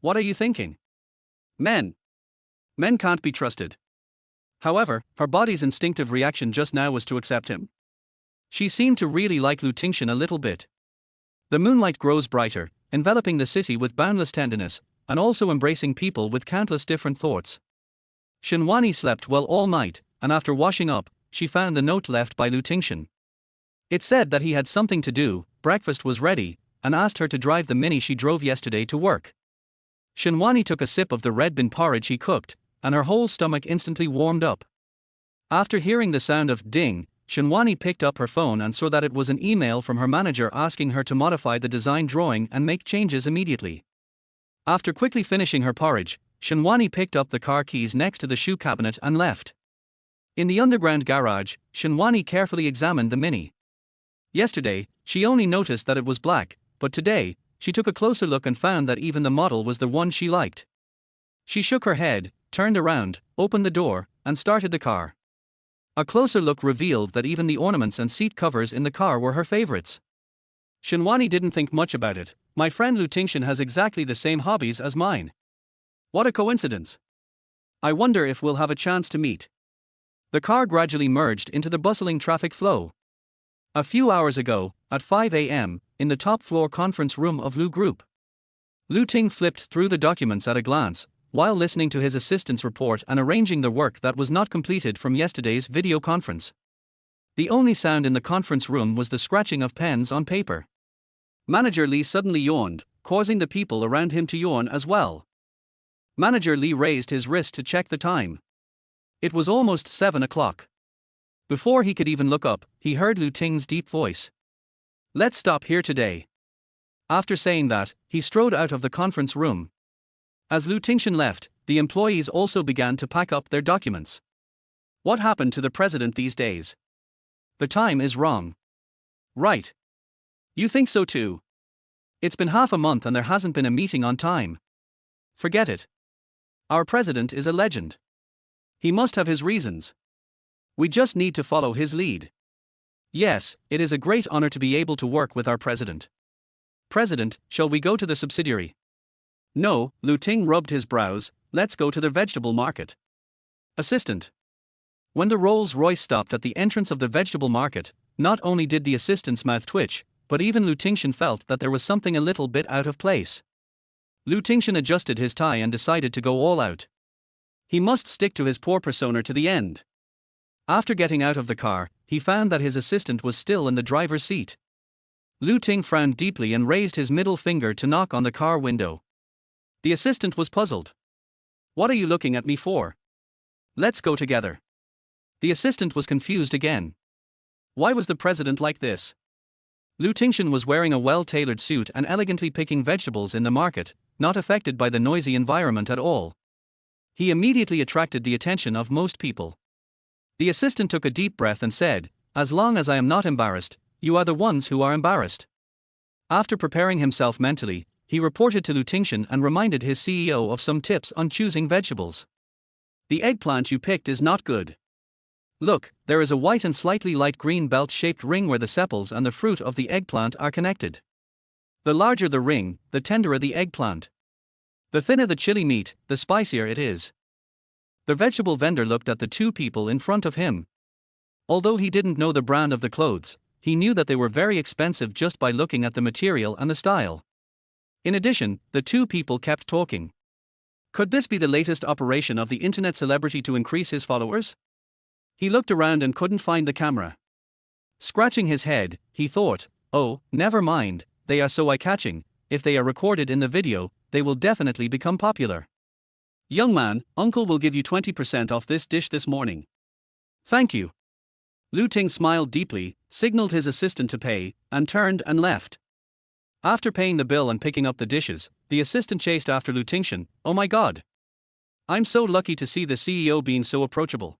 what are you thinking? Men can't be trusted." However, her body's instinctive reaction just now was to accept him. She seemed to really like Tingshen a little bit. The moonlight grows brighter, enveloping the city with boundless tenderness, and also embracing people with countless different thoughts. Shenhuani slept well all night, and after washing up, she found the note left by Tingshen. It said that he had something to do, breakfast was ready, and asked her to drive the mini she drove yesterday to work. Shenhuani took a sip of the red bean porridge he cooked, and her whole stomach instantly warmed up. After hearing the sound of ding, Shenhuani picked up her phone and saw that it was an email from her manager asking her to modify the design drawing and make changes immediately. After quickly finishing her porridge, Shenhuani picked up the car keys next to the shoe cabinet and left. In the underground garage, Shenhuani carefully examined the Mini. Yesterday, she only noticed that it was black, but today, she took a closer look and found that even the model was the one she liked. She shook her head, turned around, opened the door, and started the car. A closer look revealed that even the ornaments and seat covers in the car were her favorites. Shinwani didn't think much about it. My friend Lu Tingshen has exactly the same hobbies as mine. What a coincidence. I wonder if we'll have a chance to meet. The car gradually merged into the bustling traffic flow. A few hours ago, at 5 a.m., in the top floor conference room of Lu Group. Lu Ting flipped through the documents at a glance, while listening to his assistant's report and arranging the work that was not completed from yesterday's video conference. The only sound in the conference room was the scratching of pens on paper. Manager Lee suddenly yawned, causing the people around him to yawn as well. Manager Lee raised his wrist to check the time. It was almost 7 o'clock. Before he could even look up, he heard Lu Ting's deep voice. Let's stop here today. After saying that, he strode out of the conference room. As Lu Tingshen left, the employees also began to pack up their documents. What happened to the president these days? The time is wrong. Right. You think so too? It's been half a month and there hasn't been a meeting on time. Forget it. Our president is a legend. He must have his reasons. We just need to follow his lead. Yes, it is a great honor to be able to work with our president. President, shall we go to the subsidiary? No, Lu Ting rubbed his brows, let's go to the vegetable market. Assistant. When the Rolls-Royce stopped at the entrance of the vegetable market, not only did the assistant's mouth twitch, but even Lu Tingshen felt that there was something a little bit out of place. Lu Tingshen adjusted his tie and decided to go all out. He must stick to his poor persona to the end. After getting out of the car, he found that his assistant was still in the driver's seat. Lu Ting frowned deeply and raised his middle finger to knock on the car window. The assistant was puzzled. What are you looking at me for? Let's go together. The assistant was confused again. Why was the president like this? Lu Tingshen was wearing a well-tailored suit and elegantly picking vegetables in the market, not affected by the noisy environment at all. He immediately attracted the attention of most people. The assistant took a deep breath and said, as long as I am not embarrassed, you are the ones who are embarrassed. After preparing himself mentally, he reported to Lu Tingshen and reminded his CEO of some tips on choosing vegetables. The eggplant you picked is not good. Look, there is a white and slightly light green belt-shaped ring where the sepals and the fruit of the eggplant are connected. The larger the ring, the tenderer the eggplant. The thinner the chili meat, the spicier it is. The vegetable vendor looked at the two people in front of him. Although he didn't know the brand of the clothes, he knew that they were very expensive just by looking at the material and the style. In addition, the two people kept talking. Could this be the latest operation of the internet celebrity to increase his followers? He looked around and couldn't find the camera. Scratching his head, he thought, oh, never mind, they are so eye-catching, if they are recorded in the video, they will definitely become popular. Young man, uncle will give you 20% off this dish this morning. Thank you. Lu Ting smiled deeply, signaled his assistant to pay, and turned and left. After paying the bill and picking up the dishes, the assistant chased after Lu Tingshen. Oh my god. I'm so lucky to see the CEO being so approachable.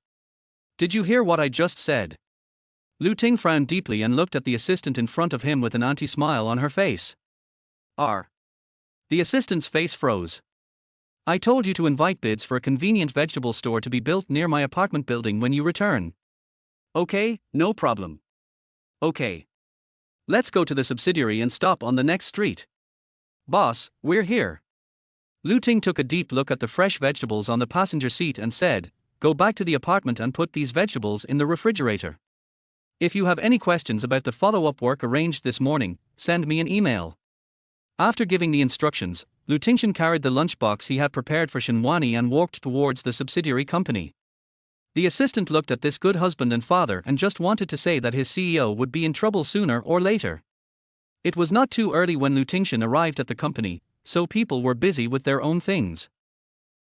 Did you hear what I just said? Lu Ting frowned deeply and looked at the assistant in front of him with an anti-smile on her face. The assistant's face froze. I told you to invite bids for a convenient vegetable store to be built near my apartment building when you return. Okay, no problem. Okay. Let's go to the subsidiary and stop on the next street. Boss, we're here. Lu Ting took a deep look at the fresh vegetables on the passenger seat and said, go back to the apartment and put these vegetables in the refrigerator. If you have any questions about the follow-up work arranged this morning, send me an email. After giving the instructions, Lu Tingshen carried the lunchbox he had prepared for Shinwani and walked towards the subsidiary company. The assistant looked at this good husband and father and just wanted to say that his CEO would be in trouble sooner or later. It was not too early when Lu Tingshen arrived at the company, so people were busy with their own things.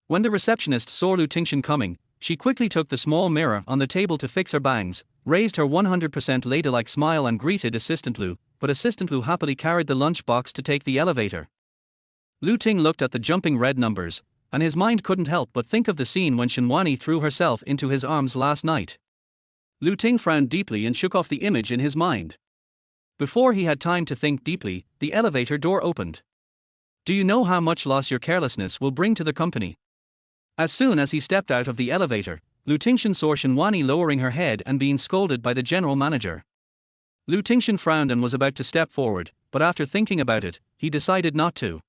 When the receptionist saw Lu Tingshen coming, she quickly took the small mirror on the table to fix her bangs, raised her 100% ladylike smile and greeted Assistant Lu, but Assistant Lu happily carried the lunchbox to take the elevator. Lu Ting looked at the jumping red numbers, and his mind couldn't help but think of the scene when Shinwani threw herself into his arms last night. Lu Ting frowned deeply and shook off the image in his mind. Before he had time to think deeply, the elevator door opened. Do you know how much loss your carelessness will bring to the company? As soon as he stepped out of the elevator, Lu Tingshen saw Shenhuani lowering her head and being scolded by the general manager. Lu Tingshen frowned and was about to step forward, but after thinking about it, he decided not to.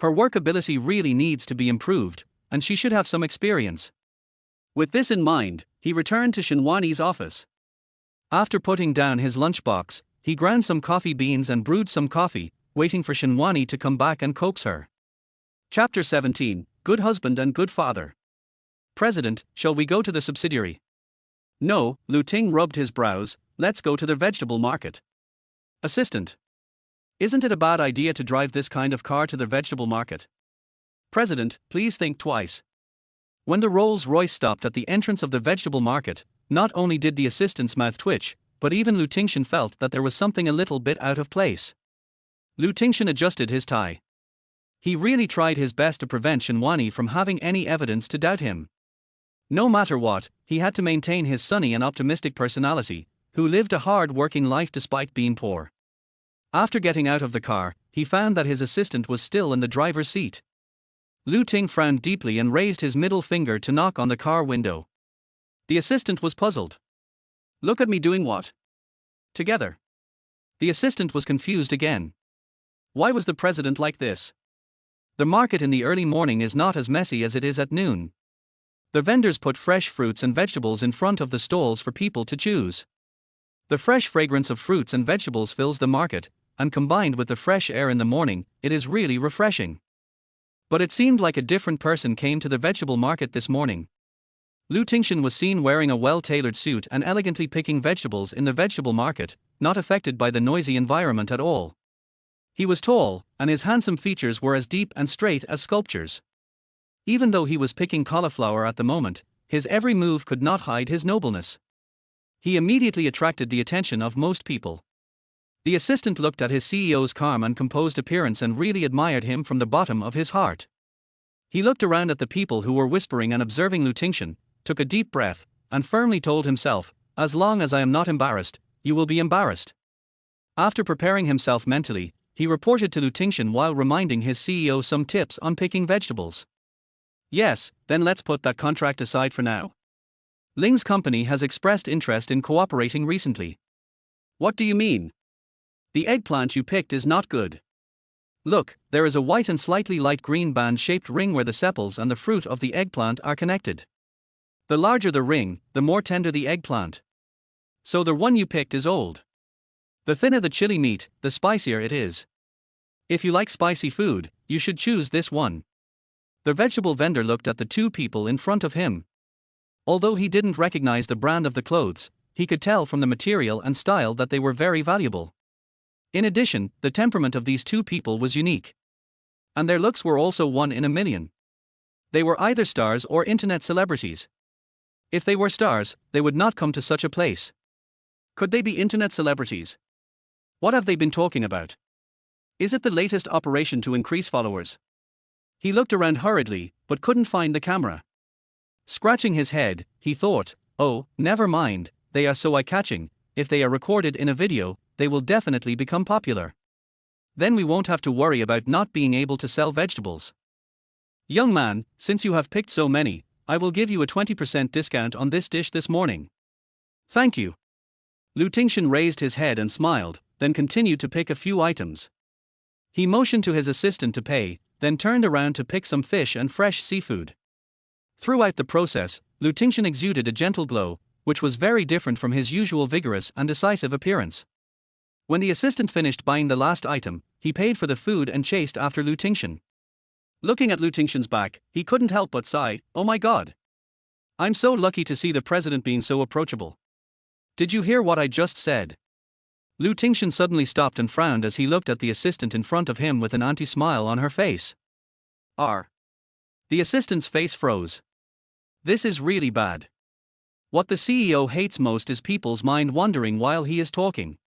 Her work ability really needs to be improved, and she should have some experience. With this in mind, he returned to Shenhuani's office. After putting down his lunchbox, he ground some coffee beans and brewed some coffee, waiting for Shenhuani to come back and coax her. Chapter 17, Good Husband and Good Father. President, shall we go to the subsidiary? No, Lu Ting rubbed his brows, let's go to the vegetable market. Assistant. Isn't it a bad idea to drive this kind of car to the vegetable market? President, please think twice. When the Rolls-Royce stopped at the entrance of the vegetable market, not only did the assistant's mouth twitch, but even Lu Tingshen felt that there was something a little bit out of place. Lu Tingshen adjusted his tie. He really tried his best to prevent Shenhuani from having any evidence to doubt him. No matter what, he had to maintain his sunny and optimistic personality, who lived a hard-working life despite being poor. After getting out of the car, he found that his assistant was still in the driver's seat. Lu Ting frowned deeply and raised his middle finger to knock on the car window. The assistant was puzzled. Look at me doing what? Together. The assistant was confused again. Why was the president like this? The market in the early morning is not as messy as it is at noon. The vendors put fresh fruits and vegetables in front of the stalls for people to choose. The fresh fragrance of fruits and vegetables fills the market, and combined with the fresh air in the morning, it is really refreshing. But it seemed like a different person came to the vegetable market this morning. Lu Tingshen was seen wearing a well-tailored suit and elegantly picking vegetables in the vegetable market, not affected by the noisy environment at all. He was tall, and his handsome features were as deep and straight as sculptures. Even though he was picking cauliflower at the moment, his every move could not hide his nobleness. He immediately attracted the attention of most people. The assistant looked at his CEO's calm and composed appearance and really admired him from the bottom of his heart. He looked around at the people who were whispering and observing Lu Tingshen, took a deep breath, and firmly told himself, as long as I am not embarrassed, you will be embarrassed. After preparing himself mentally, he reported to Lu Tingshen while reminding his CEO some tips on picking vegetables. Yes, then let's put that contract aside for now. Ling's company has expressed interest in cooperating recently. What do you mean? The eggplant you picked is not good. Look, there is a white and slightly light green band-shaped ring where the sepals and the fruit of the eggplant are connected. The larger the ring, the more tender the eggplant. So the one you picked is old. The thinner the chili meat, the spicier it is. If you like spicy food, you should choose this one. The vegetable vendor looked at the two people in front of him. Although he didn't recognize the brand of the clothes, he could tell from the material and style that they were very valuable. In addition, the temperament of these two people was unique. And their looks were also one in a million. They were either stars or internet celebrities. If they were stars, they would not come to such a place. Could they be internet celebrities? What have they been talking about? Is it the latest operation to increase followers? He looked around hurriedly, but couldn't find the camera. Scratching his head, he thought, oh, never mind, they are so eye-catching, if they are recorded in a video, they will definitely become popular. Then we won't have to worry about not being able to sell vegetables. Young man, since you have picked so many, I will give you a 20% discount on this dish this morning. Thank you. Lu Tingshen raised his head and smiled, then continued to pick a few items. He motioned to his assistant to pay, then turned around to pick some fish and fresh seafood. Throughout the process, Lu Tingshen exuded a gentle glow, which was very different from his usual vigorous and decisive appearance. When the assistant finished buying the last item, he paid for the food and chased after Lu Tingshen. Looking at Lu Tingshen's back, he couldn't help but sigh, oh my god. I'm so lucky to see the president being so approachable. Did you hear what I just said? Lu Tingshen suddenly stopped and frowned as he looked at the assistant in front of him with an anti-smile on her face. The assistant's face froze. This is really bad. What the CEO hates most is people's mind wandering while he is talking.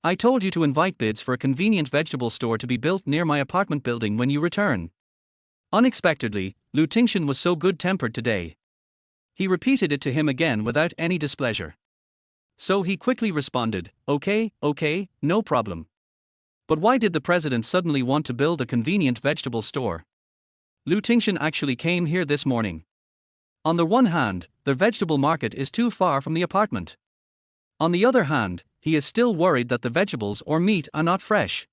I told you to invite bids for a convenient vegetable store to be built near my apartment building when you return. Unexpectedly, Lu Tingshen was so good-tempered today. He repeated it to him again without any displeasure. So he quickly responded, okay, no problem. But why did the president suddenly want to build a convenient vegetable store? Lu Tingshen actually came here this morning. On the one hand, the vegetable market is too far from the apartment. On the other hand, he is still worried that the vegetables or meat are not fresh.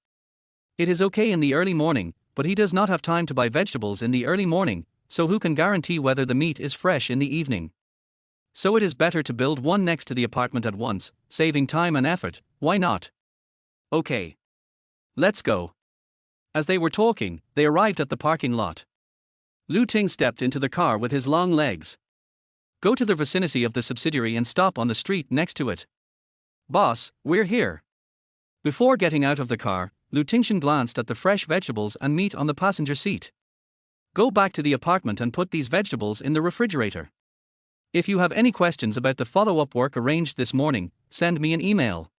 It is okay in the early morning, but he does not have time to buy vegetables in the early morning, so who can guarantee whether the meat is fresh in the evening? So it is better to build one next to the apartment at once, saving time and effort. Why not? Okay. Let's go. As they were talking, they arrived at the parking lot. Lu Ting stepped into the car with his long legs. Go to the vicinity of the subsidiary and stop on the street next to it. Boss, we're here. Before getting out of the car, Lu Tingshen glanced at the fresh vegetables and meat on the passenger seat. Go back to the apartment and put these vegetables in the refrigerator. If you have any questions about the follow-up work arranged this morning, send me an email.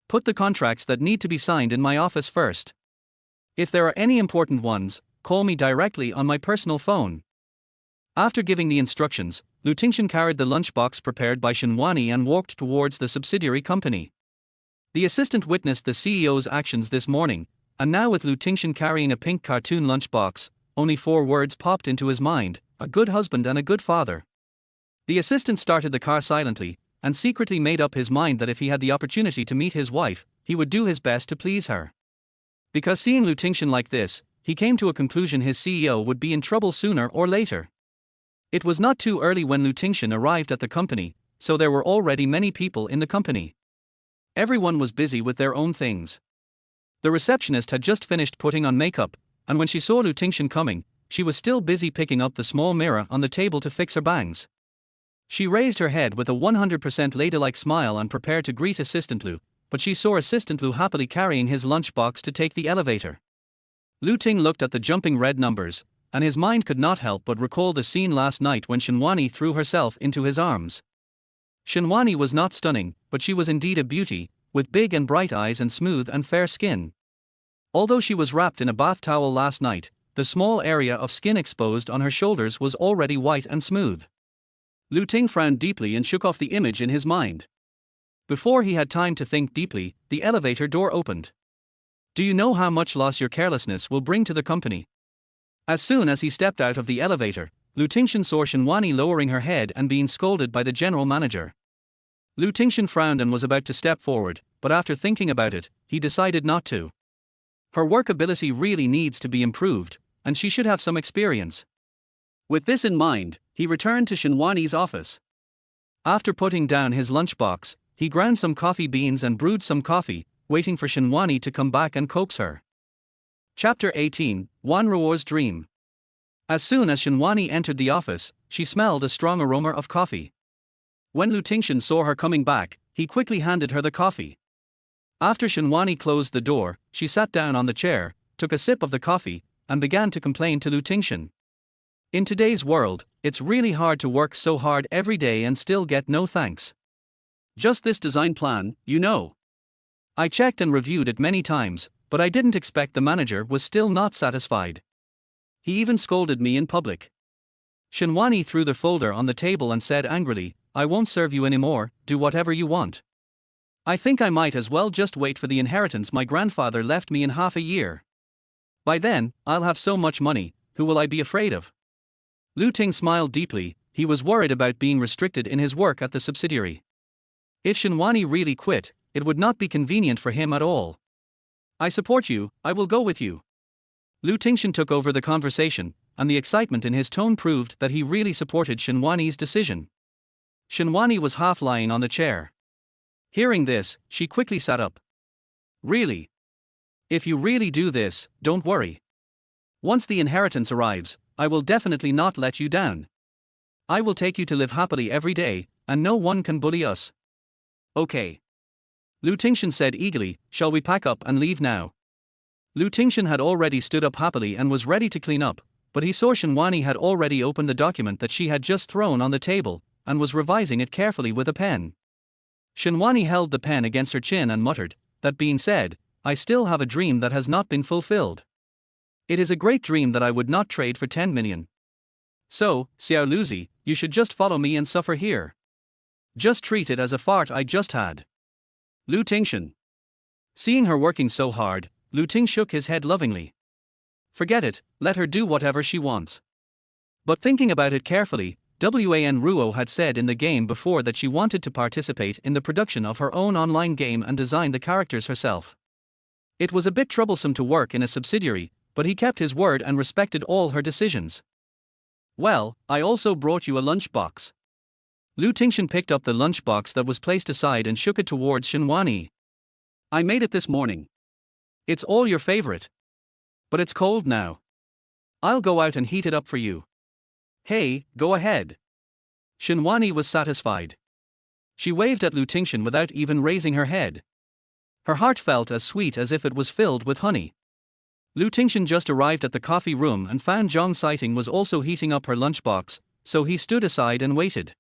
Put the contracts that need to be signed in my office first. If there are any important ones, call me directly on my personal phone. After giving the instructions, Lu Tingshen carried the lunchbox prepared by Shenhuani and walked towards the subsidiary company. The assistant witnessed the CEO's actions this morning, and now with Lu Tingshen carrying a pink cartoon lunchbox, only 4 words popped into his mind: a good husband and a good father. The assistant started the car silently, and secretly made up his mind that if he had the opportunity to meet his wife, he would do his best to please her. Because seeing Lu Tingshen like this, he came to a conclusion: his CEO would be in trouble sooner or later. It was not too early when Lu Tingshen arrived at the company, so there were already many people in the company. Everyone was busy with their own things. The receptionist had just finished putting on makeup, and when she saw Lu Tingshen coming, she was still busy picking up the small mirror on the table to fix her bangs. She raised her head with a 100% ladylike smile and prepared to greet Assistant Lu, but she saw Assistant Lu happily carrying his lunchbox to take the elevator. Lu Ting looked at the jumping red numbers, and his mind could not help but recall the scene last night when Shenhuani threw herself into his arms. Shenhuani was not stunning, but she was indeed a beauty, with big and bright eyes and smooth and fair skin. Although she was wrapped in a bath towel last night, the small area of skin exposed on her shoulders was already white and smooth. Lu Ting frowned deeply and shook off the image in his mind. Before he had time to think deeply, the elevator door opened. Do you know how much loss your carelessness will bring to the company? As soon as he stepped out of the elevator, Lu Tingshen saw Shenhuani lowering her head and being scolded by the general manager. Lu Tingshen frowned and was about to step forward, but after thinking about it, he decided not to. Her work ability really needs to be improved, and she should have some experience. With this in mind, he returned to Shenhuani's office. After putting down his lunchbox, he ground some coffee beans and brewed some coffee, waiting for Shenhuani to come back and coax her. Chapter 18, Wan Ruo's Dream. As soon as Shenhuani entered the office, she smelled a strong aroma of coffee. When Lu Tingshen saw her coming back, he quickly handed her the coffee. After Shenhuani closed the door, she sat down on the chair, took a sip of the coffee, and began to complain to Lu Tingshen. In today's world, it's really hard to work so hard every day and still get no thanks. Just this design plan, you know. I checked and reviewed it many times, but I didn't expect the manager was still not satisfied. He even scolded me in public. Shenhuani threw the folder on the table and said angrily, I won't serve you anymore, do whatever you want. I think I might as well just wait for the inheritance my grandfather left me in half a year. By then, I'll have so much money, who will I be afraid of? Lu Ting smiled deeply. He was worried about being restricted in his work at the subsidiary. If Shenhuani really quit, it would not be convenient for him at all. I support you, I will go with you. Lu Tingshen took over the conversation, and the excitement in his tone proved that he really supported Shenhuani's decision. Shenhuani was half lying on the chair. Hearing this, she quickly sat up. Really? If you really do this, don't worry. Once the inheritance arrives, I will definitely not let you down. I will take you to live happily every day, and no one can bully us. Okay. Lu Tingshen said eagerly, shall we pack up and leave now? Lu Tingshen had already stood up happily and was ready to clean up, but he saw Shenhuani had already opened the document that she had just thrown on the table, and was revising it carefully with a pen. Shenhuani held the pen against her chin and muttered, that being said, I still have a dream that has not been fulfilled. It is a great dream that I would not trade for 10 million. So, Xiao Luzi, you should just follow me and suffer here. Just treat it as a fart I just had. Lu Tingshen. Seeing her working so hard, Lu Ting shook his head lovingly. Forget it, let her do whatever she wants. But thinking about it carefully, Wan Ruo had said in the game before that she wanted to participate in the production of her own online game and design the characters herself. It was a bit troublesome to work in a subsidiary, but he kept his word and respected all her decisions. Well, I also brought you a lunchbox. Lu Tingshen picked up the lunchbox that was placed aside and shook it towards Shinwani. I made it this morning. It's all your favorite. But it's cold now. I'll go out and heat it up for you. Hey, go ahead. Shinwani was satisfied. She waved at Lu Tingshen without even raising her head. Her heart felt as sweet as if it was filled with honey. Lu Tingshen just arrived at the coffee room and found Zhang Sighting was also heating up her lunchbox, so he stood aside and waited.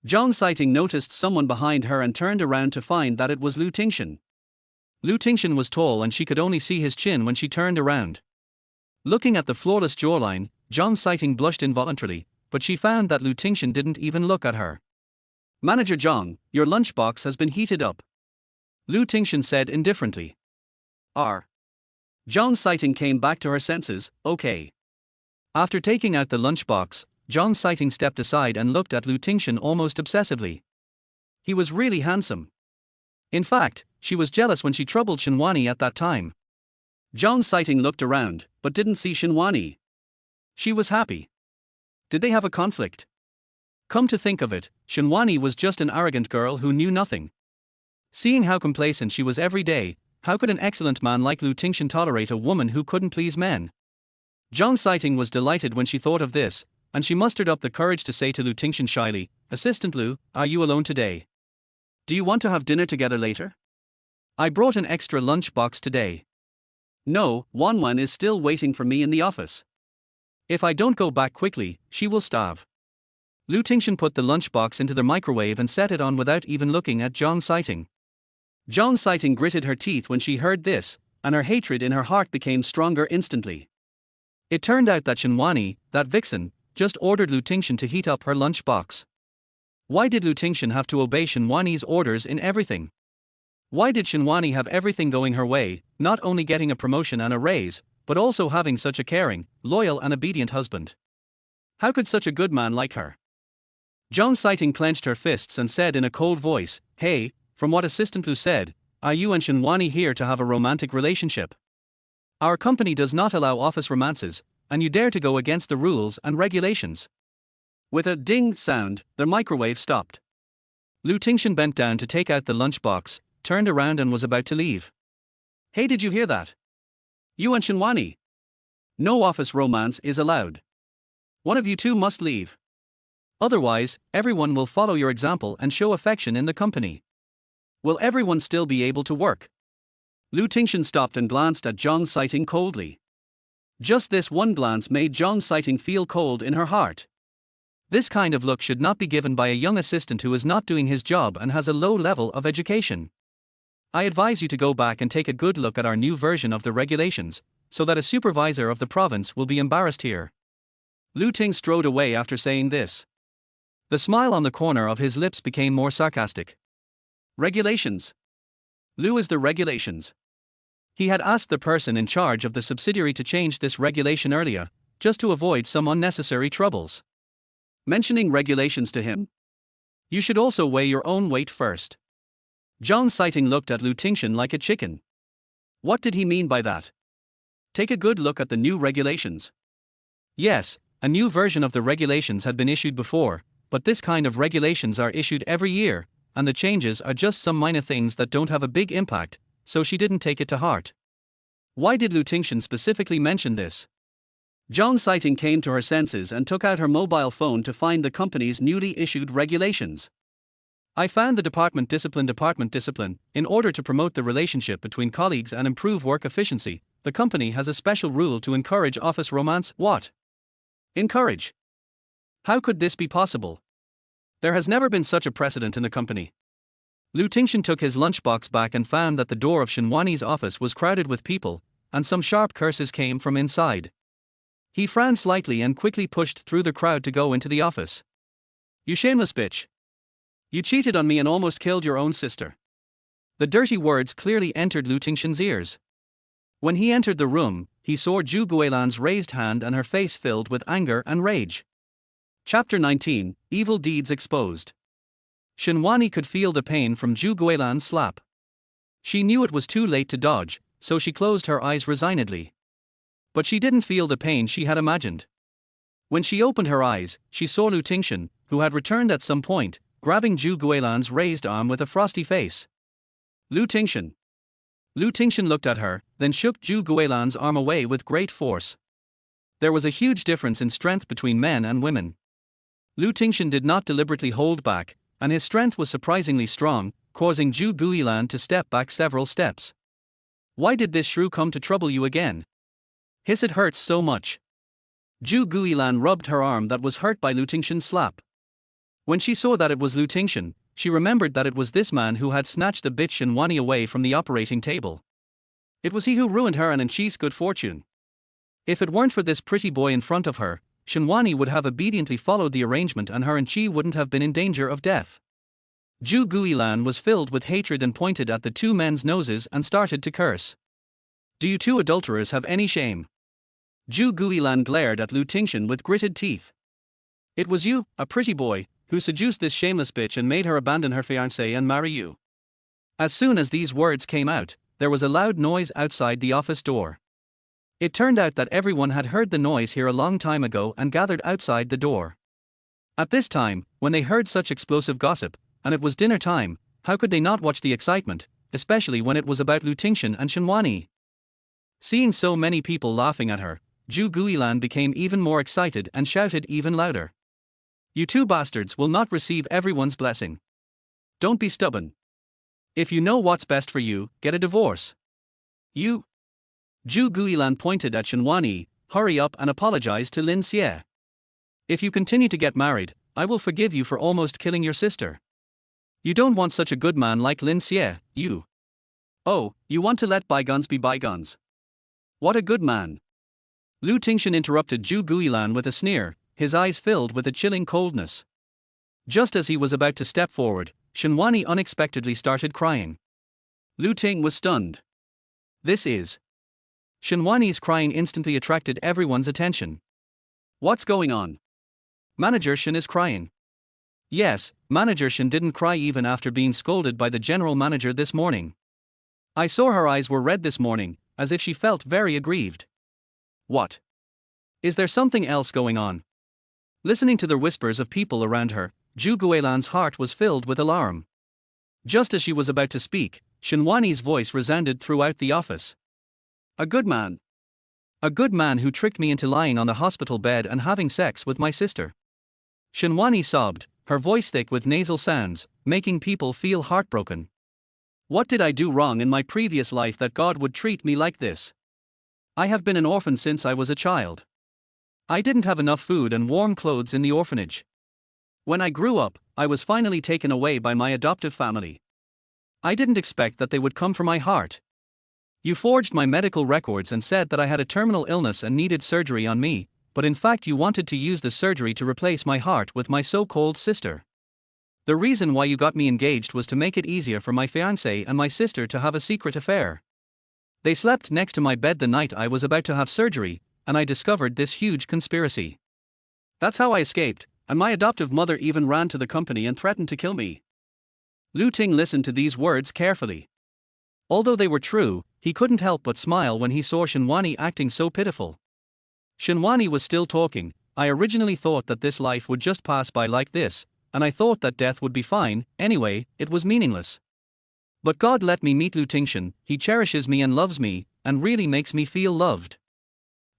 Zhang Sighting noticed someone behind her and turned around to find that it was Lu Tingshen. Lu Tingshen was tall and she could only see his chin when she turned around. Looking at the flawless jawline, Zhang Sighting blushed involuntarily, but she found that Lu Tingshen didn't even look at her. Manager Zhang, your lunchbox has been heated up. Lu Tingshen said indifferently. Zhang Sighting came back to her senses, okay. After taking out the lunchbox, Zhang Sighting stepped aside and looked at Lu Tingshen almost obsessively. He was really handsome. In fact, she was jealous when she troubled Shinwani at that time. Zhang Sighting looked around, but didn't see Shinwani. She was happy. Did they have a conflict? Come to think of it, Shinwani was just an arrogant girl who knew nothing. Seeing how complacent she was every day, how could an excellent man like Lu Tingshen tolerate a woman who couldn't please men? Zhang Sighting was delighted when she thought of this, and she mustered up the courage to say to Lu Tingshen shyly, Assistant Lu, are you alone today? Do you want to have dinner together later? I brought an extra lunch box today. No, Wanwan is still waiting for me in the office. If I don't go back quickly, she will starve. Lu Tingshen put the lunchbox into the microwave and set it on without even looking at Zhang Sighting. Zhang Sighting gritted her teeth when she heard this, and her hatred in her heart became stronger instantly. It turned out that Shinwani, that vixen, just ordered Lu Tingshen to heat up her lunchbox. Why did Lu Tingshen have to obey Shinwani's orders in everything? Why did Shinwani have everything going her way, not only getting a promotion and a raise, but also having such a caring, loyal and obedient husband? How could such a good man like her? Zhang Sighting clenched her fists and said in a cold voice, Hey, from what Assistant Lu said, are you and Shinwani here to have a romantic relationship? Our company does not allow office romances, and you dare to go against the rules and regulations. With a ding sound, the microwave stopped. Lu Tingshen bent down to take out the lunchbox, turned around and was about to leave. Hey, did you hear that? You and Shinwani. No office romance is allowed. One of you two must leave. Otherwise, everyone will follow your example and show affection in the company. Will everyone still be able to work? Lu Tingshen stopped and glanced at Zhang Sighting coldly. Just this one glance made Zhang Sighting feel cold in her heart. This kind of look should not be given by a young assistant who is not doing his job and has a low level of education. I advise you to go back and take a good look at our new version of the regulations, so that a supervisor of the province will be embarrassed here. Lu Ting strode away after saying this. The smile on the corner of his lips became more sarcastic. Regulations. Lu is the regulations. He had asked the person in charge of the subsidiary to change this regulation earlier, just to avoid some unnecessary troubles. Mentioning regulations to him? You should also weigh your own weight first. Zhang Sighting looked at Lu Tingshen like a chicken. What did he mean by that? Take a good look at the new regulations. Yes, a new version of the regulations had been issued before, but this kind of regulations are issued every year, and the changes are just some minor things that don't have a big impact, so she didn't take it to heart. Why did Lu Tingshen specifically mention this? Zhang Sighting came to her senses and took out her mobile phone to find the company's newly issued regulations. I found the department discipline. In order to promote the relationship between colleagues and improve work efficiency, the company has a special rule to encourage office romance. What? Encourage? How could this be possible? There has never been such a precedent in the company. Lu Tingshen took his lunchbox back and found that the door of Shinwani's office was crowded with people, and some sharp curses came from inside. He frowned slightly and quickly pushed through the crowd to go into the office. You shameless bitch. You cheated on me and almost killed your own sister. The dirty words clearly entered Lu Tingshen's ears. When he entered the room, he saw Zhu Guilan's raised hand and her face filled with anger and rage. Chapter 19, Evil Deeds Exposed. Shinwani could feel the pain from Zhu Guilan's slap. She knew it was too late to dodge, so she closed her eyes resignedly. But she didn't feel the pain she had imagined. When she opened her eyes, she saw Lu Tingshen, who had returned at some point, grabbing Zhu Guilan's raised arm with a frosty face. Lu Tingshen. Lu Tingshen looked at her, then shook Zhu Guilan's arm away with great force. There was a huge difference in strength between men and women. Lu Tingshen did not deliberately hold back, and his strength was surprisingly strong, causing Zhu Guilan to step back several steps. Why did this shrew come to trouble you again? Hiss, it hurts so much. Zhu Guilan rubbed her arm that was hurt by Lu Tingshen's slap. When she saw that it was Lu Tingshen, she remembered that it was this man who had snatched the bitch Shinwani away from the operating table. It was he who ruined her and Enchi's good fortune. If it weren't for this pretty boy in front of her, Shinwani would have obediently followed the arrangement and her Enchi wouldn't have been in danger of death. Zhu Guilan was filled with hatred and pointed at the two men's noses and started to curse. Do you two adulterers have any shame? Zhu Guilan glared at Lu Tingshen with gritted teeth. It was you, a pretty boy, who seduced this shameless bitch and made her abandon her fiancé and marry you. As soon as these words came out, there was a loud noise outside the office door. It turned out that everyone had heard the noise here a long time ago and gathered outside the door. At this time, when they heard such explosive gossip, and it was dinner time, how could they not watch the excitement, especially when it was about Lu Tingshen and Shinwani? Seeing so many people laughing at her, Zhu Guilan became even more excited and shouted even louder. You two bastards will not receive everyone's blessing. Don't be stubborn. If you know what's best for you, get a divorce. You. Zhu Guilan pointed at Shinwani, hurry up and apologize to Lin Xie. If you continue to get married, I will forgive you for almost killing your sister. You don't want such a good man like Lin Xie, you. Oh, you want to let bygones be bygones. What a good man. Lu Tingshen interrupted Zhu Guilan with a sneer, his eyes filled with a chilling coldness. Just as he was about to step forward, Shinwani unexpectedly started crying. Lu Ting was stunned. This is. Shinwani's crying instantly attracted everyone's attention. What's going on? Manager Shin is crying. Yes, Manager Shin didn't cry even after being scolded by the general manager this morning. I saw her eyes were red this morning, as if she felt very aggrieved. What? Is there something else going on? Listening to the whispers of people around her, Zhu Guilan's heart was filled with alarm. Just as she was about to speak, Shinwani's voice resounded throughout the office. A good man. A good man who tricked me into lying on the hospital bed and having sex with my sister. Shinwani sobbed, her voice thick with nasal sounds, making people feel heartbroken. What did I do wrong in my previous life that God would treat me like this? I have been an orphan since I was a child. I didn't have enough food and warm clothes in the orphanage. When I grew up, I was finally taken away by my adoptive family. I didn't expect that they would come for my heart. You forged my medical records and said that I had a terminal illness and needed surgery on me, but in fact you wanted to use the surgery to replace my heart with my so-called sister. The reason why you got me engaged was to make it easier for my fiancé and my sister to have a secret affair. They slept next to my bed the night I was about to have surgery, and I discovered this huge conspiracy. That's how I escaped, and my adoptive mother even ran to the company and threatened to kill me. Lu Ting listened to these words carefully. Although they were true, he couldn't help but smile when he saw Shinwani acting so pitiful. Shinwani was still talking. I originally thought that this life would just pass by like this, and I thought that death would be fine, anyway, it was meaningless. But God let me meet Lu Tingshen, he cherishes me and loves me, and really makes me feel loved.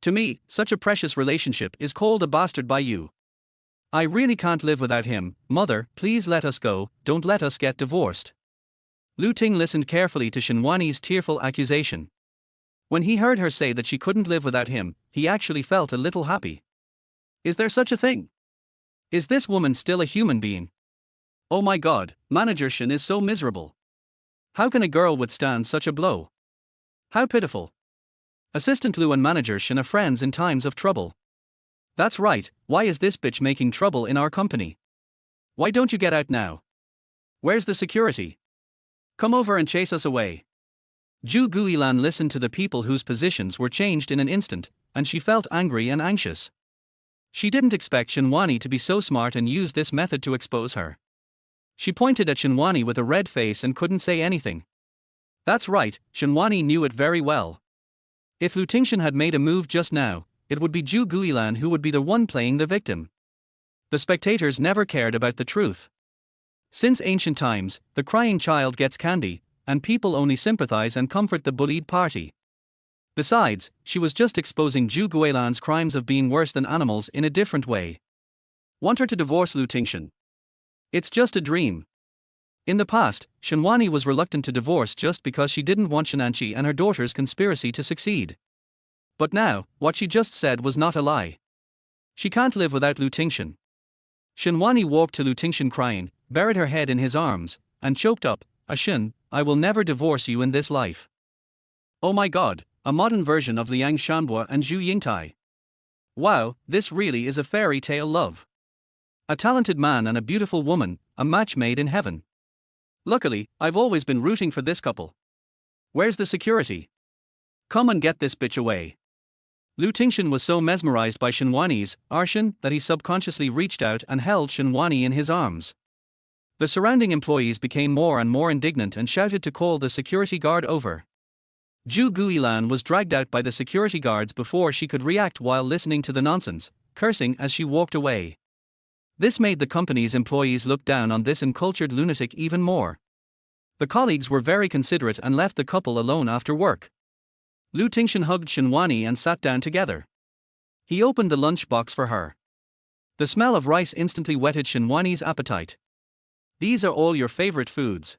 To me, such a precious relationship is called a bastard by you. I really can't live without him. Mother, please let us go, don't let us get divorced. Lu Ting listened carefully to Shinwani's tearful accusation. When he heard her say that she couldn't live without him, he actually felt a little happy. Is there such a thing? Is this woman still a human being? Oh my God, Manager Shin is so miserable. How can a girl withstand such a blow? How pitiful. Assistant Lu and Manager Shin are friends in times of trouble. That's right, why is this bitch making trouble in our company? Why don't you get out now? Where's the security? Come over and chase us away. Zhu Guilan listened to the people whose positions were changed in an instant, and she felt angry and anxious. She didn't expect Shinwani to be so smart and used this method to expose her. She pointed at Shinwani with a red face and couldn't say anything. That's right, Shinwani knew it very well. If Lu Tingshen had made a move just now, it would be Zhu Guilan who would be the one playing the victim. The spectators never cared about the truth. Since ancient times, the crying child gets candy, and people only sympathize and comfort the bullied party. Besides, she was just exposing Zhu Guilan's crimes of being worse than animals in a different way. Want her to divorce Lu Tingshen? It's just a dream. In the past, Shinwani was reluctant to divorce just because she didn't want Shinanchi and her daughter's conspiracy to succeed. But now, what she just said was not a lie. She can't live without Lu Tingshen. Shinwani walked to Lu Tingshen crying, buried her head in his arms, and choked up, Shin, I will never divorce you in this life. Oh my god, a modern version of Liang Shanbo and Zhu Yingtai. Wow, this really is a fairy tale love. A talented man and a beautiful woman, a match made in heaven. Luckily, I've always been rooting for this couple. Where's the security? Come and get this bitch away. Lu Tingshen was so mesmerized by Shinwani's arshin that he subconsciously reached out and held Shinwani in his arms. The surrounding employees became more and more indignant and shouted to call the security guard over. Zhu Guilan was dragged out by the security guards before she could react while listening to the nonsense, cursing as she walked away. This made the company's employees look down on this uncultured lunatic even more. The colleagues were very considerate and left the couple alone after work. Lu Tingshen hugged Shinwani and sat down together. He opened the lunch box for her. The smell of rice instantly whetted Shinwani's appetite. These are all your favorite foods.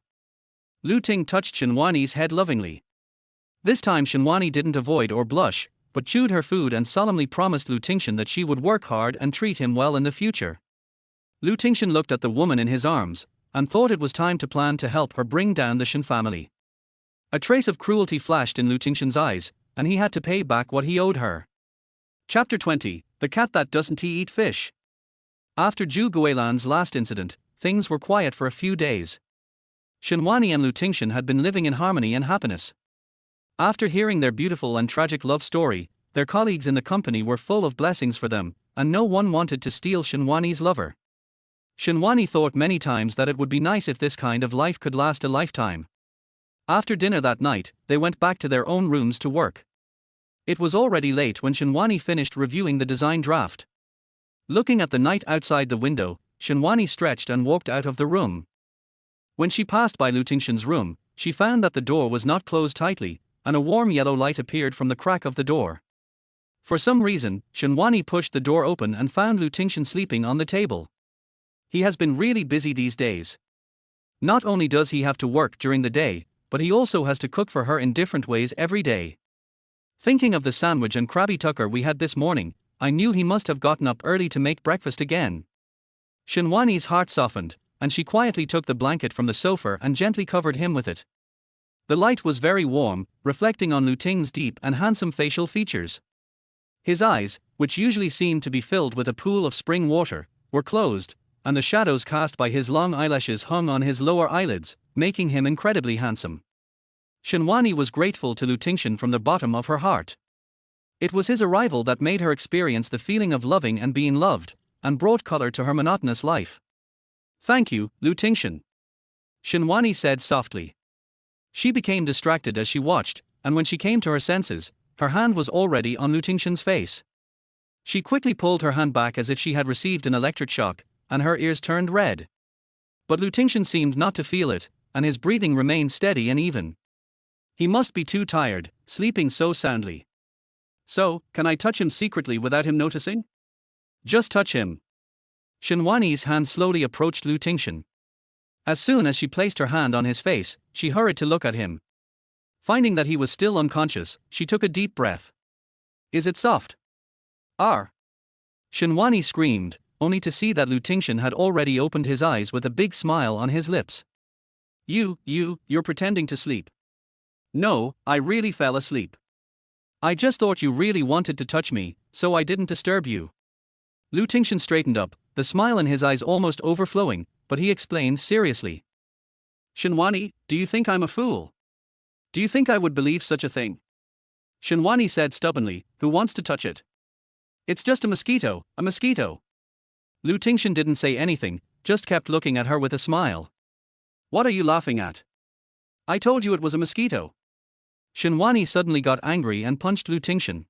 Lu Ting touched Shinwani's head lovingly. This time Shinwani didn't avoid or blush, but chewed her food and solemnly promised Lu Tingshen that she would work hard and treat him well in the future. Lu Tingshen looked at the woman in his arms, and thought it was time to plan to help her bring down the Shin family. A trace of cruelty flashed in Lu Tingshen's eyes, and he had to pay back what he owed her. Chapter 20, The Cat That Doesn't Eat Fish. After Zhu Guilan's last incident, things were quiet for a few days. Shinwani and Lu Tingshen had been living in harmony and happiness. After hearing their beautiful and tragic love story, their colleagues in the company were full of blessings for them, and no one wanted to steal Shinwani's lover. Shinwani thought many times that it would be nice if this kind of life could last a lifetime. After dinner that night, they went back to their own rooms to work. It was already late when Shinwani finished reviewing the design draft. Looking at the night outside the window, Shinwani stretched and walked out of the room. When she passed by Lu Tingshen's room, she found that the door was not closed tightly, and a warm yellow light appeared from the crack of the door. For some reason, Shinwani pushed the door open and found Lu Tingshen sleeping on the table. He has been really busy these days. Not only does he have to work during the day, but he also has to cook for her in different ways every day. Thinking of the sandwich and Krabby Tucker we had this morning, I knew he must have gotten up early to make breakfast again. Shinwani's heart softened, and she quietly took the blanket from the sofa and gently covered him with it. The light was very warm, reflecting on Lu Ting's deep and handsome facial features. His eyes, which usually seemed to be filled with a pool of spring water, were closed, and the shadows cast by his long eyelashes hung on his lower eyelids, making him incredibly handsome. Shinwani was grateful to Lu Tingshen from the bottom of her heart. It was his arrival that made her experience the feeling of loving and being loved, and brought color to her monotonous life. Thank you, Lu Tingshen. Shinwani said softly. She became distracted as she watched, and when she came to her senses, her hand was already on Lu Tingshen's face. She quickly pulled her hand back as if she had received an electric shock, and her ears turned red. But Lu Tingshen seemed not to feel it, and his breathing remained steady and even. He must be too tired, sleeping so soundly. So, can I touch him secretly without him noticing? Just touch him. Shinwani's hand slowly approached Lu Tingshen. As soon as she placed her hand on his face, she hurried to look at him. Finding that he was still unconscious, she took a deep breath. Is it soft? Ar! Shinwani screamed, only to see that Lu Tingshen had already opened his eyes with a big smile on his lips. You're pretending to sleep. No, I really fell asleep. I just thought you really wanted to touch me, so I didn't disturb you. Lu Tingshen straightened up, the smile in his eyes almost overflowing, but he explained seriously. Shinwani, do you think I'm a fool? Do you think I would believe such a thing? Shinwani said stubbornly, who wants to touch it? It's just a mosquito, a mosquito. Lu Tingshen didn't say anything, just kept looking at her with a smile. What are you laughing at? I told you it was a mosquito. Shinwani suddenly got angry and punched Lu Tingshen.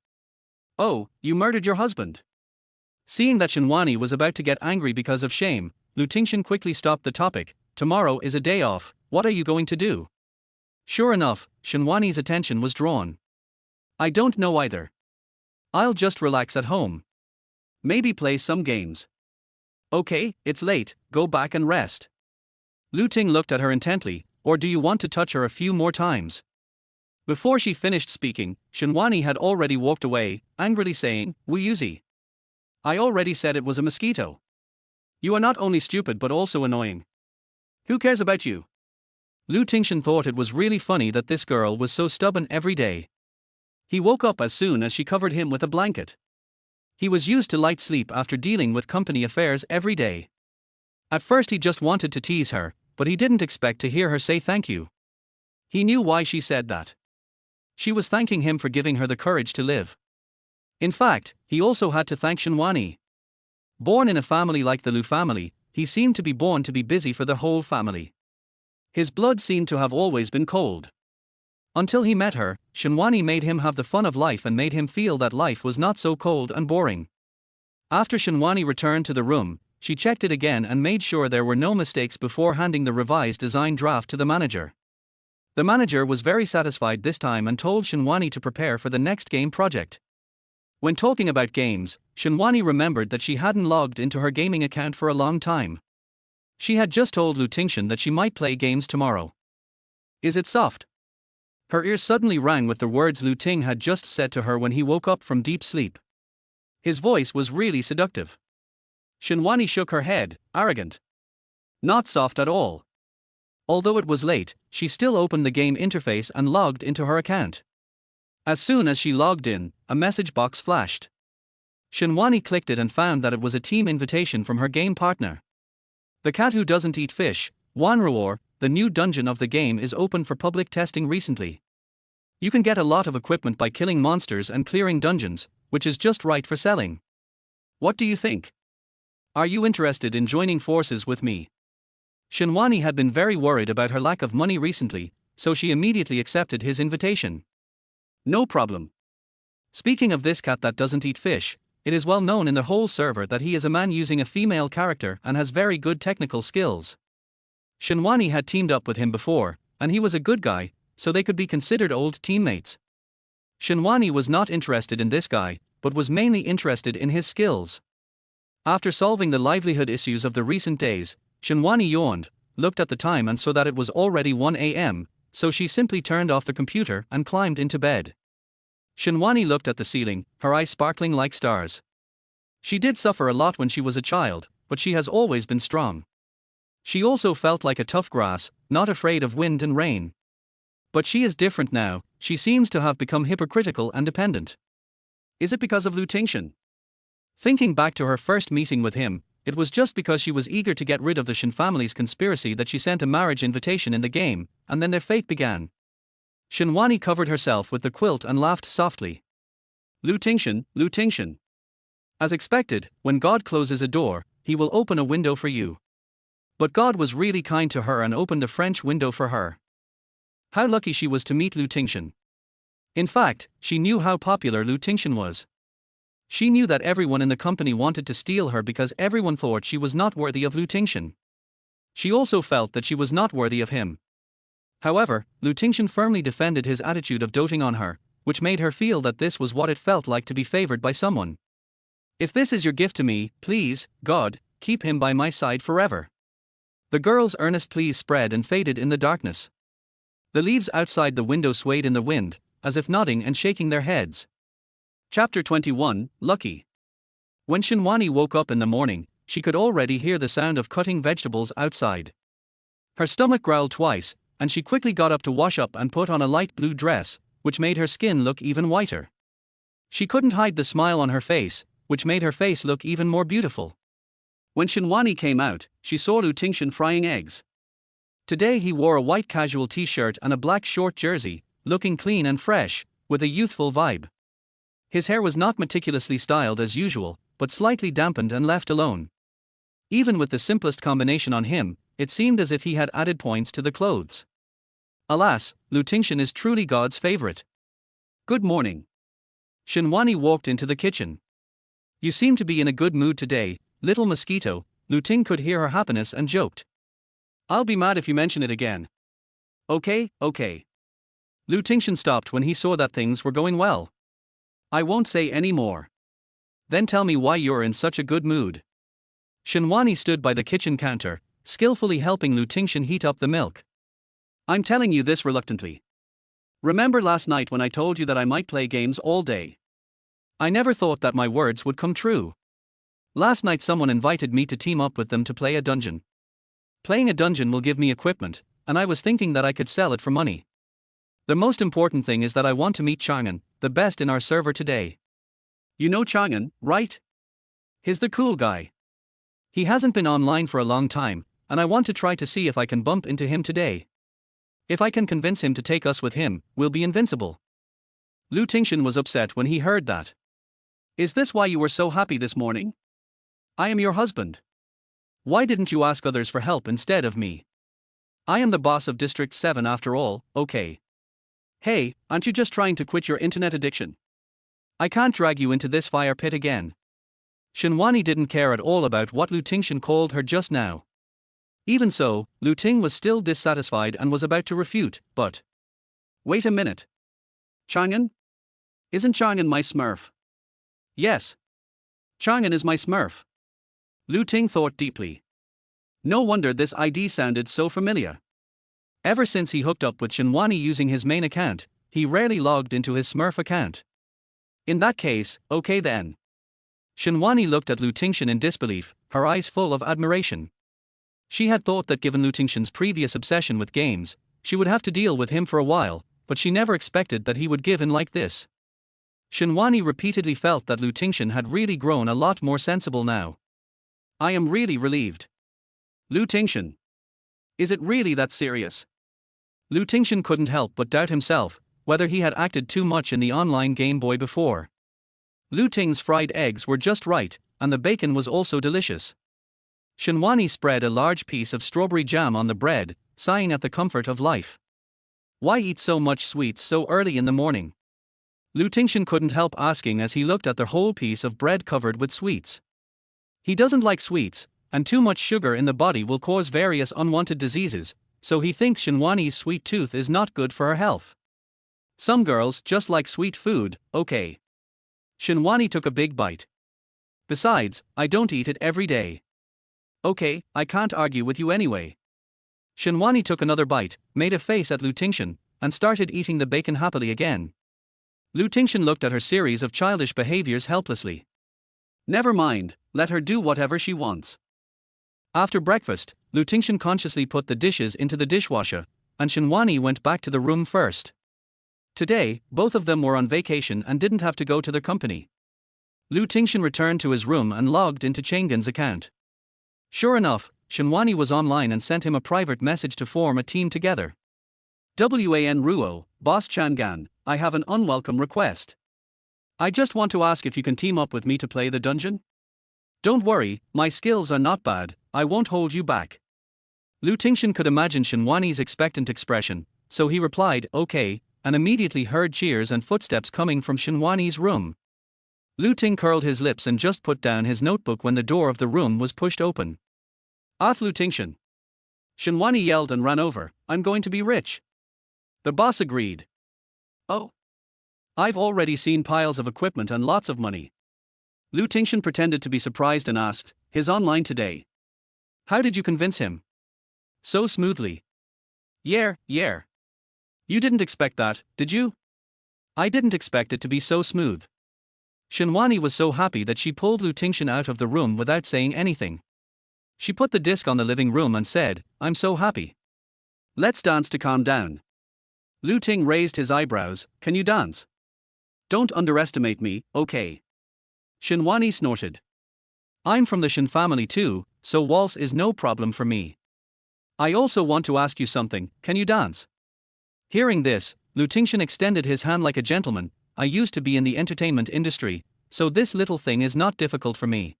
Oh, you murdered your husband. Seeing that Shinwani was about to get angry because of shame, Lu Tingshen quickly stopped the topic. Tomorrow is a day off, what are you going to do? Sure enough, Shinwani's attention was drawn. I don't know either. I'll just relax at home. Maybe play some games. Okay, it's late, go back and rest. Lu Ting looked at her intently, or do you want to touch her a few more times? Before she finished speaking, Shinwani had already walked away, angrily saying, Wu Yuzi. I already said it was a mosquito. You are not only stupid but also annoying. Who cares about you? Lu Tingshen thought it was really funny that this girl was so stubborn every day. He woke up as soon as she covered him with a blanket. He was used to light sleep after dealing with company affairs every day. At first he just wanted to tease her, but he didn't expect to hear her say thank you. He knew why she said that. She was thanking him for giving her the courage to live. In fact, he also had to thank Shinwani. Born in a family like the Lu family, he seemed to be born to be busy for the whole family. His blood seemed to have always been cold. Until he met her, Shinwani made him have the fun of life and made him feel that life was not so cold and boring. After Shinwani returned to the room, she checked it again and made sure there were no mistakes before handing the revised design draft to the manager. The manager was very satisfied this time and told Shinwani to prepare for the next game project. When talking about games, Shinwani remembered that she hadn't logged into her gaming account for a long time. She had just told Lu Tingshen that she might play games tomorrow. Is it soft? Her ears suddenly rang with the words Lu Ting had just said to her when he woke up from deep sleep. His voice was really seductive. Shinwani shook her head, arrogant. Not soft at all. Although it was late, she still opened the game interface and logged into her account. As soon as she logged in, a message box flashed. Shinwani clicked it and found that it was a team invitation from her game partner. The cat who doesn't eat fish, Wanruor, the new dungeon of the game is open for public testing recently. You can get a lot of equipment by killing monsters and clearing dungeons, which is just right for selling. What do you think? Are you interested in joining forces with me? Shinwani had been very worried about her lack of money recently, so she immediately accepted his invitation. No problem. Speaking of this cat that doesn't eat fish, it is well known in the whole server that he is a man using a female character and has very good technical skills. Shinwani had teamed up with him before, and he was a good guy, so they could be considered old teammates. Shinwani was not interested in this guy, but was mainly interested in his skills. After solving the livelihood issues of the recent days, Shinwani yawned, looked at the time and saw that it was already 1 a.m., so she simply turned off the computer and climbed into bed. Shinwani looked at the ceiling, her eyes sparkling like stars. She did suffer a lot when she was a child, but she has always been strong. She also felt like a tough grass, not afraid of wind and rain. But she is different now, she seems to have become hypocritical and dependent. Is it because of Lu Tingshen? Thinking back to her first meeting with him, it was just because she was eager to get rid of the Shin family's conspiracy that she sent a marriage invitation in the game, and then their fate began. Shinwani covered herself with the quilt and laughed softly. Lu Tingshen, Lu Tingshen. As expected, when God closes a door, he will open a window for you. But God was really kind to her and opened a French window for her. How lucky she was to meet Lu Tingshen. In fact, she knew how popular Lu Tingshen was. She knew that everyone in the company wanted to steal her because everyone thought she was not worthy of Lu Tingshen. She also felt that she was not worthy of him. However, Lu Tingshen firmly defended his attitude of doting on her, which made her feel that this was what it felt like to be favored by someone. If this is your gift to me, please, God, keep him by my side forever. The girl's earnest pleas spread and faded in the darkness. The leaves outside the window swayed in the wind, as if nodding and shaking their heads. Chapter 21, Lucky. When Shinwani woke up in the morning, she could already hear the sound of cutting vegetables outside. Her stomach growled twice, and she quickly got up to wash up and put on a light blue dress, which made her skin look even whiter. She couldn't hide the smile on her face, which made her face look even more beautiful. When Shinwani came out, she saw Lu Tingshen frying eggs. Today he wore a white casual t-shirt and a black short jersey, looking clean and fresh, with a youthful vibe. His hair was not meticulously styled as usual, but slightly dampened and left alone. Even with the simplest combination on him, it seemed as if he had added points to the clothes. Alas, Tingshen is truly God's favorite. Good morning. Shinwani walked into the kitchen. You seem to be in a good mood today, little mosquito. Ting could hear her happiness and joked. I'll be mad if you mention it again. Okay. Tingshen stopped when he saw that things were going well. I won't say any more. Then tell me why you're in such a good mood. Shinwani stood by the kitchen counter, skillfully helping Tingshen heat up the milk. I'm telling you this reluctantly. Remember last night when I told you that I might play games all day? I never thought that my words would come true. Last night someone invited me to team up with them to play a dungeon. Playing a dungeon will give me equipment, and I was thinking that I could sell it for money. The most important thing is that I want to meet Changan, the best in our server today. You know Changan, right? He's the cool guy. He hasn't been online for a long time, and I want to try to see if I can bump into him today. If I can convince him to take us with him, we'll be invincible. Tingshen was upset when he heard that. Is this why you were so happy this morning? I am your husband. Why didn't you ask others for help instead of me? I am the boss of District 7 after all, okay? Hey, aren't you just trying to quit your internet addiction? I can't drag you into this fire pit again. Shinwani didn't care at all about what Tingshen called her just now. Even so, Ting was still dissatisfied and was about to refute, but... Wait a minute. Changan? Isn't Changan my smurf? Yes. Changan is my smurf. Ting thought deeply. No wonder this ID sounded so familiar. Ever since he hooked up with Shinwani using his main account, he rarely logged into his smurf account. In that case, okay then. Shinwani looked at Tingshen in disbelief, her eyes full of admiration. She had thought that given Tingshen's previous obsession with games, she would have to deal with him for a while, but she never expected that he would give in like this. Shinwani repeatedly felt that Tingshen had really grown a lot more sensible now. I am really relieved. Tingshen. Is it really that serious? Tingshen couldn't help but doubt himself, whether he had acted too much in the online Game Boy before. Ting's fried eggs were just right, and the bacon was also delicious. Shinwani spread a large piece of strawberry jam on the bread, sighing at the comfort of life. Why eat so much sweets so early in the morning? Tingshen couldn't help asking as he looked at the whole piece of bread covered with sweets. He doesn't like sweets, and too much sugar in the body will cause various unwanted diseases, so he thinks Shinwani's sweet tooth is not good for her health. Some girls just like sweet food, okay. Shinwani took a big bite. Besides, I don't eat it every day. Okay, I can't argue with you anyway. Shinwani took another bite, made a face at Tingshen, and started eating the bacon happily again. Tingshen looked at her series of childish behaviors helplessly. Never mind, let her do whatever she wants. After breakfast, Tingshen consciously put the dishes into the dishwasher, and Shinwani went back to the room first. Today, both of them were on vacation and didn't have to go to their company. Tingshen returned to his room and logged into Changan's account. Sure enough, Shinwani was online and sent him a private message to form a team together. Wan Ruo, Boss Changan, I have an unwelcome request. I just want to ask if you can team up with me to play the dungeon? Don't worry, my skills are not bad, I won't hold you back. Tingshen could imagine Shinwani's expectant expression, so he replied, okay, and immediately heard cheers and footsteps coming from Shinwani's room. Ting curled his lips and just put down his notebook when the door of the room was pushed open. Tingshen. Shinwani yelled and ran over, I'm going to be rich. The boss agreed. Oh. I've already seen piles of equipment and lots of money. Tingshen pretended to be surprised and asked, he's online today. How did you convince him? So smoothly. Yeah. You didn't expect that, did you? I didn't expect it to be so smooth. Shinwani was so happy that she pulled Tingshen out of the room without saying anything. She put the disc on the living room and said, I'm so happy. Let's dance to calm down. Ting raised his eyebrows, can you dance? Don't underestimate me, okay? Shinwani snorted. I'm from the Shin family too, so waltz is no problem for me. I also want to ask you something, can you dance? Hearing this, Tingshen extended his hand like a gentleman, I used to be in the entertainment industry, so this little thing is not difficult for me.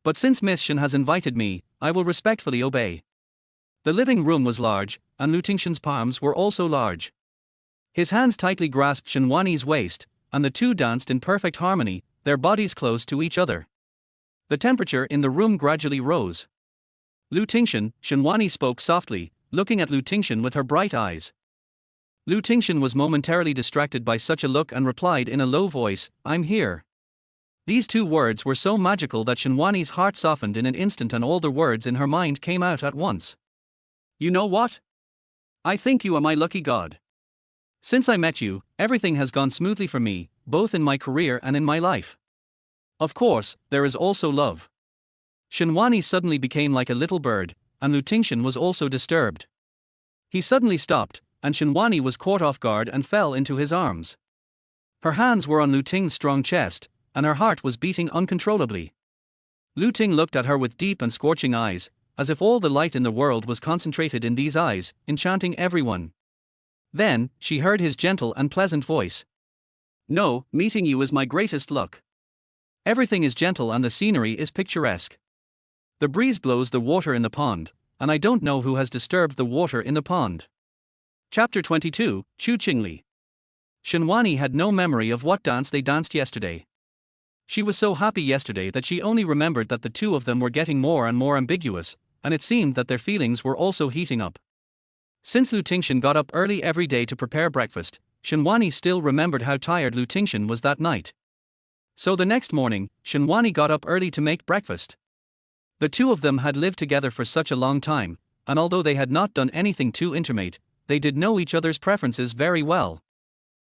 But since Miss Shen has invited me, I will respectfully obey. The living room was large, and Lu Tingshen's palms were also large. His hands tightly grasped Shenwani's waist, and the two danced in perfect harmony, their bodies close to each other. The temperature in the room gradually rose. Lu Tingshen, Shenwani spoke softly, looking at Lu Tingshen with her bright eyes. Lu Tingshen was momentarily distracted by such a look and replied in a low voice, "I'm here." These two words were so magical that Shenwani's heart softened in an instant and all the words in her mind came out at once. "You know what? I think you are my lucky god. Since I met you, everything has gone smoothly for me, both in my career and in my life. Of course, there is also love." Shenwani suddenly became like a little bird, and Lu Tingshen was also disturbed. He suddenly stopped, and Shenwani was caught off guard and fell into his arms. Her hands were on Lu Ting's strong chest, and her heart was beating uncontrollably. Lu Ting looked at her with deep and scorching eyes, as if all the light in the world was concentrated in these eyes, enchanting everyone. Then, she heard his gentle and pleasant voice. "No, meeting you is my greatest luck. Everything is gentle and the scenery is picturesque. The breeze blows the water in the pond, and I don't know who has disturbed the water in the pond." Chapter 22, Chu Qingli. Shenwani had no memory of what dance they danced yesterday. She was so happy yesterday that she only remembered that the two of them were getting more and more ambiguous, and it seemed that their feelings were also heating up. Since Lu Tingshen got up early every day to prepare breakfast, Shenwani still remembered how tired Lu Tingshen was that night. So the next morning, Shenwani got up early to make breakfast. The two of them had lived together for such a long time, and although they had not done anything too intimate, they did know each other's preferences very well.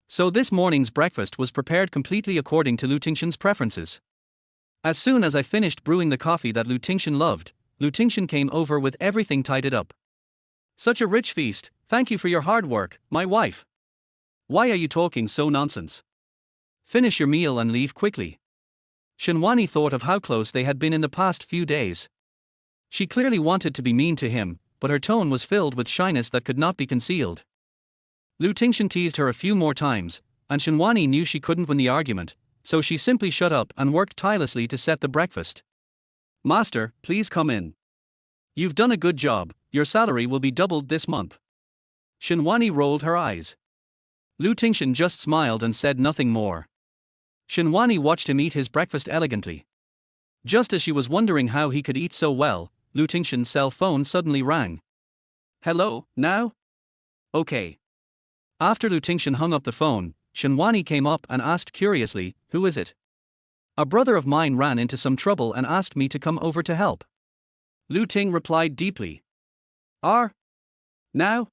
So this morning's breakfast was prepared completely according to Lu Tingshen's preferences. As soon as I finished brewing the coffee that Lu Tingshen loved, Lu Tingshen came over with everything tidied up. "Such a rich feast, thank you for your hard work, my wife. Why are you talking so nonsense? Finish your meal and leave quickly." Shenwani thought of how close they had been in the past few days. She clearly wanted to be mean to him, but her tone was filled with shyness that could not be concealed. Lu Tingshen teased her a few more times, and Shenwani knew she couldn't win the argument, so she simply shut up and worked tirelessly to set the breakfast. "Master, please come in. You've done a good job, your salary will be doubled this month." Shenwani rolled her eyes. Lu Tingshen just smiled and said nothing more. Shenwani watched him eat his breakfast elegantly. Just as she was wondering how he could eat so well, Lu Tingshen's cell phone suddenly rang. "Hello, now? Okay." After Lu Tingshen hung up the phone, Shenwani came up and asked curiously, "Who is it?" "A brother of mine ran into some trouble and asked me to come over to help." Lu Ting replied deeply. Now?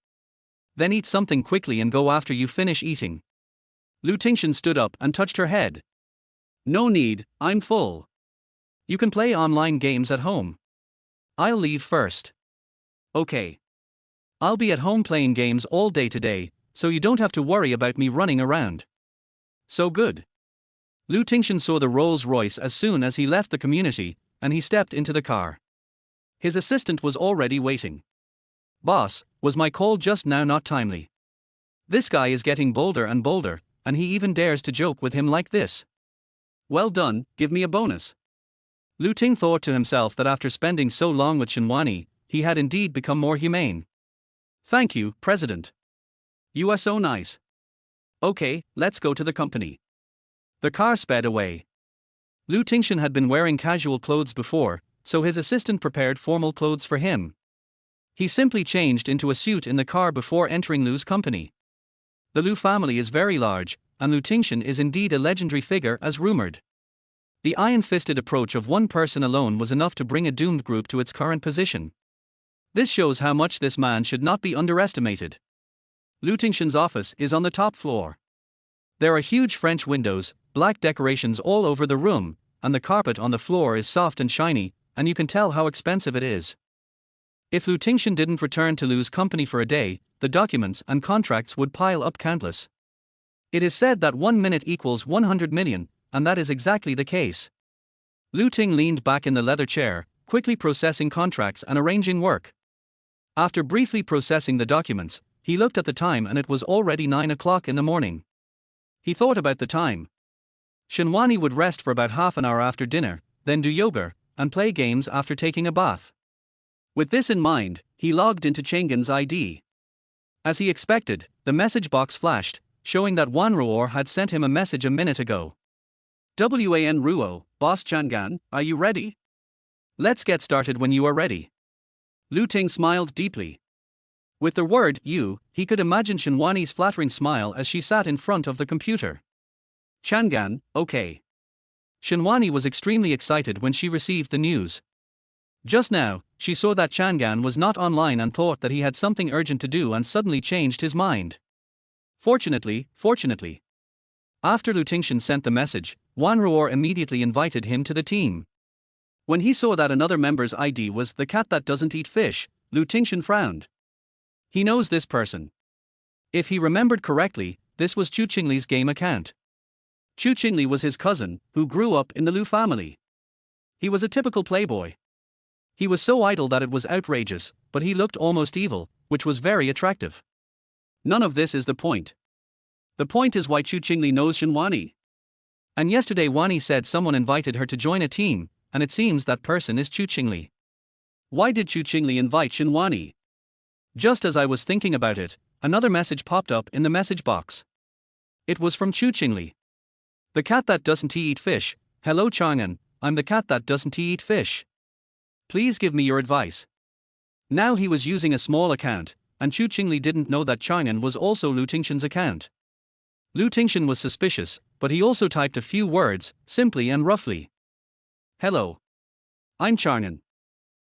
Then eat something quickly and go after you finish eating." Lu Tingshen stood up and touched her head. "No need, I'm full. You can play online games at home. I'll leave first." "Okay. I'll be at home playing games all day today, so you don't have to worry about me running around." "So good." Lu Tingshen saw the Rolls-Royce as soon as he left the community, and he stepped into the car. His assistant was already waiting. "Boss, was my call just now not timely? This guy is getting bolder and bolder, and he even dares to joke with him like this. Well done, give me a bonus." Lu Ting thought to himself that after spending so long with Shenwani, he had indeed become more humane. "Thank you, President. You are so nice. Okay, let's go to the company." The car sped away. Lu Tingshen had been wearing casual clothes before, so his assistant prepared formal clothes for him. He simply changed into a suit in the car before entering Lu's company. The Lu family is very large, and Lu Tingshen is indeed a legendary figure as rumored. The iron-fisted approach of one person alone was enough to bring a doomed group to its current position. This shows how much this man should not be underestimated. Lu Tingshen's office is on the top floor. There are huge French windows, black decorations all over the room, and the carpet on the floor is soft and shiny, and you can tell how expensive it is. If Lu Tingshen didn't return to Lu's company for a day, the documents and contracts would pile up countless. It is said that 1 minute equals 100 million, and that is exactly the case. Lu Ting leaned back in the leather chair, quickly processing contracts and arranging work. After briefly processing the documents, he looked at the time and it was already 9 o'clock in the morning. He thought about the time. Shinwani would rest for about half an hour after dinner, then do yoga, and play games after taking a bath. With this in mind, he logged into Chang'an's ID. As he expected, the message box flashed, showing that Wan Ruor had sent him a message a minute ago. Wan Ruo, Boss Chang'an, are you ready? Let's get started when you are ready. Lu Ting smiled deeply. With the word you, he could imagine Shinwani's flattering smile as she sat in front of the computer. Chang'an, okay. Shinwani was extremely excited when she received the news. Just now, she saw that Chang'an was not online and thought that he had something urgent to do and suddenly changed his mind. Fortunately. After Lu Tingshen sent the message, Wan Ruor immediately invited him to the team. When he saw that another member's ID was the cat that doesn't eat fish, Lu Tingshen frowned. He knows this person. If he remembered correctly, this was Chu Qingli's game account. Chu Qingli was his cousin, who grew up in the Lu family. He was a typical playboy. He was so idle that it was outrageous, but he looked almost evil, which was very attractive. None of this is the point. The point is why Chu Qingli knows Shinwani. And yesterday Wani said someone invited her to join a team, and it seems that person is Chu Qingli. Why did Chu Qingli invite Shinwani? Just as I was thinking about it, another message popped up in the message box. It was from Chu Qingli. The cat that doesn't eat fish. Hello Chang'an, I'm the cat that doesn't eat fish. Please give me your advice. Now he was using a small account, and Chu Qingli didn't know that Chang'an was also Lu Tingshen's account. Lu Tingshen was suspicious, but he also typed a few words, simply and roughly. Hello. I'm Chang'an.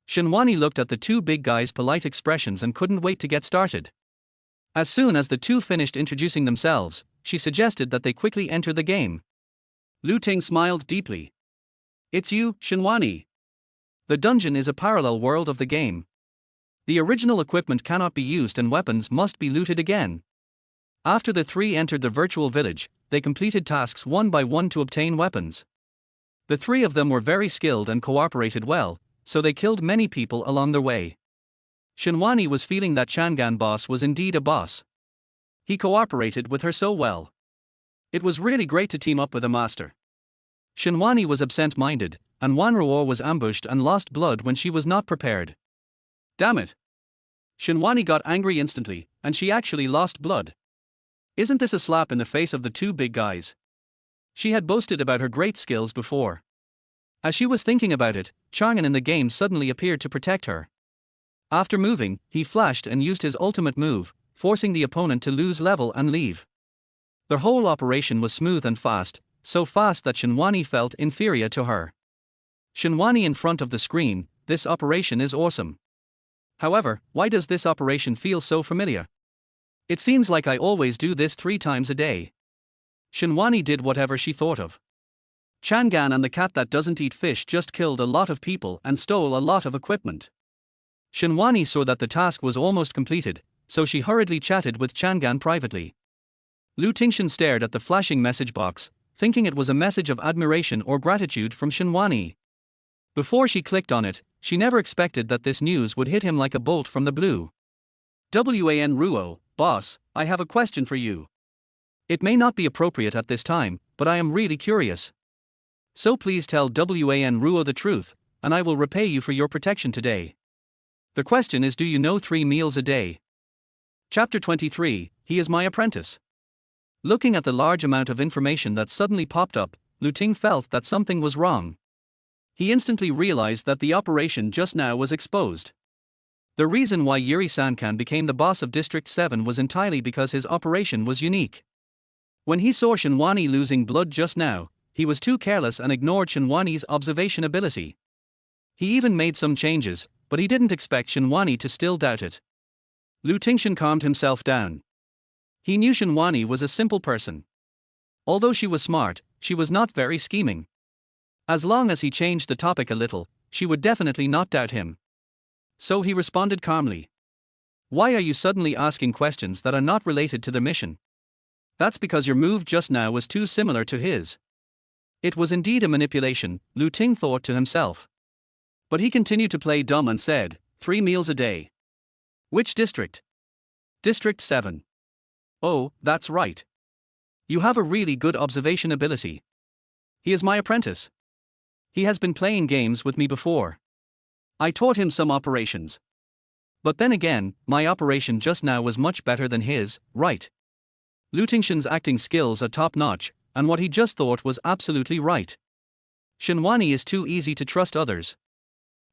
Shinwani looked at the two big guys' polite expressions and couldn't wait to get started. As soon as the two finished introducing themselves, she suggested that they quickly enter the game. Lu Ting smiled deeply. It's you, Shinwani. The dungeon is a parallel world of the game. The original equipment cannot be used and weapons must be looted again. After the three entered the virtual village, they completed tasks one by one to obtain weapons. The three of them were very skilled and cooperated well, so they killed many people along their way. Shinwani was feeling that Chang'an boss was indeed a boss. He cooperated with her so well. It was really great to team up with a master. Shinwani was absent-minded, and Wan Ruor was ambushed and lost blood when she was not prepared. Damn it! Shinwani got angry instantly, and she actually lost blood. Isn't this a slap in the face of the two big guys? She had boasted about her great skills before. As she was thinking about it, Chang'an in the game suddenly appeared to protect her. After moving, he flashed and used his ultimate move, forcing the opponent to lose level and leave. Their whole operation was smooth and fast, so fast that Shinwani felt inferior to her. Shinwani in front of the screen, this operation is awesome. However, why does this operation feel so familiar? It seems like I always do this 3 times a day. Shinwani did whatever she thought of. Chang'an and the cat that doesn't eat fish just killed a lot of people and stole a lot of equipment. Shinwani saw that the task was almost completed, so she hurriedly chatted with Chang'an privately. Lu Tingshen stared at the flashing message box, thinking it was a message of admiration or gratitude from Shinwani. Before she clicked on it, she never expected that this news would hit him like a bolt from the blue. Wan Ruo, boss, I have a question for you. It may not be appropriate at this time, but I am really curious. So please tell Wan Ruo the truth, and I will repay you for your protection today. The question is, do you know 3 meals a day? Chapter 23, He is my apprentice. Looking at the large amount of information that suddenly popped up, Lu Ting felt that something was wrong. He instantly realized that the operation just now was exposed. The reason why Yuri Sankan became the boss of District 7 was entirely because his operation was unique. When he saw Shinwani losing blood just now, he was too careless and ignored Shinwani's observation ability. He even made some changes, but he didn't expect Shinwani to still doubt it. Lu Tingshen calmed himself down. He knew Shinwani was a simple person. Although she was smart, she was not very scheming. As long as he changed the topic a little, she would definitely not doubt him. So he responded calmly. Why are you suddenly asking questions that are not related to the mission? That's because your move just now was too similar to his. It was indeed a manipulation, Lu Ting thought to himself. But he continued to play dumb and said, 3 meals a day. Which district? District 7. Oh, that's right. You have a really good observation ability. He is my apprentice. He has been playing games with me before. I taught him some operations. But then again, my operation just now was much better than his, right? Tingshen's acting skills are top-notch, and what he just thought was absolutely right. Shinwani is too easy to trust others.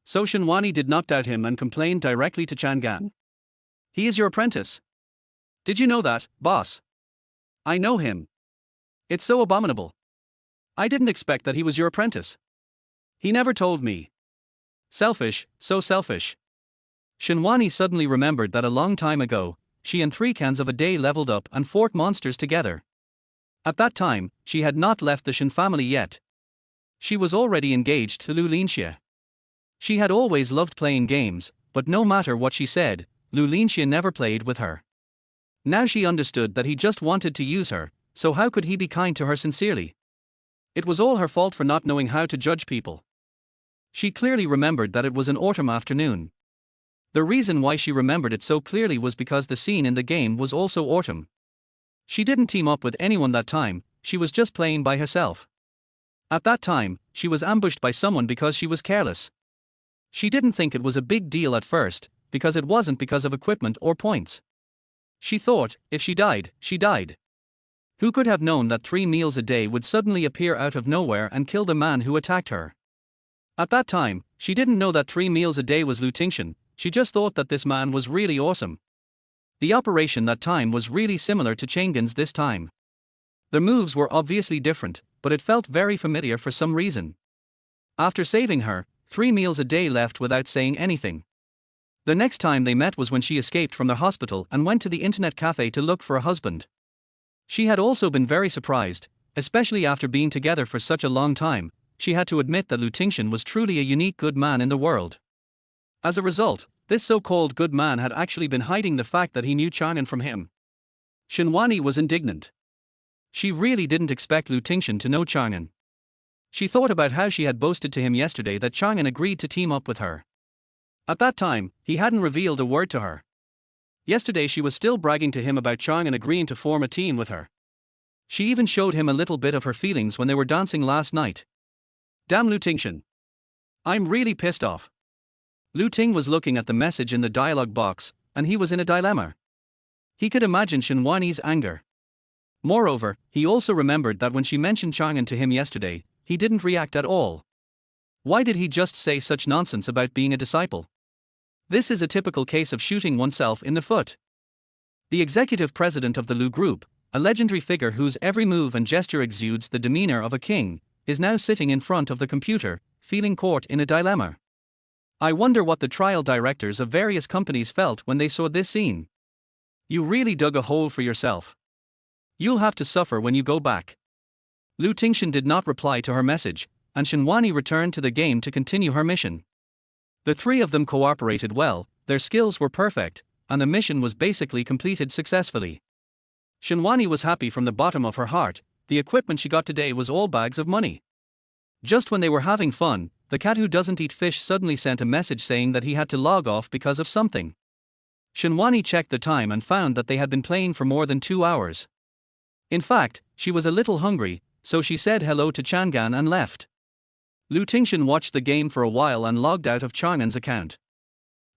So Shinwani did not doubt him and complained directly to Chang'an. He is your apprentice. Did you know that, boss? I know him. It's so abominable. I didn't expect that he was your apprentice. He never told me. Selfish, so selfish. Shinwani suddenly remembered that a long time ago, she and 3 cans of a day leveled up and fought monsters together. At that time, she had not left the Shin family yet. She was already engaged to Lu Linxie. She had always loved playing games, but no matter what she said, Lu Linxie never played with her. Now she understood that he just wanted to use her, so how could he be kind to her sincerely? It was all her fault for not knowing how to judge people. She clearly remembered that it was an autumn afternoon. The reason why she remembered it so clearly was because the scene in the game was also autumn. She didn't team up with anyone that time, she was just playing by herself. At that time, she was ambushed by someone because she was careless. She didn't think it was a big deal at first, because it wasn't because of equipment or points. She thought, if she died, she died. Who could have known that 3 meals a day would suddenly appear out of nowhere and kill the man who attacked her? At that time, she didn't know that 3 meals a day was Lu Tingshen, she just thought that this man was really awesome. The operation that time was really similar to Chang'an's this time. The moves were obviously different, but it felt very familiar for some reason. After saving her, 3 meals a day left without saying anything. The next time they met was when she escaped from the hospital and went to the internet cafe to look for a husband. She had also been very surprised, especially after being together for such a long time. She had to admit that Lu Tingshen was truly a unique good man in the world. As a result, this so-called good man had actually been hiding the fact that he knew Chang'an from him. Shinwani was indignant. She really didn't expect Lu Tingshen to know Chang'an. She thought about how she had boasted to him yesterday that Chang'an agreed to team up with her. At that time, he hadn't revealed a word to her. Yesterday she was still bragging to him about Chang'an agreeing to form a team with her. She even showed him a little bit of her feelings when they were dancing last night. Damn Lu Tingshen. I'm really pissed off. Lu Ting was looking at the message in the dialogue box, and he was in a dilemma. He could imagine Shinwani's anger. Moreover, he also remembered that when she mentioned Chang'an to him yesterday, he didn't react at all. Why did he just say such nonsense about being a disciple? This is a typical case of shooting oneself in the foot. The executive president of the Lu Group, a legendary figure whose every move and gesture exudes the demeanor of a king, is now sitting in front of the computer, feeling caught in a dilemma. I wonder what the trial directors of various companies felt when they saw this scene. You really dug a hole for yourself. You'll have to suffer when you go back. Lu Tingshen did not reply to her message, and Shinwani returned to the game to continue her mission. The 3 of them cooperated well, their skills were perfect, and the mission was basically completed successfully. Shinwani was happy from the bottom of her heart. The equipment she got today was all bags of money. Just when they were having fun, the cat who doesn't eat fish suddenly sent a message saying that he had to log off because of something. Shinwani checked the time and found that they had been playing for more than 2 hours. In fact, she was a little hungry, so she said hello to Chang'an and left. Lu Tingshen watched the game for a while and logged out of Chang'an's account.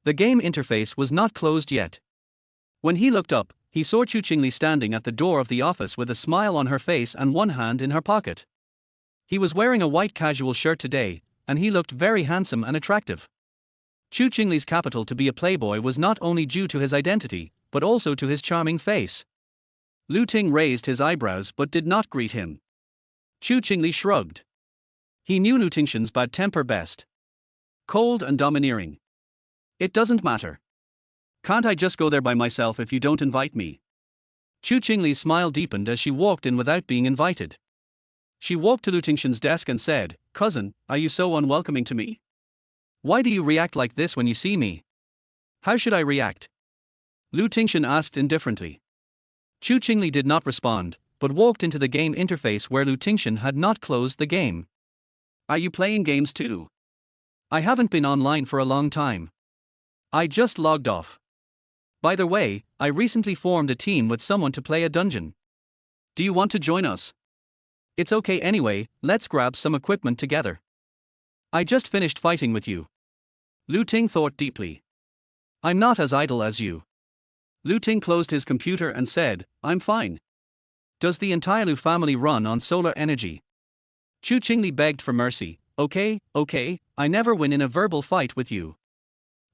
The game interface was not closed yet. When he looked up, he saw Chu Qingli standing at the door of the office with a smile on her face and one hand in her pocket. He was wearing a white casual shirt today, and he looked very handsome and attractive. Chu Qingli's capital to be a playboy was not only due to his identity, but also to his charming face. Lu Ting raised his eyebrows but did not greet him. Chu Qingli shrugged. He knew Lu Tingshen's bad temper best. Cold and domineering. It doesn't matter. Can't I just go there by myself if you don't invite me? Chu Qingli's smile deepened as she walked in without being invited. She walked to Lu Tingshen's desk and said, "Cousin, are you so unwelcoming to me? Why do you react like this when you see me?" "How should I react?" Lu Tingshen asked indifferently. Chu Qingli did not respond, but walked into the game interface where Lu Tingshen had not closed the game. "Are you playing games too?" "I haven't been online for a long time. I just logged off. By the way, I recently formed a team with someone to play a dungeon." Do you want to join us? It's okay anyway, let's grab some equipment together. I just finished fighting with you. Lu Ting thought deeply. I'm not as idle as you. Lu Ting closed his computer and said, I'm fine. Does the entire Lu family run on solar energy? Chu Qingli begged for mercy. Okay, I never win in a verbal fight with you.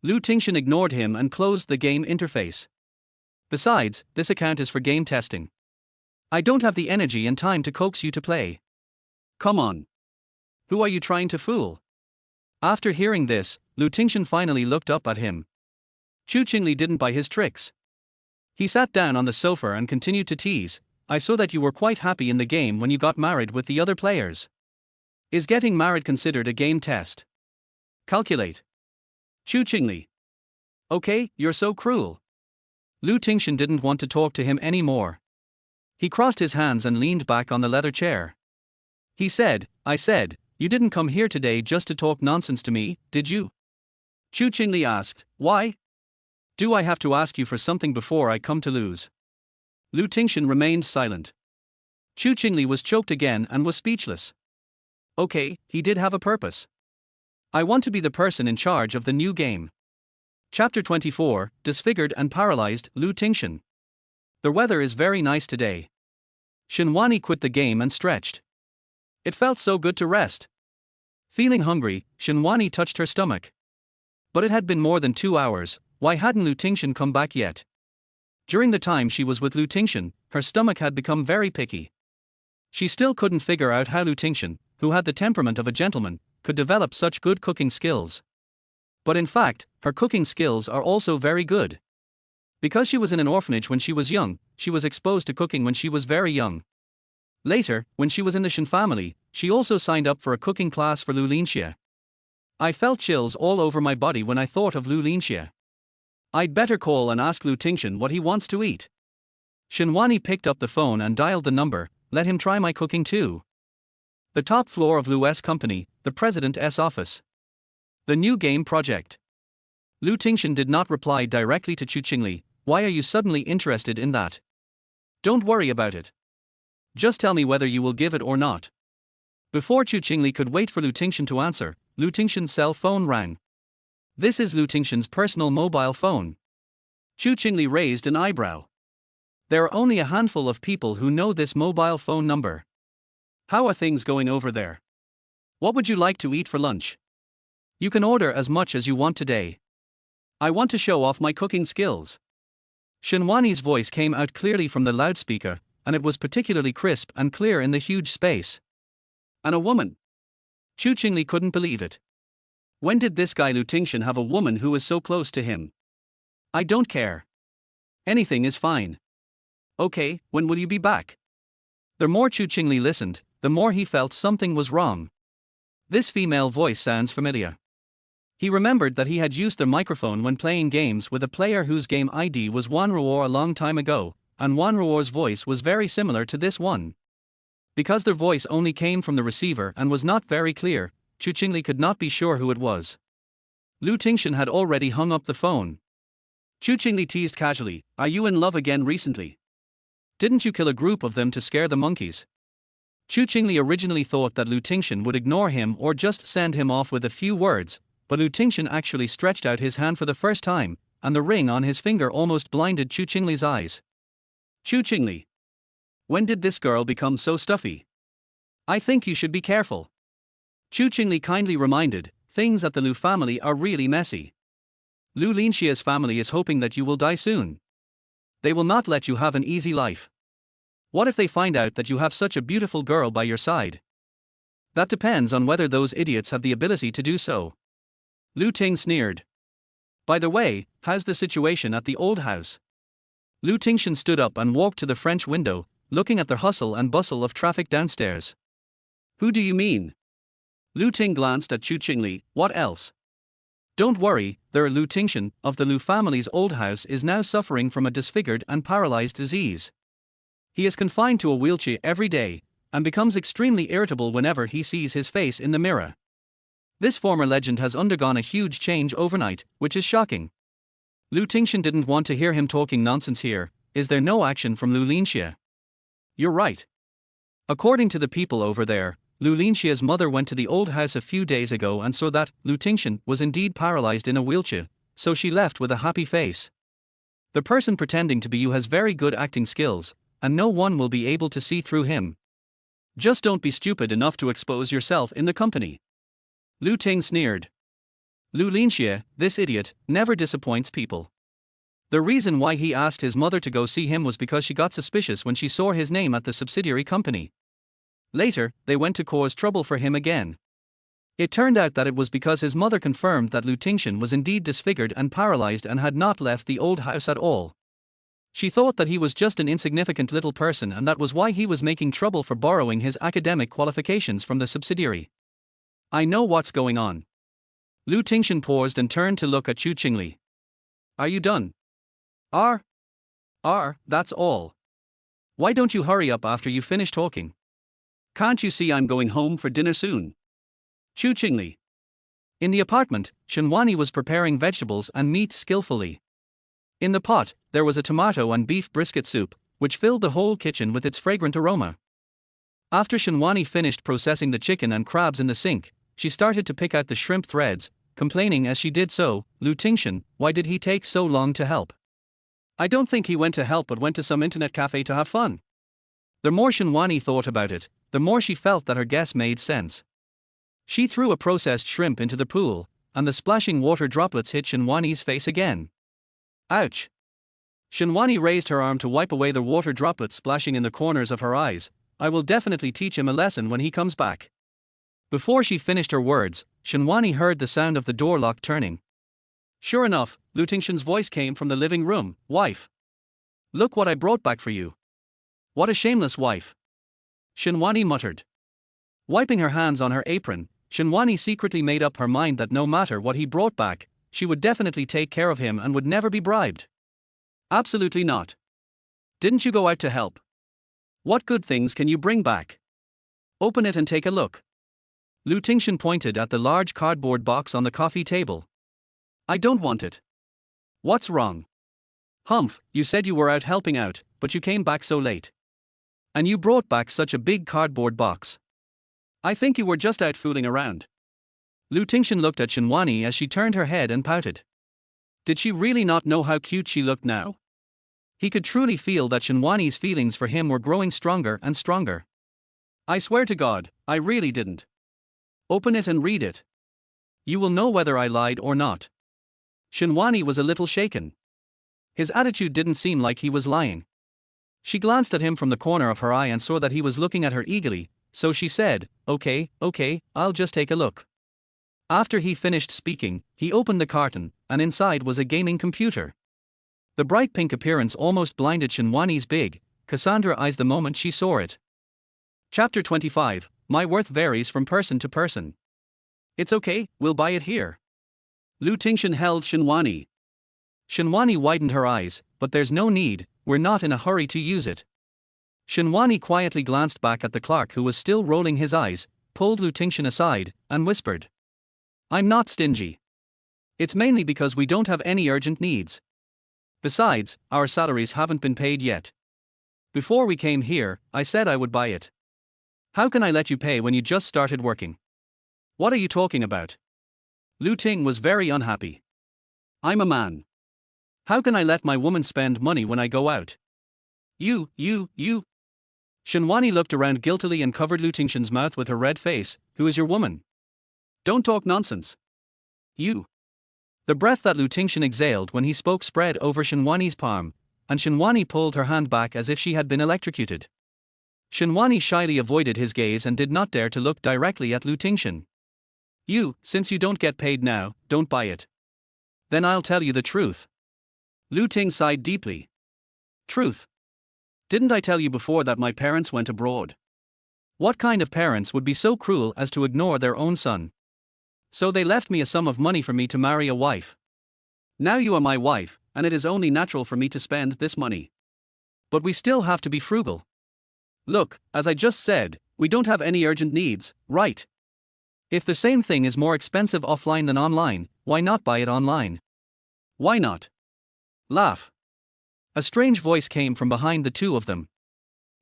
Lu Tingshen ignored him and closed the game interface. Besides, this account is for game testing. I don't have the energy and time to coax you to play. Come on. Who are you trying to fool? After hearing this, Lu Tingshen finally looked up at him. Chu Qingli didn't buy his tricks. He sat down on the sofa and continued to tease. I saw that you were quite happy in the game when you got married with the other players. Is getting married considered a game test? Calculate. Chu Qingli. Okay, you're so cruel. Lu Tingshen didn't want to talk to him anymore. He crossed his hands and leaned back on the leather chair. He said, I said, you didn't come here today just to talk nonsense to me, did you? Chu Qingli asked, why? Do I have to ask you for something before I come to lose? Lu Tingshen remained silent. Chu Qingli was choked again and was speechless. Okay, he did have a purpose. I want to be the person in charge of the new game. Chapter 24, Disfigured and Paralyzed, Lu Tingshen. The weather is very nice today. Shenwani quit the game and stretched. It felt so good to rest. Feeling hungry, Shenwani touched her stomach. But it had been more than 2 hours, why hadn't Lu Tingshen come back yet? During the time she was with Lu Tingshen, her stomach had become very picky. She still couldn't figure out how Lu Tingshen, who had the temperament of a gentleman, could develop such good cooking skills. But in fact, her cooking skills are also very good. Because she was in an orphanage when she was young, she was exposed to cooking when she was very young. Later, when she was in the Shen family, she also signed up for a cooking class for Lu Linxia. I felt chills all over my body when I thought of Lu Linxia. I'd better call and ask Lu Tingshen what he wants to eat. Shenwani picked up the phone and dialed the number. Let him try my cooking too. The top floor of Lu's company, the president's office. The new game project. Lu Tingshen did not reply directly to Chu Qingli. Why are you suddenly interested in that? Don't worry about it. Just tell me whether you will give it or not. Before Chu Qingli could wait for Lu Tingshen to answer, Lu Tingshen's cell phone rang. This is Lu Tingshen's personal mobile phone. Chu Qingli raised an eyebrow. There are only a handful of people who know this mobile phone number. How are things going over there? What would you like to eat for lunch? You can order as much as you want today. I want to show off my cooking skills. Shenwani's voice came out clearly from the loudspeaker, and it was particularly crisp and clear in the huge space. And a woman. Chu Qingli couldn't believe it. When did this guy Lu Tingshen have a woman who is so close to him? I don't care. Anything is fine. Okay, when will you be back? The more Chu Qingli listened, the more he felt something was wrong. This female voice sounds familiar. He remembered that he had used the microphone when playing games with a player whose game ID was Wanruor a long time ago, and Wanruor's voice was very similar to this one. Because their voice only came from the receiver and was not very clear, Chu Qingli could not be sure who it was. Lu Tingshen had already hung up the phone. Chu Qingli teased casually, are you in love again recently? Didn't you kill a group of them to scare the monkeys? Chu Qingli originally thought that Lu Tingshen would ignore him or just send him off with a few words, but Lu Tingshen actually stretched out his hand for the first time, and the ring on his finger almost blinded Chu Qingli's eyes. Chu Qingli. When did this girl become so stuffy? I think you should be careful. Chu Qingli kindly reminded, things at the Lu family are really messy. Lu Linxia's family is hoping that you will die soon. They will not let you have an easy life. What if they find out that you have such a beautiful girl by your side? That depends on whether those idiots have the ability to do so. Lu Ting sneered. By the way, how's the situation at the old house? Lu Tingshen stood up and walked to the French window, looking at the hustle and bustle of traffic downstairs. Who do you mean? Lu Ting glanced at Chu Qingli. What else? Don't worry, their Lu Tingshen, of the Lu family's old house, is now suffering from a disfigured and paralyzed disease. He is confined to a wheelchair every day, and becomes extremely irritable whenever he sees his face in the mirror. This former legend has undergone a huge change overnight, which is shocking. Lu Tingshen didn't want to hear him talking nonsense here. Is there no action from Lu Linxia? You're right. According to the people over there, Lu Linxia's mother went to the old house a few days ago and saw that Lu Tingshen was indeed paralyzed in a wheelchair, so she left with a happy face. The person pretending to be you has very good acting skills, and no one will be able to see through him. Just don't be stupid enough to expose yourself in the company. Lu Ting sneered. Lu Linxia, this idiot, never disappoints people. The reason why he asked his mother to go see him was because she got suspicious when she saw his name at the subsidiary company. Later, they went to cause trouble for him again. It turned out that it was because his mother confirmed that Lu Tingshen was indeed disfigured and paralyzed and had not left the old house at all. She thought that he was just an insignificant little person and that was why he was making trouble for borrowing his academic qualifications from the subsidiary. I know what's going on. Lu Tingshen paused and turned to look at Chu Qingli. Are you done? That's all. Why don't you hurry up after you finish talking? Can't you see I'm going home for dinner soon? Chu Qingli. In the apartment, Shenwani was preparing vegetables and meat skillfully. In the pot, there was a tomato and beef brisket soup, which filled the whole kitchen with its fragrant aroma. After Shenwani finished processing the chicken and crabs in the sink, she started to pick out the shrimp threads, complaining as she did so, Lu Tingshen, why did he take so long to help? I don't think he went to help but went to some internet cafe to have fun. The more Shenwani thought about it, the more she felt that her guess made sense. She threw a processed shrimp into the pool, and the splashing water droplets hit Shenwani's face again. Ouch! Shenwani raised her arm to wipe away the water droplets splashing in the corners of her eyes. I will definitely teach him a lesson when he comes back. Before she finished her words, Shenwani heard the sound of the door lock turning. Sure enough, Lu Tingshen's voice came from the living room. Wife! Look what I brought back for you. What a shameless wife! Shenwani muttered. Wiping her hands on her apron, Shenwani secretly made up her mind that no matter what he brought back, she would definitely take care of him and would never be bribed. Absolutely not. Didn't you go out to help? What good things can you bring back? Open it and take a look. Lu Tingshen pointed at the large cardboard box on the coffee table. I don't want it. What's wrong? Humph, you said you were out helping out, but you came back so late. And you brought back such a big cardboard box. I think you were just out fooling around. Lu Tingshen looked at Shenwani as she turned her head and pouted. Did she really not know how cute she looked now? He could truly feel that Shenwani's feelings for him were growing stronger and stronger. I swear to God, I really didn't. Open it and read it. You will know whether I lied or not. Shenwani was a little shaken. His attitude didn't seem like he was lying. She glanced at him from the corner of her eye and saw that he was looking at her eagerly, so she said, Okay, I'll just take a look. After he finished speaking, he opened the carton, and inside was a gaming computer. The bright pink appearance almost blinded Shenwani's big, Cassandra eyes the moment she saw it. Chapter 25, My worth varies from person to person. It's okay, we'll buy it here. Lu Tingshen held Shenwani. Shenwani widened her eyes, but there's no need, we're not in a hurry to use it. Shenwani quietly glanced back at the clerk who was still rolling his eyes, pulled Lu Tingshen aside, and whispered. I'm not stingy. It's mainly because we don't have any urgent needs. Besides, our salaries haven't been paid yet. Before we came here, I said I would buy it. How can I let you pay when you just started working? What are you talking about? Lu Ting was very unhappy. I'm a man. How can I let my woman spend money when I go out? You. Shenwani looked around guiltily and covered Lu Tingshen's mouth with her red face. Who is your woman? Don't talk nonsense. You. The breath that Lu Tingshen exhaled when he spoke spread over Shenwani's palm, and Shenwani pulled her hand back as if she had been electrocuted. Shenwani shyly avoided his gaze and did not dare to look directly at Lu Tingshen. Since you don't get paid now, don't buy it. Then I'll tell you the truth. Lu Ting sighed deeply. Truth? Didn't I tell you before that my parents went abroad? What kind of parents would be so cruel as to ignore their own son? So they left me a sum of money for me to marry a wife. Now you are my wife, and it is only natural for me to spend this money. But we still have to be frugal. Look, as I just said, we don't have any urgent needs, right? If the same thing is more expensive offline than online, why not buy it online? Why not? Laugh. A strange voice came from behind the two of them.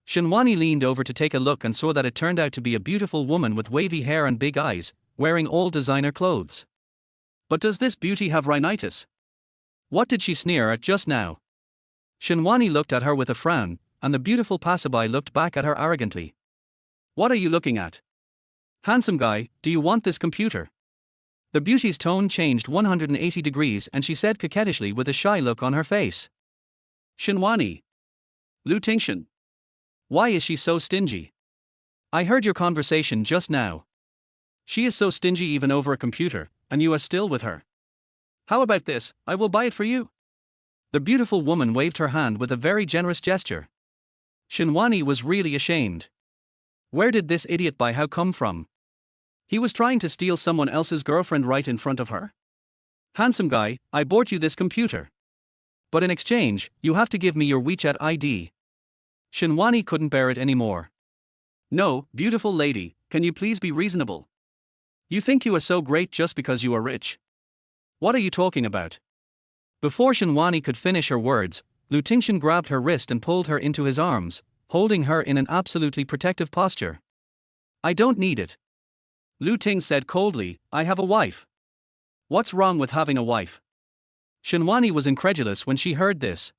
Shinwani leaned over to take a look and saw that it turned out to be a beautiful woman with wavy hair and big eyes, wearing all designer clothes. But does this beauty have rhinitis? What did she sneer at just now? Shinwani looked at her with a frown, and the beautiful passerby looked back at her arrogantly. What are you looking at? Handsome guy, do you want this computer? The beauty's tone changed 180 degrees and she said coquettishly with a shy look on her face. Shinwani. Lu Tingshen. Why is she so stingy? I heard your conversation just now. She is so stingy even over a computer, and you are still with her. How about this, I will buy it for you. The beautiful woman waved her hand with a very generous gesture. Shinwani was really ashamed. Where did this idiot buy how come from? He was trying to steal someone else's girlfriend right in front of her? Handsome guy, I bought you this computer. But in exchange, you have to give me your WeChat ID. Shinwani couldn't bear it anymore. No, beautiful lady, can you please be reasonable? You think you are so great just because you are rich? What are you talking about? Before Shinwani could finish her words, Lu Tingshen grabbed her wrist and pulled her into his arms, holding her in an absolutely protective posture. I don't need it. Lu Ting said coldly, I have a wife. What's wrong with having a wife? Shinwani was incredulous when she heard this.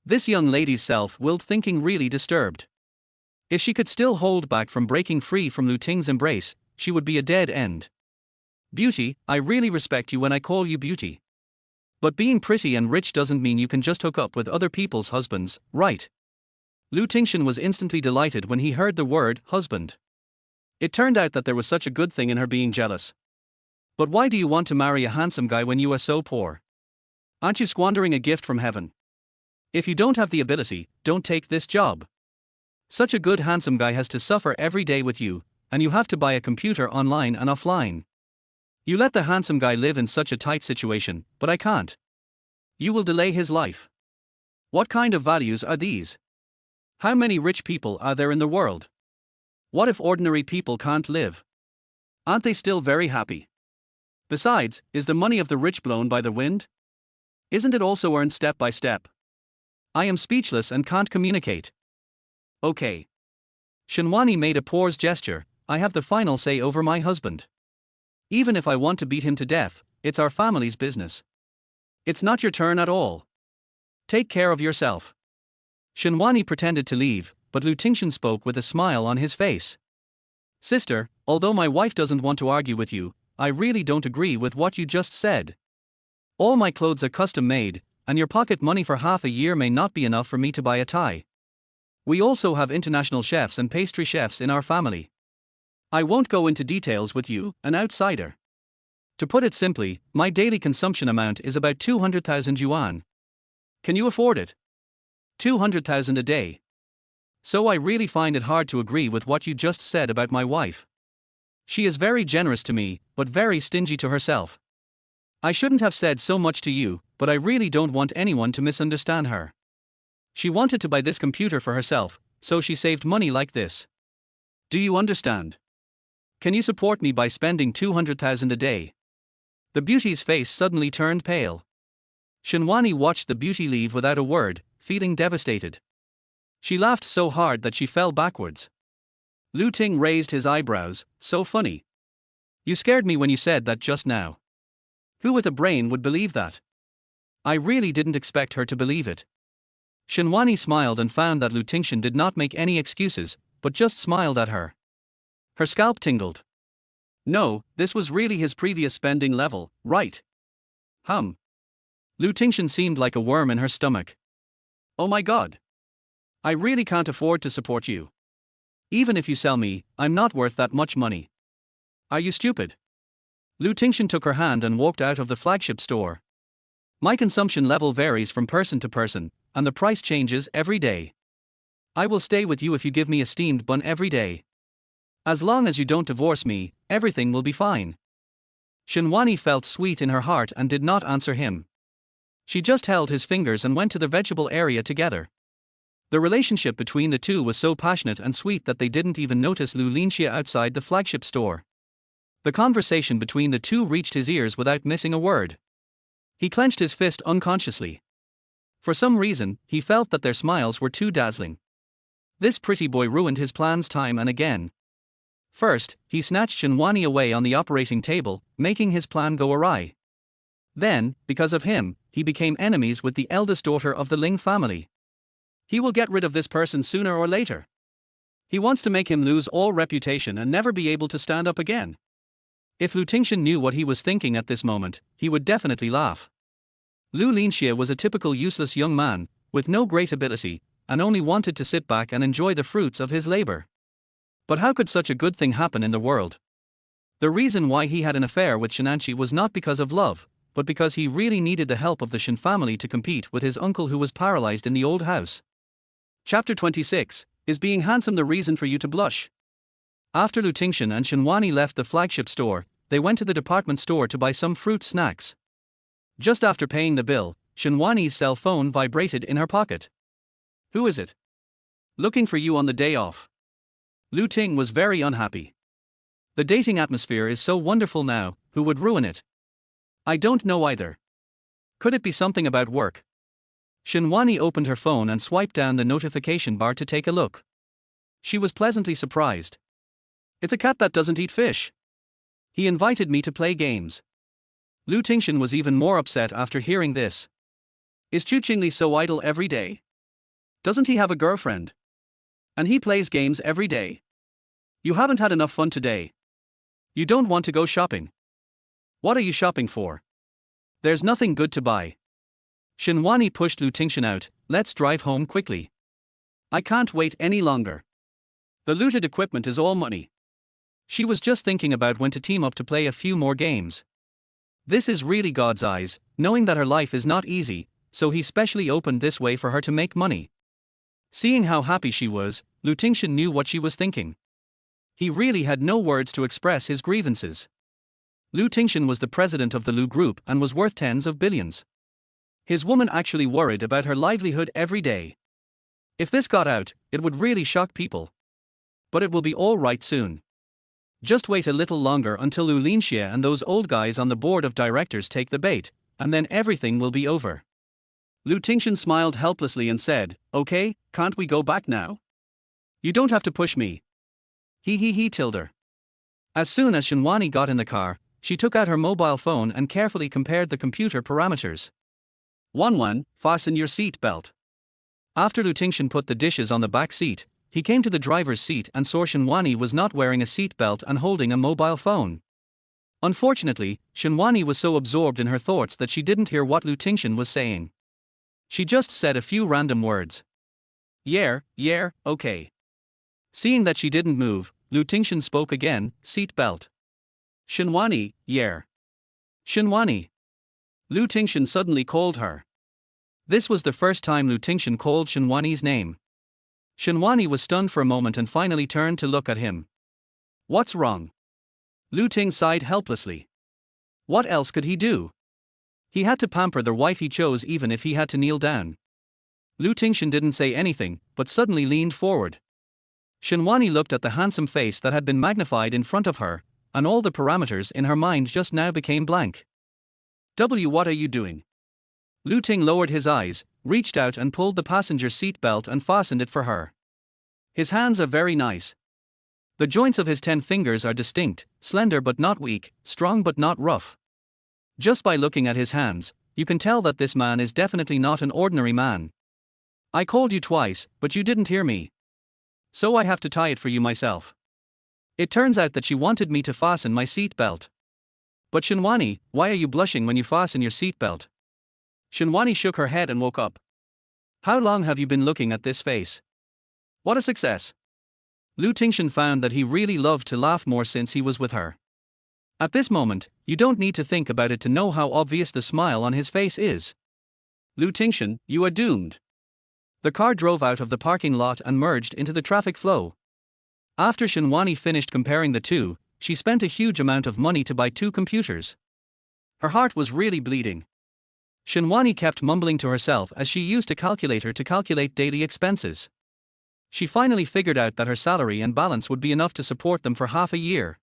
This young lady's self-willed thinking really disturbed. If she could still hold back from breaking free from Lu Ting's embrace, she would be a dead end. Beauty, I really respect you when I call you beauty. But being pretty and rich doesn't mean you can just hook up with other people's husbands, right? Lu Tingshen was instantly delighted when he heard the word husband. It turned out that there was such a good thing in her being jealous. But why do you want to marry a handsome guy when you are so poor? Aren't you squandering a gift from heaven? If you don't have the ability, don't take this job. Such a good handsome guy has to suffer every day with you, and you have to buy a computer online and offline. You let the handsome guy live in such a tight situation, but I can't. You will delay his life. What kind of values are these? How many rich people are there in the world? What if ordinary people can't live? Aren't they still very happy? Besides, is the money of the rich blown by the wind? Isn't it also earned step by step? I am speechless and can't communicate. Okay. Shinwani made a pause gesture, I have the final say over my husband. Even if I want to beat him to death, it's our family's business. It's not your turn at all. Take care of yourself. Shinwani pretended to leave, but Lu Tingshen spoke with a smile on his face. Sister, although my wife doesn't want to argue with you, I really don't agree with what you just said. All my clothes are custom made, and your pocket money for half a year may not be enough for me to buy a tie. We also have international chefs and pastry chefs in our family. I won't go into details with you, an outsider. To put it simply, my daily consumption amount is about 200,000 yuan. Can you afford it? 200,000 a day. So I really find it hard to agree with what you just said about my wife. She is very generous to me, but very stingy to herself. I shouldn't have said so much to you, but I really don't want anyone to misunderstand her. She wanted to buy this computer for herself, so she saved money like this. Do you understand? Can you support me by spending 200,000 a day? The beauty's face suddenly turned pale. Shinwani watched the beauty leave without a word, feeling devastated. She laughed so hard that she fell backwards. Lu Ting raised his eyebrows, so funny. You scared me when you said that just now. Who with a brain would believe that? I really didn't expect her to believe it. Shinwani smiled and found that Lu Tingshen did not make any excuses, but just smiled at her. Her scalp tingled. No, this was really his previous spending level, right? Lu Tingshen seemed like a worm in her stomach. Oh my god. I really can't afford to support you. Even if you sell me, I'm not worth that much money. Are you stupid? Lu Tingshen took her hand and walked out of the flagship store. My consumption level varies from person to person, and the price changes every day. I will stay with you if you give me a steamed bun every day. As long as you don't divorce me, everything will be fine. Shinwani felt sweet in her heart and did not answer him. She just held his fingers and went to the vegetable area together. The relationship between the two was so passionate and sweet that they didn't even notice Lu Linxia outside the flagship store. The conversation between the two reached his ears without missing a word. He clenched his fist unconsciously. For some reason, he felt that their smiles were too dazzling. This pretty boy ruined his plans time and again. First, he snatched Shinwani away on the operating table, making his plan go awry. Then, because of him, he became enemies with the eldest daughter of the Ling family. He will get rid of this person sooner or later. He wants to make him lose all reputation and never be able to stand up again. If Lu Tingshen knew what he was thinking at this moment, he would definitely laugh. Lu Linxie was a typical useless young man, with no great ability, and only wanted to sit back and enjoy the fruits of his labor. But how could such a good thing happen in the world? The reason why he had an affair with Shinanchi was not because of love, but because he really needed the help of the Shin family to compete with his uncle who was paralyzed in the old house. Chapter 26. Is being handsome the reason for you to blush? After Lu Tingshen and Shinwani left the flagship store, they went to the department store to buy some fruit snacks. Just after paying the bill, Shinwani's cell phone vibrated in her pocket. Who is it? Looking for you on the day off. Lu Ting was very unhappy. The dating atmosphere is so wonderful now, who would ruin it? I don't know either. Could it be something about work? Shinwani opened her phone and swiped down the notification bar to take a look. She was pleasantly surprised. It's a cat that doesn't eat fish. He invited me to play games. Lu Tingshen was even more upset after hearing this. Is Chu Qingli so idle every day? Doesn't he have a girlfriend? And he plays games every day. You haven't had enough fun today. You don't want to go shopping. What are you shopping for? There's nothing good to buy. Shinwani pushed Lu Tingshen out. Let's drive home quickly. I can't wait any longer. The looted equipment is all money. She was just thinking about when to team up to play a few more games. This is really God's eyes, knowing that her life is not easy, so he specially opened this way for her to make money. Seeing how happy she was, Lu Tingshen knew what she was thinking. He really had no words to express his grievances. Lu Tingshen was the president of the Lu Group and was worth tens of billions. His woman actually worried about her livelihood every day. If this got out, it would really shock people. But it will be all right soon. Just wait a little longer until Lu Linxie and those old guys on the board of directors take the bait, and then everything will be over. Lu Tingshen smiled helplessly and said, Okay, can't we go back now? You don't have to push me. He told her. As soon as Shinwani got in the car, she took out her mobile phone and carefully compared the computer parameters. 1. Fasten your seat belt. After Lu Tingshen put the dishes on the back seat, he came to the driver's seat and saw Shinwani was not wearing a seat belt and holding a mobile phone. Unfortunately, Shinwani was so absorbed in her thoughts that she didn't hear what Lu Tingshen was saying. She just said a few random words. Yeah, okay. Seeing that she didn't move, Lu Tingshen spoke again, seat belt. Shinwani, yeah. Shinwani. Lu Tingshen suddenly called her. This was the first time Lu Tingshen called Shinwani's name. Shinwani was stunned for a moment and finally turned to look at him. What's wrong? Lu Ting sighed helplessly. What else could he do? He had to pamper the wife he chose even if he had to kneel down. Lu Tingshen didn't say anything, but suddenly leaned forward. Shinwani looked at the handsome face that had been magnified in front of her, and all the parameters in her mind just now became blank. What are you doing? Lu Ting lowered his eyes, reached out and pulled the passenger seat belt and fastened it for her. His hands are very nice. The joints of his 10 fingers are distinct, slender but not weak, strong but not rough. Just by looking at his hands, you can tell that this man is definitely not an ordinary man. I called you twice, but you didn't hear me. So I have to tie it for you myself. It turns out that she wanted me to fasten my seat belt. But Shinwani, why are you blushing when you fasten your seat belt? Shinwani shook her head and woke up. How long have you been looking at this face? What a success! Lu Tingshen found that he really loved to laugh more since he was with her. At this moment, you don't need to think about it to know how obvious the smile on his face is. Lu Tingshen, you are doomed. The car drove out of the parking lot and merged into the traffic flow. After Shinwani finished comparing the two, she spent a huge amount of money to buy 2 computers. Her heart was really bleeding. Shinwani kept mumbling to herself as she used a calculator to calculate daily expenses. She finally figured out that her salary and balance would be enough to support them for half a year.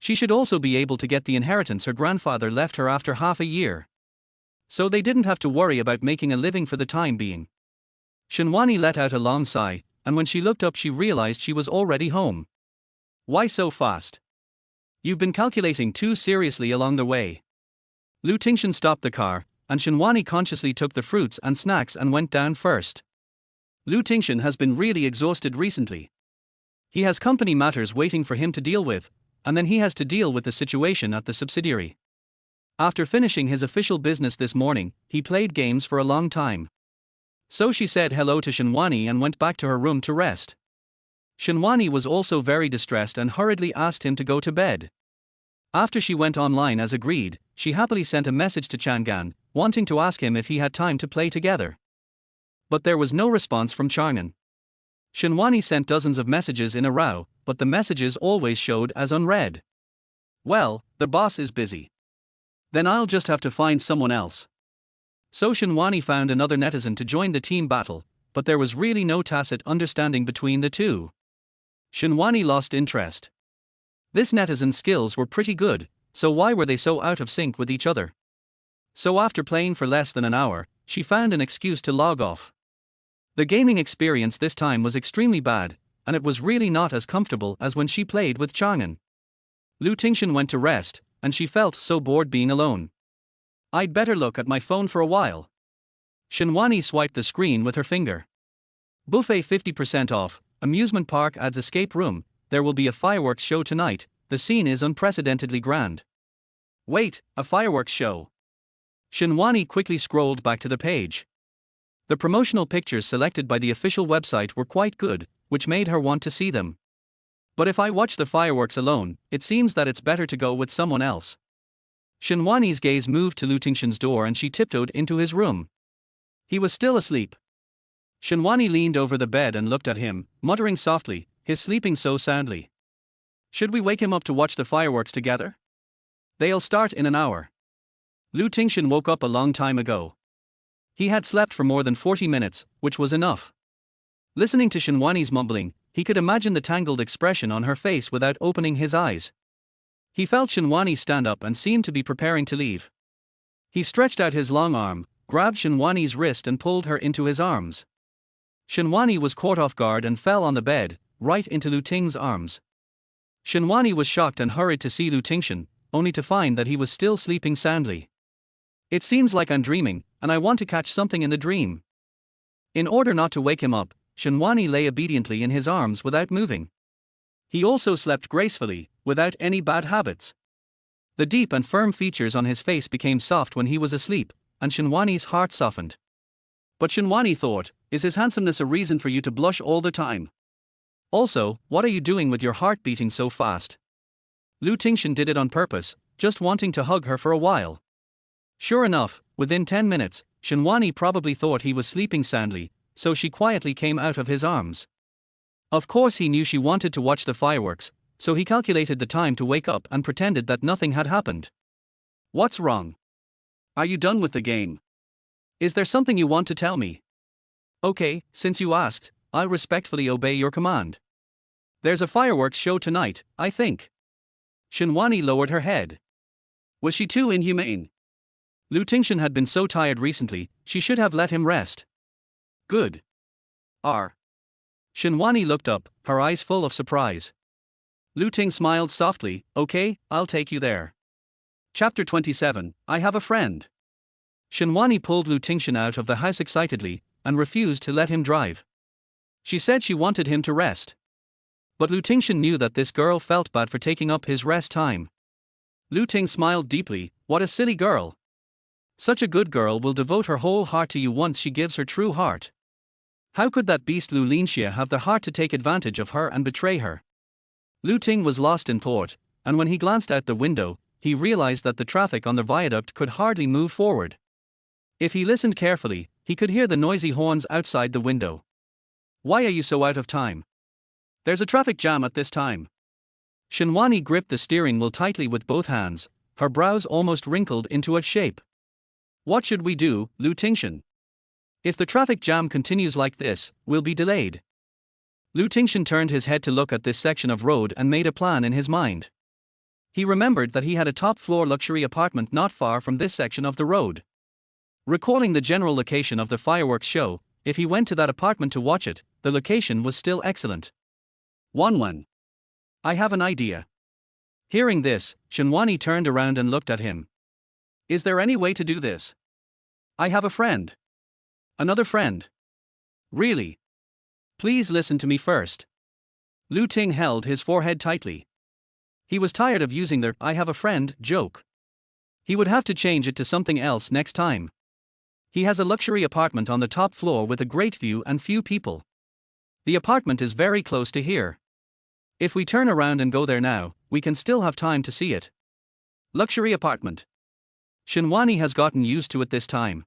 She should also be able to get the inheritance her grandfather left her after half a year. So they didn't have to worry about making a living for the time being. Shinwani let out a long sigh. and when she looked up she realized she was already home. Why so fast? You've been calculating too seriously along the way. Lu Tingshen stopped the car, and Shenhuani consciously took the fruits and snacks and went down first. Lu Tingshen has been really exhausted recently. He has company matters waiting for him to deal with, and then he has to deal with the situation at the subsidiary. After finishing his official business this morning, he played games for a long time. So she said hello to Shenhuani and went back to her room to rest. Shenhuani was also very distressed and hurriedly asked him to go to bed. After she went online as agreed, she happily sent a message to Chang'an, wanting to ask him if he had time to play together. But there was no response from Chang'an. Shenhuani sent dozens of messages in a row, but the messages always showed as unread. Well, the boss is busy. Then I'll just have to find someone else. So Shenhuani found another netizen to join the team battle, but there was really no tacit understanding between the two. Shenhuani lost interest. This netizen's skills were pretty good, so why were they so out of sync with each other? So after playing for less than an hour, she found an excuse to log off. The gaming experience this time was extremely bad, and it was really not as comfortable as when she played with Chang'an. Lu Tingshen went to rest, and she felt so bored being alone. I'd better look at my phone for a while. Shenhuani swiped the screen with her finger. Buffet 50% off, amusement park adds escape room, there will be a fireworks show tonight, the scene is unprecedentedly grand. Wait, a fireworks show? Shenhuani quickly scrolled back to the page. The promotional pictures selected by the official website were quite good, which made her want to see them. But if I watch the fireworks alone, it seems that it's better to go with someone else. Shenhuani's gaze moved to Lu Tingshen's door and she tiptoed into his room. He was still asleep. Shenhuani leaned over the bed and looked at him, muttering softly, he's sleeping so soundly. Should we wake him up to watch the fireworks together? They'll start in an hour. Lu Tingshen woke up a long time ago. He had slept for more than 40 minutes, which was enough. Listening to Shenhuani's mumbling, he could imagine the tangled expression on her face without opening his eyes. He felt Shenhuani stand up and seemed to be preparing to leave. He stretched out his long arm, grabbed Shenhuani's wrist and pulled her into his arms. Shenhuani was caught off guard and fell on the bed, right into Lu Ting's arms. Shenhuani was shocked and hurried to see Lu Tingshen, only to find that he was still sleeping soundly. It seems like I'm dreaming, and I want to catch something in the dream. In order not to wake him up, Shenhuani lay obediently in his arms without moving. He also slept gracefully, without any bad habits. The deep and firm features on his face became soft when he was asleep, and Shenhuani's heart softened. But Shenhuani thought, is his handsomeness a reason for you to blush all the time? Also, what are you doing with your heart beating so fast? Lu Tingshen did it on purpose, just wanting to hug her for a while. Sure enough, within 10 minutes, Shenhuani probably thought he was sleeping soundly, so she quietly came out of his arms. Of course he knew she wanted to watch the fireworks, so he calculated the time to wake up and pretended that nothing had happened. What's wrong? Are you done with the game? Is there something you want to tell me? Okay, since you asked, I'll respectfully obey your command. There's a fireworks show tonight, I think. Shenhuani lowered her head. Was she too inhumane? Lu Tingshen had been so tired recently, she should have let him rest. Good. Shenhuani looked up, her eyes full of surprise. Lu Ting smiled softly, okay, I'll take you there. Chapter 27, I have a friend. Shenhuani pulled Lu Tingshen out of the house excitedly, and refused to let him drive. She said she wanted him to rest. But Lu Tingshen knew that this girl felt bad for taking up his rest time. Lu Ting smiled deeply, what a silly girl. Such a good girl will devote her whole heart to you once she gives her true heart. How could that beast Lu Linxia have the heart to take advantage of her and betray her? Lu Ting was lost in thought, and when he glanced out the window, he realized that the traffic on the viaduct could hardly move forward. If he listened carefully, he could hear the noisy horns outside the window. Why are you so out of time? There's a traffic jam at this time. Shenhuani gripped the steering wheel tightly with both hands, her brows almost wrinkled into a shape. What should we do, Lu Tingshen? If the traffic jam continues like this, we'll be delayed. Lu Tingshen turned his head to look at this section of road and made a plan in his mind. He remembered that he had a top-floor luxury apartment not far from this section of the road. Recalling the general location of the fireworks show, if he went to that apartment to watch it, the location was still excellent. 1-1. I have an idea. Hearing this, Shinwani turned around and looked at him. Is there any way to do this? I have a friend. Another friend. Really? Please listen to me first. Lu Ting held his forehead tightly. He was tired of using the "I have a friend" joke. He would have to change it to something else next time. He has a luxury apartment on the top floor with a great view and few people. The apartment is very close to here. If we turn around and go there now, we can still have time to see it. Luxury apartment. Shinwani has gotten used to it this time.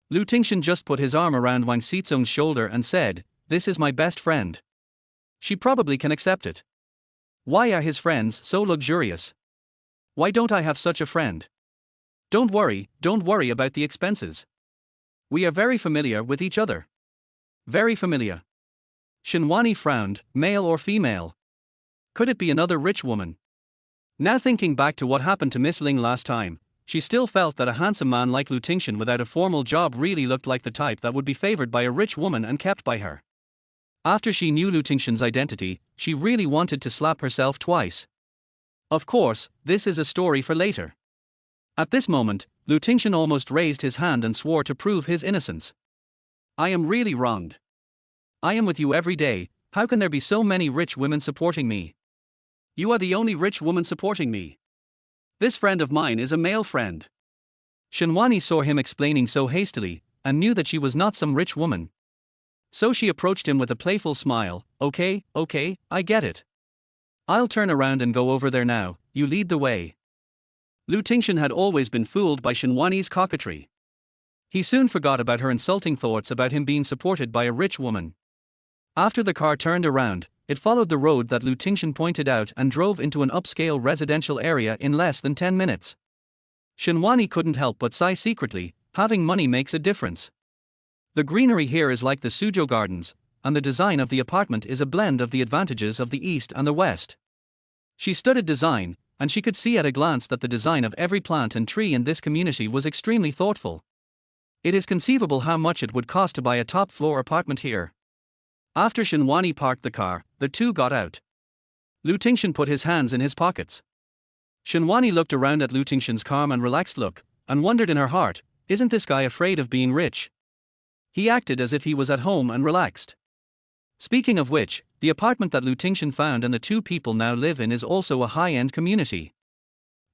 Lu Tingshen just put his arm around Wang Xizong's shoulder and said, "This is my best friend. She probably can accept it. Why are his friends so luxurious? Why don't I have such a friend? Don't worry about the expenses. We are very familiar with each other. Very familiar." Shinwani frowned, male or female? Could it be another rich woman? Now thinking back to what happened to Miss Ling last time, she still felt that a handsome man like Lu Tingshen without a formal job really looked like the type that would be favored by a rich woman and kept by her. After she knew Lu Tingshen's identity, she really wanted to slap herself twice. Of course, this is a story for later. At this moment, Lu Tingshen almost raised his hand and swore to prove his innocence. I am really wronged. I am with you every day, how can there be so many rich women supporting me? You are the only rich woman supporting me. This friend of mine is a male friend. Shinwani saw him explaining so hastily, and knew that she was not some rich woman. So she approached him with a playful smile. Okay, I get it. I'll turn around and go over there now, you lead the way. Lu Tingshen had always been fooled by Shinwani's coquetry. He soon forgot about her insulting thoughts about him being supported by a rich woman. After the car turned around, it followed the road that Lu Tingshen pointed out and drove into an upscale residential area in less than 10 minutes. Shinwani couldn't help but sigh secretly, having money makes a difference. The greenery here is like the Suzhou Gardens, and the design of the apartment is a blend of the advantages of the East and the West. She studied design, and she could see at a glance that the design of every plant and tree in this community was extremely thoughtful. It is conceivable how much it would cost to buy a top-floor apartment here. After Shinwani parked the car, the two got out. Lu Tingshen put his hands in his pockets. Shinwani looked around at Lu Tingshen's calm and relaxed look, and wondered in her heart, isn't this guy afraid of being rich? He acted as if he was at home and relaxed. Speaking of which, the apartment that Lu Tingshen found and the two people now live in is also a high-end community.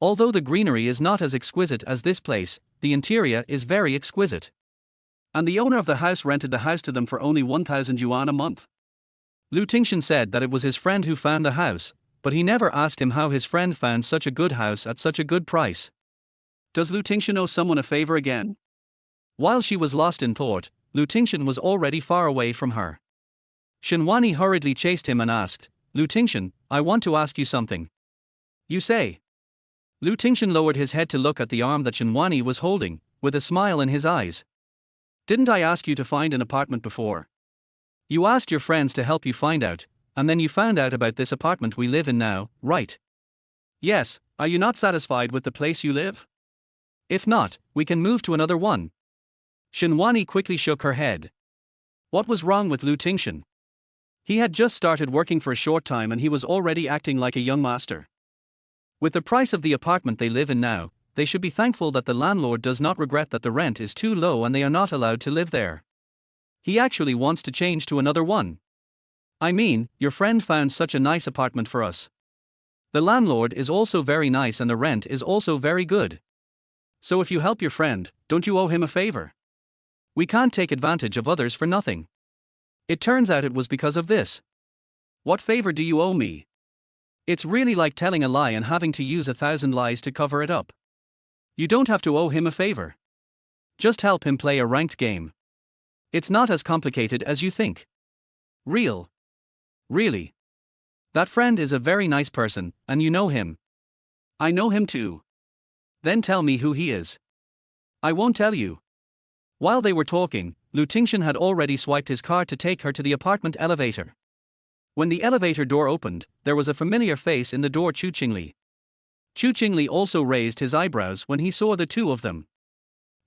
Although the greenery is not as exquisite as this place, the interior is very exquisite. And the owner of the house rented the house to them for only 1,000 yuan a month. Lu Tingshen said that it was his friend who found the house, but he never asked him how his friend found such a good house at such a good price. Does Lu Tingshen owe someone a favor again? While she was lost in thought, Lu Tingshen was already far away from her. Shinwani hurriedly chased him and asked, Lu Tingshen, I want to ask you something. You say? Lu Tingshen lowered his head to look at the arm that Shinwani was holding, with a smile in his eyes. Didn't I ask you to find an apartment before? You asked your friends to help you find out, and then you found out about this apartment we live in now, right? Yes, are you not satisfied with the place you live? If not, we can move to another one. Shinwani quickly shook her head. What was wrong with Lu Tingshen? He had just started working for a short time and he was already acting like a young master. With the price of the apartment they live in now, they should be thankful that the landlord does not regret that the rent is too low and they are not allowed to live there. He actually wants to change to another one. I mean, your friend found such a nice apartment for us. The landlord is also very nice and the rent is also very good. So if you help your friend, don't you owe him a favor? We can't take advantage of others for nothing. It turns out it was because of this. What favor do you owe me? It's really like telling a lie and having to use 1,000 lies to cover it up. You don't have to owe him a favor. Just help him play a ranked game. It's not as complicated as you think. Really. That friend is a very nice person, and you know him. I know him too. Then tell me who he is. I won't tell you. While they were talking, Lu Tingshen had already swiped his card to take her to the apartment elevator. When the elevator door opened, there was a familiar face in the door. Chu Qingli. Chu Qingli also raised his eyebrows when he saw the two of them.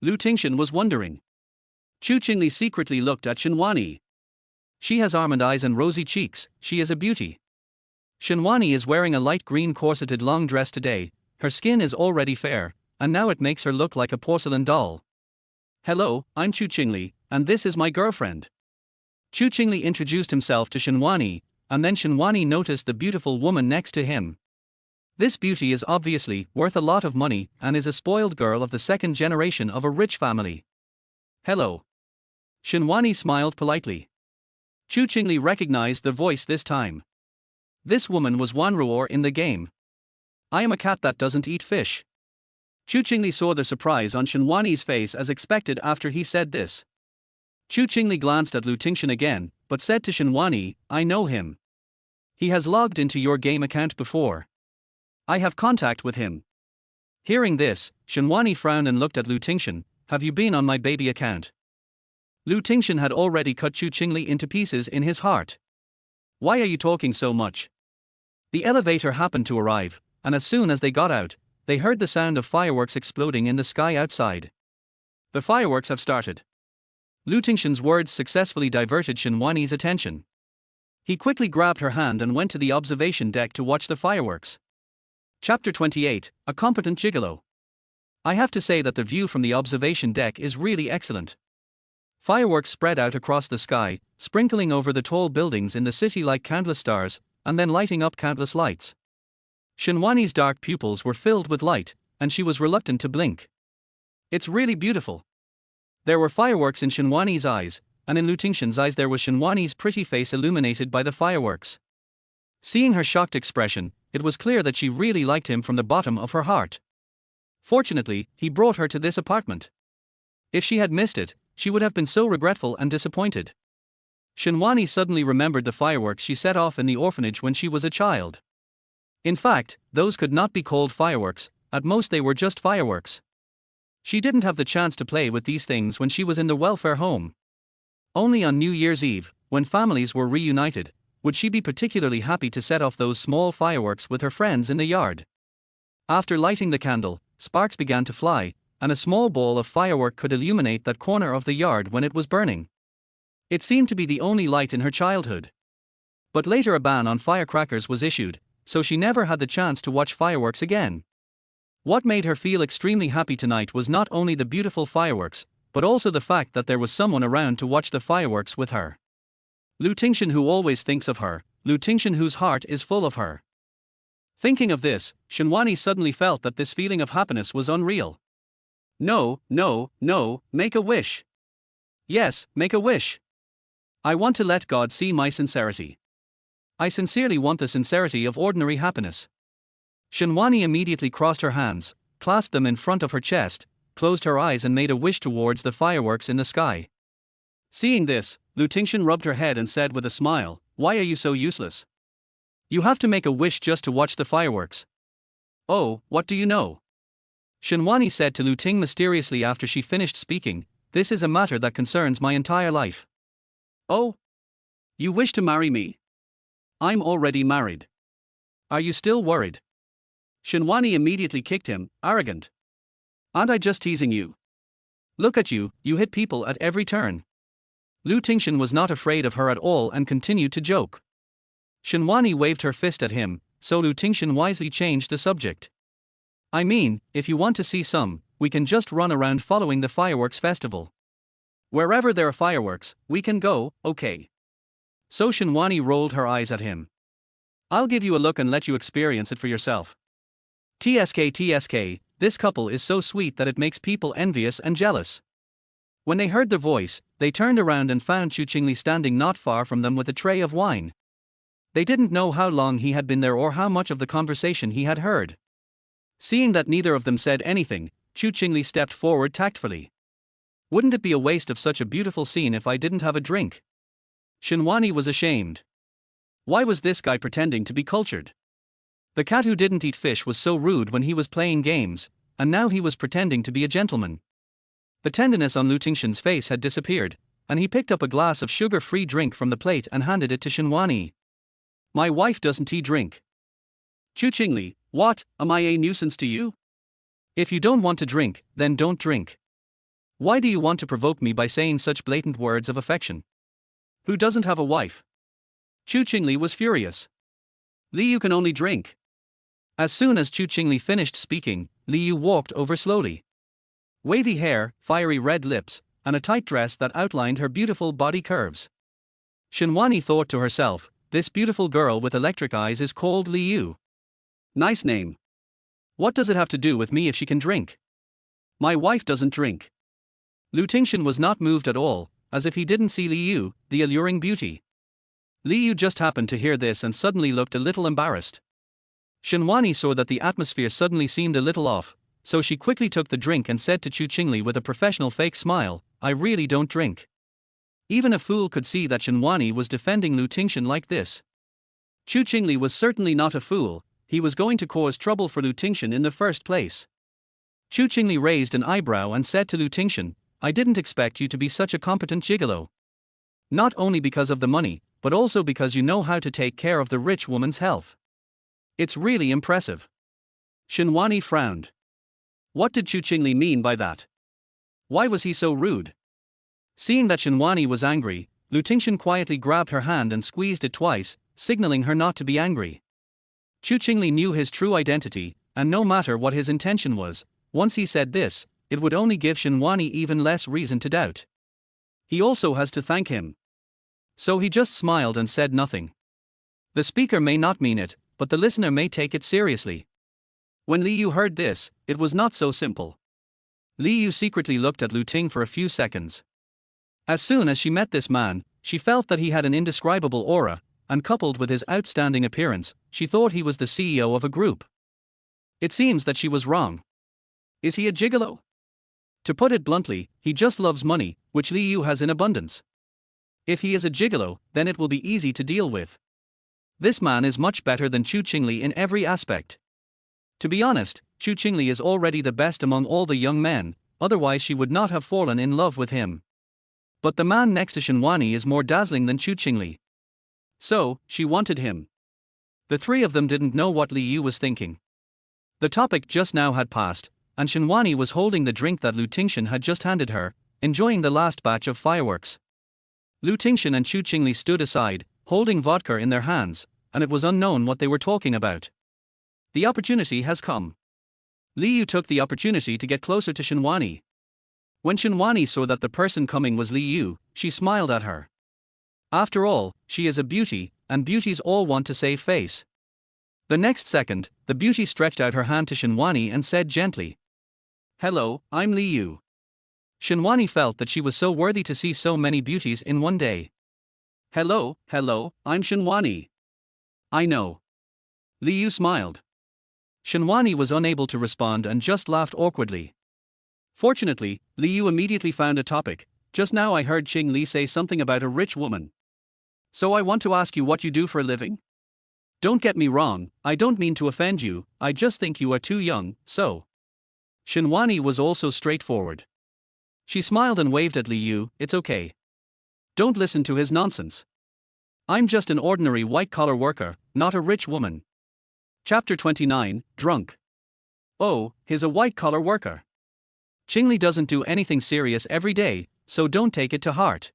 Lu Tingshen was wondering. Chu Qingli secretly looked at Shenhuani. She has almond eyes and rosy cheeks, she is a beauty. Shenhuani is wearing a light green corseted long dress today, her skin is already fair, and now it makes her look like a porcelain doll. Hello, I'm Chu Qingli, and this is my girlfriend. Chu Qingli introduced himself to Shenhuani, and then Shenhuani noticed the beautiful woman next to him. This beauty is obviously worth a lot of money and is a spoiled girl of the second generation of a rich family. Hello. Shenhuani smiled politely. Chu Qingli recognized the voice this time. This woman was Wanruor in the game. I am a cat that doesn't eat fish. Chu Qingli saw the surprise on Shenhuani's face as expected after he said this. Chu Qingli glanced at Lu Tingshen again, but said to Shenhuani, I know him. He has logged into your game account before. I have contact with him. Hearing this, Shenhuani frowned and looked at Lu Tingshen. Have you been on my baby account? Lu Tingshen had already cut Chu Qingli into pieces in his heart. Why are you talking so much? The elevator happened to arrive, and as soon as they got out, they heard the sound of fireworks exploding in the sky outside. The fireworks have started. Lu Tingshen's words successfully diverted Shenhuani's attention. He quickly grabbed her hand and went to the observation deck to watch the fireworks. Chapter 28, A Competent Gigolo. I have to say that the view from the observation deck is really excellent. Fireworks spread out across the sky, sprinkling over the tall buildings in the city like countless stars, and then lighting up countless lights. Shenhuani's dark pupils were filled with light, and she was reluctant to blink. It's really beautiful. There were fireworks in Shenhuani's eyes, and in Lu Tingshen's eyes there was Shenhuani's pretty face illuminated by the fireworks. Seeing her shocked expression, it was clear that she really liked him from the bottom of her heart. Fortunately, he brought her to this apartment. If she had missed it, she would have been so regretful and disappointed. Shenhuani suddenly remembered the fireworks she set off in the orphanage when she was a child. In fact, those could not be called fireworks, at most they were just fireworks. She didn't have the chance to play with these things when she was in the welfare home. Only on New Year's Eve, when families were reunited, would she be particularly happy to set off those small fireworks with her friends in the yard. After lighting the candle, sparks began to fly, and a small ball of firework could illuminate that corner of the yard when it was burning. It seemed to be the only light in her childhood. But later a ban on firecrackers was issued, so she never had the chance to watch fireworks again. What made her feel extremely happy tonight was not only the beautiful fireworks, but also the fact that there was someone around to watch the fireworks with her. Lu Tingshen, who always thinks of her, Lu Tingshen whose heart is full of her. Thinking of this, Shenhuani suddenly felt that this feeling of happiness was unreal. No, make a wish. Yes, make a wish. I want to let God see my sincerity. I sincerely want the sincerity of ordinary happiness. Shenhuani immediately crossed her hands, clasped them in front of her chest, closed her eyes and made a wish towards the fireworks in the sky. Seeing this, Lu Tingshen rubbed her head and said with a smile, Why are you so useless? You have to make a wish just to watch the fireworks. Oh, what do you know? Shenhuani said to Lu Ting mysteriously after she finished speaking, This is a matter that concerns my entire life. Oh? You wish to marry me? I'm already married. Are you still worried? Shenhuani immediately kicked him, arrogant. Aren't I just teasing you? Look at you, you hit people at every turn. Lu Tingshen was not afraid of her at all and continued to joke. Shenhuani waved her fist at him, so Lu Tingshen wisely changed the subject. I mean, if you want to see some, we can just run around following the fireworks festival. Wherever there are fireworks, we can go, okay. So Shenhuani rolled her eyes at him. I'll give you a look and let you experience it for yourself. TSK, this couple is so sweet that it makes people envious and jealous. When they heard the voice, they turned around and found Chu Qingli standing not far from them with a tray of wine. They didn't know how long he had been there or how much of the conversation he had heard. Seeing that neither of them said anything, Chu Qingli stepped forward tactfully. Wouldn't it be a waste of such a beautiful scene if I didn't have a drink? Shenhuani was ashamed. Why was this guy pretending to be cultured? The cat who didn't eat fish was so rude when he was playing games, and now he was pretending to be a gentleman. The tenderness on Lu Tingshen's face had disappeared, and he picked up a glass of sugar-free drink from the plate and handed it to Shenhuani. My wife doesn't drink. Chu Qingli, what, am I a nuisance to you? If you don't want to drink, then don't drink. Why do you want to provoke me by saying such blatant words of affection? Who doesn't have a wife? Chu Qingli was furious. Li Yu can only drink. As soon as Chu Qingli finished speaking, Li Yu walked over slowly. Wavy hair, fiery red lips, and a tight dress that outlined her beautiful body curves. Shenhuani thought to herself, this beautiful girl with electric eyes is called Li Yu. Nice name. What does it have to do with me if she can drink? My wife doesn't drink. Tingshen was not moved at all, as if he didn't see Li Yu, the alluring beauty. Li Yu just happened to hear this and suddenly looked a little embarrassed. Shenhuani saw that the atmosphere suddenly seemed a little off, so she quickly took the drink and said to Chu Qingli with a professional fake smile, I really don't drink. Even a fool could see that Shenhuani was defending Tingshen like this. Chu Qingli was certainly not a fool, he was going to cause trouble for Tingshen in the first place. Chu Qingli raised an eyebrow and said to Tingshen, I didn't expect you to be such a competent gigolo. Not only because of the money, but also because you know how to take care of the rich woman's health. It's really impressive. Shenhuani frowned. What did Chu Qingli mean by that? Why was he so rude? Seeing that Shenhuani was angry, Tingshen quietly grabbed her hand and squeezed it twice, signaling her not to be angry. Chu Qingli knew his true identity, and no matter what his intention was, once he said this, it would only give Shenhuani even less reason to doubt. He also has to thank him. So he just smiled and said nothing. The speaker may not mean it, but the listener may take it seriously. When Li Yu heard this, it was not so simple. Li Yu secretly looked at Lu Ting for a few seconds. As soon as she met this man, she felt that he had an indescribable aura, and coupled with his outstanding appearance, she thought he was the CEO of a group. It seems that she was wrong. Is he a gigolo? To put it bluntly, he just loves money, which Li Yu has in abundance. If he is a gigolo, then it will be easy to deal with. This man is much better than Chu Qingli in every aspect. To be honest, Chu Qingli is already the best among all the young men, otherwise she would not have fallen in love with him. But the man next to Shenhuani is more dazzling than Chu Qingli. So, she wanted him. The three of them didn't know what Li Yu was thinking. The topic just now had passed, and Shenhuani was holding the drink that Tingshen had just handed her, enjoying the last batch of fireworks. Tingshen and Chu Qingli stood aside, holding vodka in their hands, and it was unknown what they were talking about. The opportunity has come. Li Yu took the opportunity to get closer to Shenhuani. When Shenhuani saw that the person coming was Li Yu, she smiled at her. After all, she is a beauty, and beauties all want to save face. The next second, the beauty stretched out her hand to Shenhuani and said gently, Hello, I'm Li Yu. Shenhuani felt that she was so worthy to see so many beauties in one day. Hello, I'm Shenhuani. I know. Li Yu smiled. Shenhuani was unable to respond and just laughed awkwardly. Fortunately, Li Yu immediately found a topic. Just now I heard Qing Li say something about a rich woman. So I want to ask you what you do for a living? Don't get me wrong, I don't mean to offend you, I just think you are too young, so. Shenhuani was also straightforward. She smiled and waved at Li Yu, it's okay. Don't listen to his nonsense. I'm just an ordinary white-collar worker, not a rich woman. Chapter 29, Drunk. Oh, he's a white-collar worker. Qingli doesn't do anything serious every day, so don't take it to heart.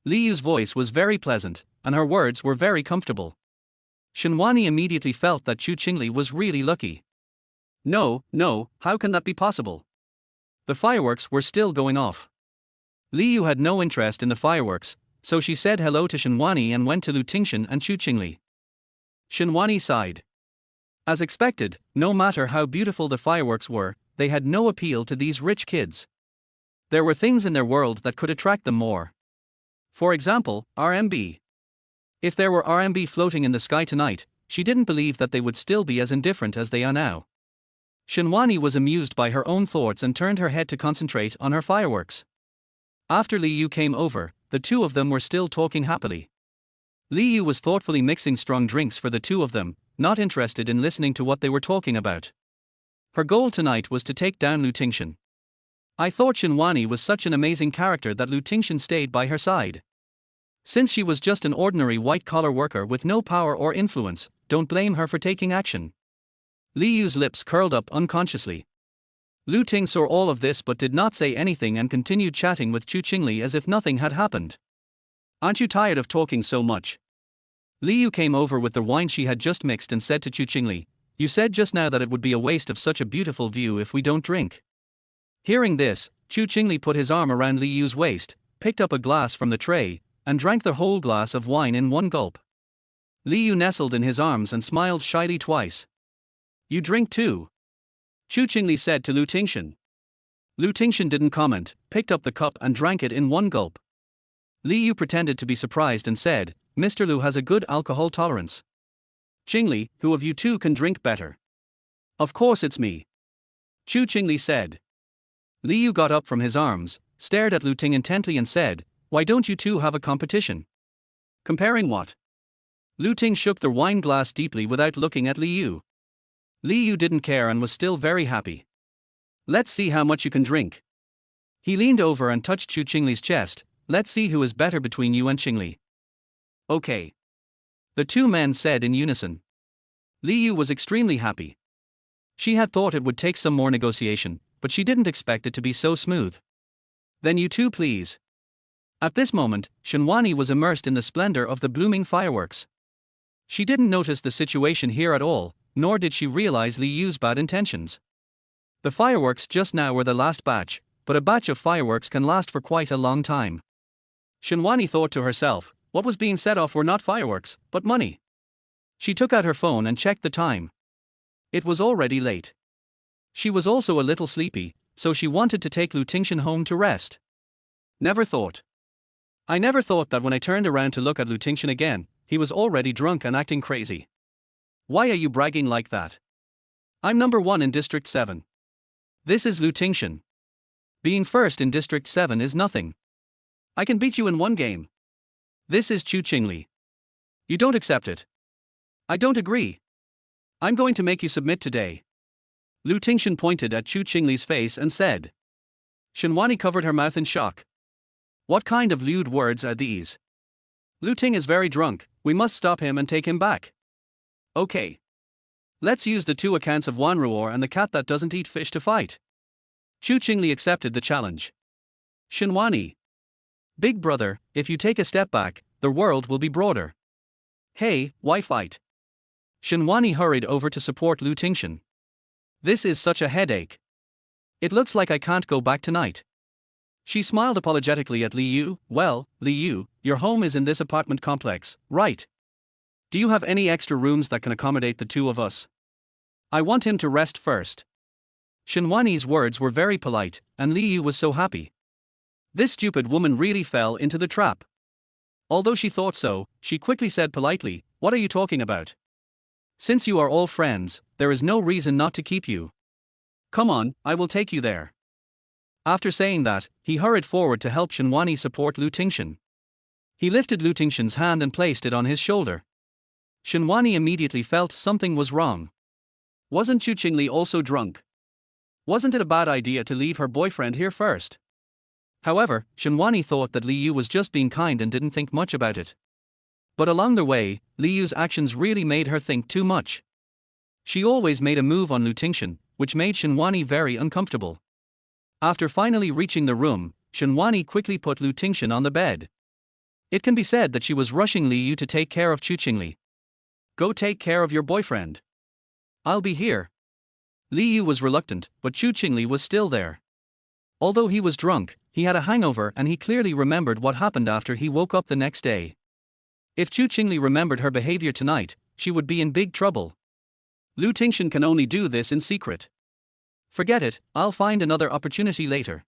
Li Yu's voice was very pleasant, and her words were very comfortable. Shenhuani immediately felt that Chu Qingli was really lucky. No, how can that be possible? The fireworks were still going off. Li Yu had no interest in the fireworks, so she said hello to Shenhuani and went to Tingshen and Chu Qingli. Shenhuani sighed. As expected, no matter how beautiful the fireworks were, they had no appeal to these rich kids. There were things in their world that could attract them more. For example, RMB. If there were RMB floating in the sky tonight, she didn't believe that they would still be as indifferent as they are now. Shenhuani was amused by her own thoughts and turned her head to concentrate on her fireworks. After Li Yu came over, the two of them were still talking happily. Li Yu was thoughtfully mixing strong drinks for the two of them, not interested in listening to what they were talking about. Her goal tonight was to take down Tingshen. I thought Shenhuani was such an amazing character that Tingshen stayed by her side. Since she was just an ordinary white-collar worker with no power or influence, don't blame her for taking action. Li Yu's lips curled up unconsciously. Lu Ting saw all of this but did not say anything and continued chatting with Chu Qingli as if nothing had happened. Aren't you tired of talking so much? Liu came over with the wine she had just mixed and said to Chu Qingli, you said just now that it would be a waste of such a beautiful view if we don't drink. Hearing this, Chu Qingli put his arm around Liu's waist, picked up a glass from the tray, and drank the whole glass of wine in one gulp. Liu nestled in his arms and smiled shyly twice. You drink too? Chu Qingli said to Lu Tingshen. Lu Tingshen didn't comment, picked up the cup and drank it in one gulp. Liu pretended to be surprised and said, Mr. Lu has a good alcohol tolerance. Qingli, who of you two can drink better? Of course it's me. Chu Qingli said. Liu got up from his arms, stared at Lu Ting intently and said, why don't you two have a competition? Comparing what? Lu Ting shook the wine glass deeply without looking at Liu. Liu didn't care and was still very happy. Let's see how much you can drink. He leaned over and touched Chu Qingli's chest. Let's see who is better between you and Qingli. Okay. The two men said in unison. Liu was extremely happy. She had thought it would take some more negotiation, but she didn't expect it to be so smooth. Then you two please. At this moment, Shenwani was immersed in the splendor of the blooming fireworks. She didn't notice the situation here at all, nor did she realize Liu's bad intentions. The fireworks just now were the last batch, but a batch of fireworks can last for quite a long time. Shenwani thought to herself, what was being set off were not fireworks, but money. She took out her phone and checked the time. It was already late. She was also a little sleepy, so she wanted to take Lu Tingshen home to rest. I never thought that when I turned around to look at Lu Tingshen again, he was already drunk and acting crazy. Why are you bragging like that? I'm number 1 in District 7. This is Lu Tingshen. Being first in District 7 is nothing. I can beat you in one game. This is Chu Qingli. You don't accept it. I don't agree. I'm going to make you submit today. Lu Tingshen pointed at Chu Qingli's face and said. Shenwani covered her mouth in shock. What kind of lewd words are these? Lu Ting is very drunk, we must stop him and take him back. Okay. Let's use the 2 accounts of Wanruor and the cat that doesn't eat fish to fight. Chu Qingli accepted the challenge. Shenwani. Big brother, if you take a step back, the world will be broader. Hey, why fight? Shenwani hurried over to support Lu Tingshen. This is such a headache. It looks like I can't go back tonight. She smiled apologetically at Liu. Well, Liu, your home is in this apartment complex, right? Do you have any extra rooms that can accommodate the 2 of us? I want him to rest first. Shenwani's words were very polite, and Liu was so happy. This stupid woman really fell into the trap. Although she thought so, she quickly said politely, what are you talking about? Since you are all friends, there is no reason not to keep you. Come on, I will take you there. After saying that, he hurried forward to help Shenwani support Lu Tingshen. He lifted Lu Tingshen's hand and placed it on his shoulder. Shenwani immediately felt something was wrong. Wasn't Chu Qingli also drunk? Wasn't it a bad idea to leave her boyfriend here first? However, Shenwani thought that Liu was just being kind and didn't think much about it. But along the way, Liu's actions really made her think too much. She always made a move on Lu Tingshen, which made Shenwani very uncomfortable. After finally reaching the room, Shenwani quickly put Lu Tingshen on the bed. It can be said that she was rushing Liu to take care of Chu Qingli. Go take care of your boyfriend. I'll be here. Liu was reluctant, but Chu Qingli was still there. Although he was drunk, he had a hangover and he clearly remembered what happened after he woke up the next day. If Chu Qingli remembered her behavior tonight, she would be in big trouble. Lu Tingshen can only do this in secret. Forget it, I'll find another opportunity later.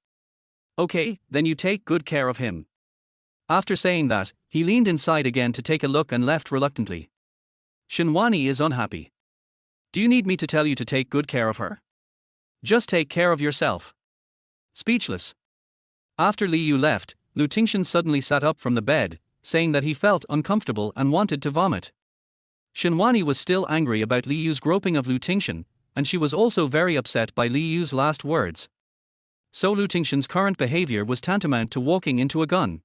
Okay, then you take good care of him. After saying that, he leaned inside again to take a look and left reluctantly. Shenwani is unhappy. Do you need me to tell you to take good care of her? Just take care of yourself. Speechless. After Liu left, Lu Tingshen suddenly sat up from the bed, saying that he felt uncomfortable and wanted to vomit. Shenwani was still angry about Liu's groping of Lu Tingshen, and she was also very upset by Liu's last words. So Lu Tingshen's current behavior was tantamount to walking into a gun.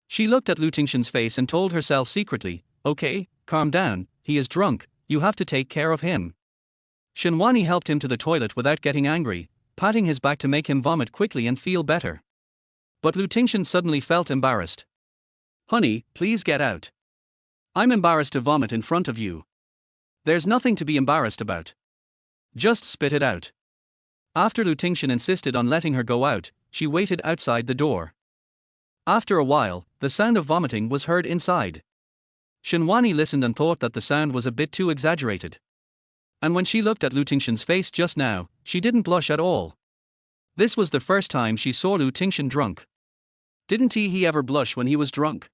She looked at Lu Tingshen's face and told herself secretly, okay, calm down, he is drunk, you have to take care of him. Shenwani helped him to the toilet without getting angry, patting his back to make him vomit quickly and feel better. But Lu Tingshen suddenly felt embarrassed. Honey, please get out. I'm embarrassed to vomit in front of you. There's nothing to be embarrassed about. Just spit it out. After Lu Tingshen insisted on letting her go out, she waited outside the door. After a while, the sound of vomiting was heard inside. Shenwani listened and thought that the sound was a bit too exaggerated. And when she looked at Lu Tingshen's face just now, she didn't blush at all. This was the first time she saw Lu Tingshen drunk. Didn't he ever blush when he was drunk?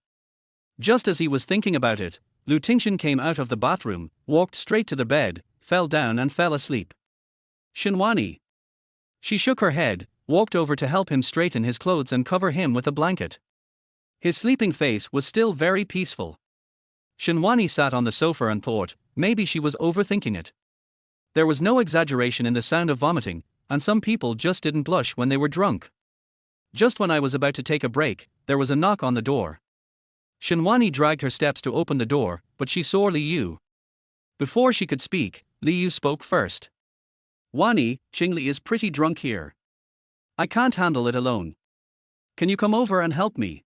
Just as he was thinking about it, Lu Tingshen came out of the bathroom, walked straight to the bed, fell down and fell asleep. Shenwani. She shook her head, walked over to help him straighten his clothes and cover him with a blanket. His sleeping face was still very peaceful. Shenwani sat on the sofa and thought, maybe she was overthinking it. There was no exaggeration in the sound of vomiting, and some people just didn't blush when they were drunk. Just when I was about to take a break, there was a knock on the door. Shenwani dragged her steps to open the door, but she saw Li Yu. Before she could speak, Li Yu spoke first. Wani, Qingli is pretty drunk here. I can't handle it alone. Can you come over and help me?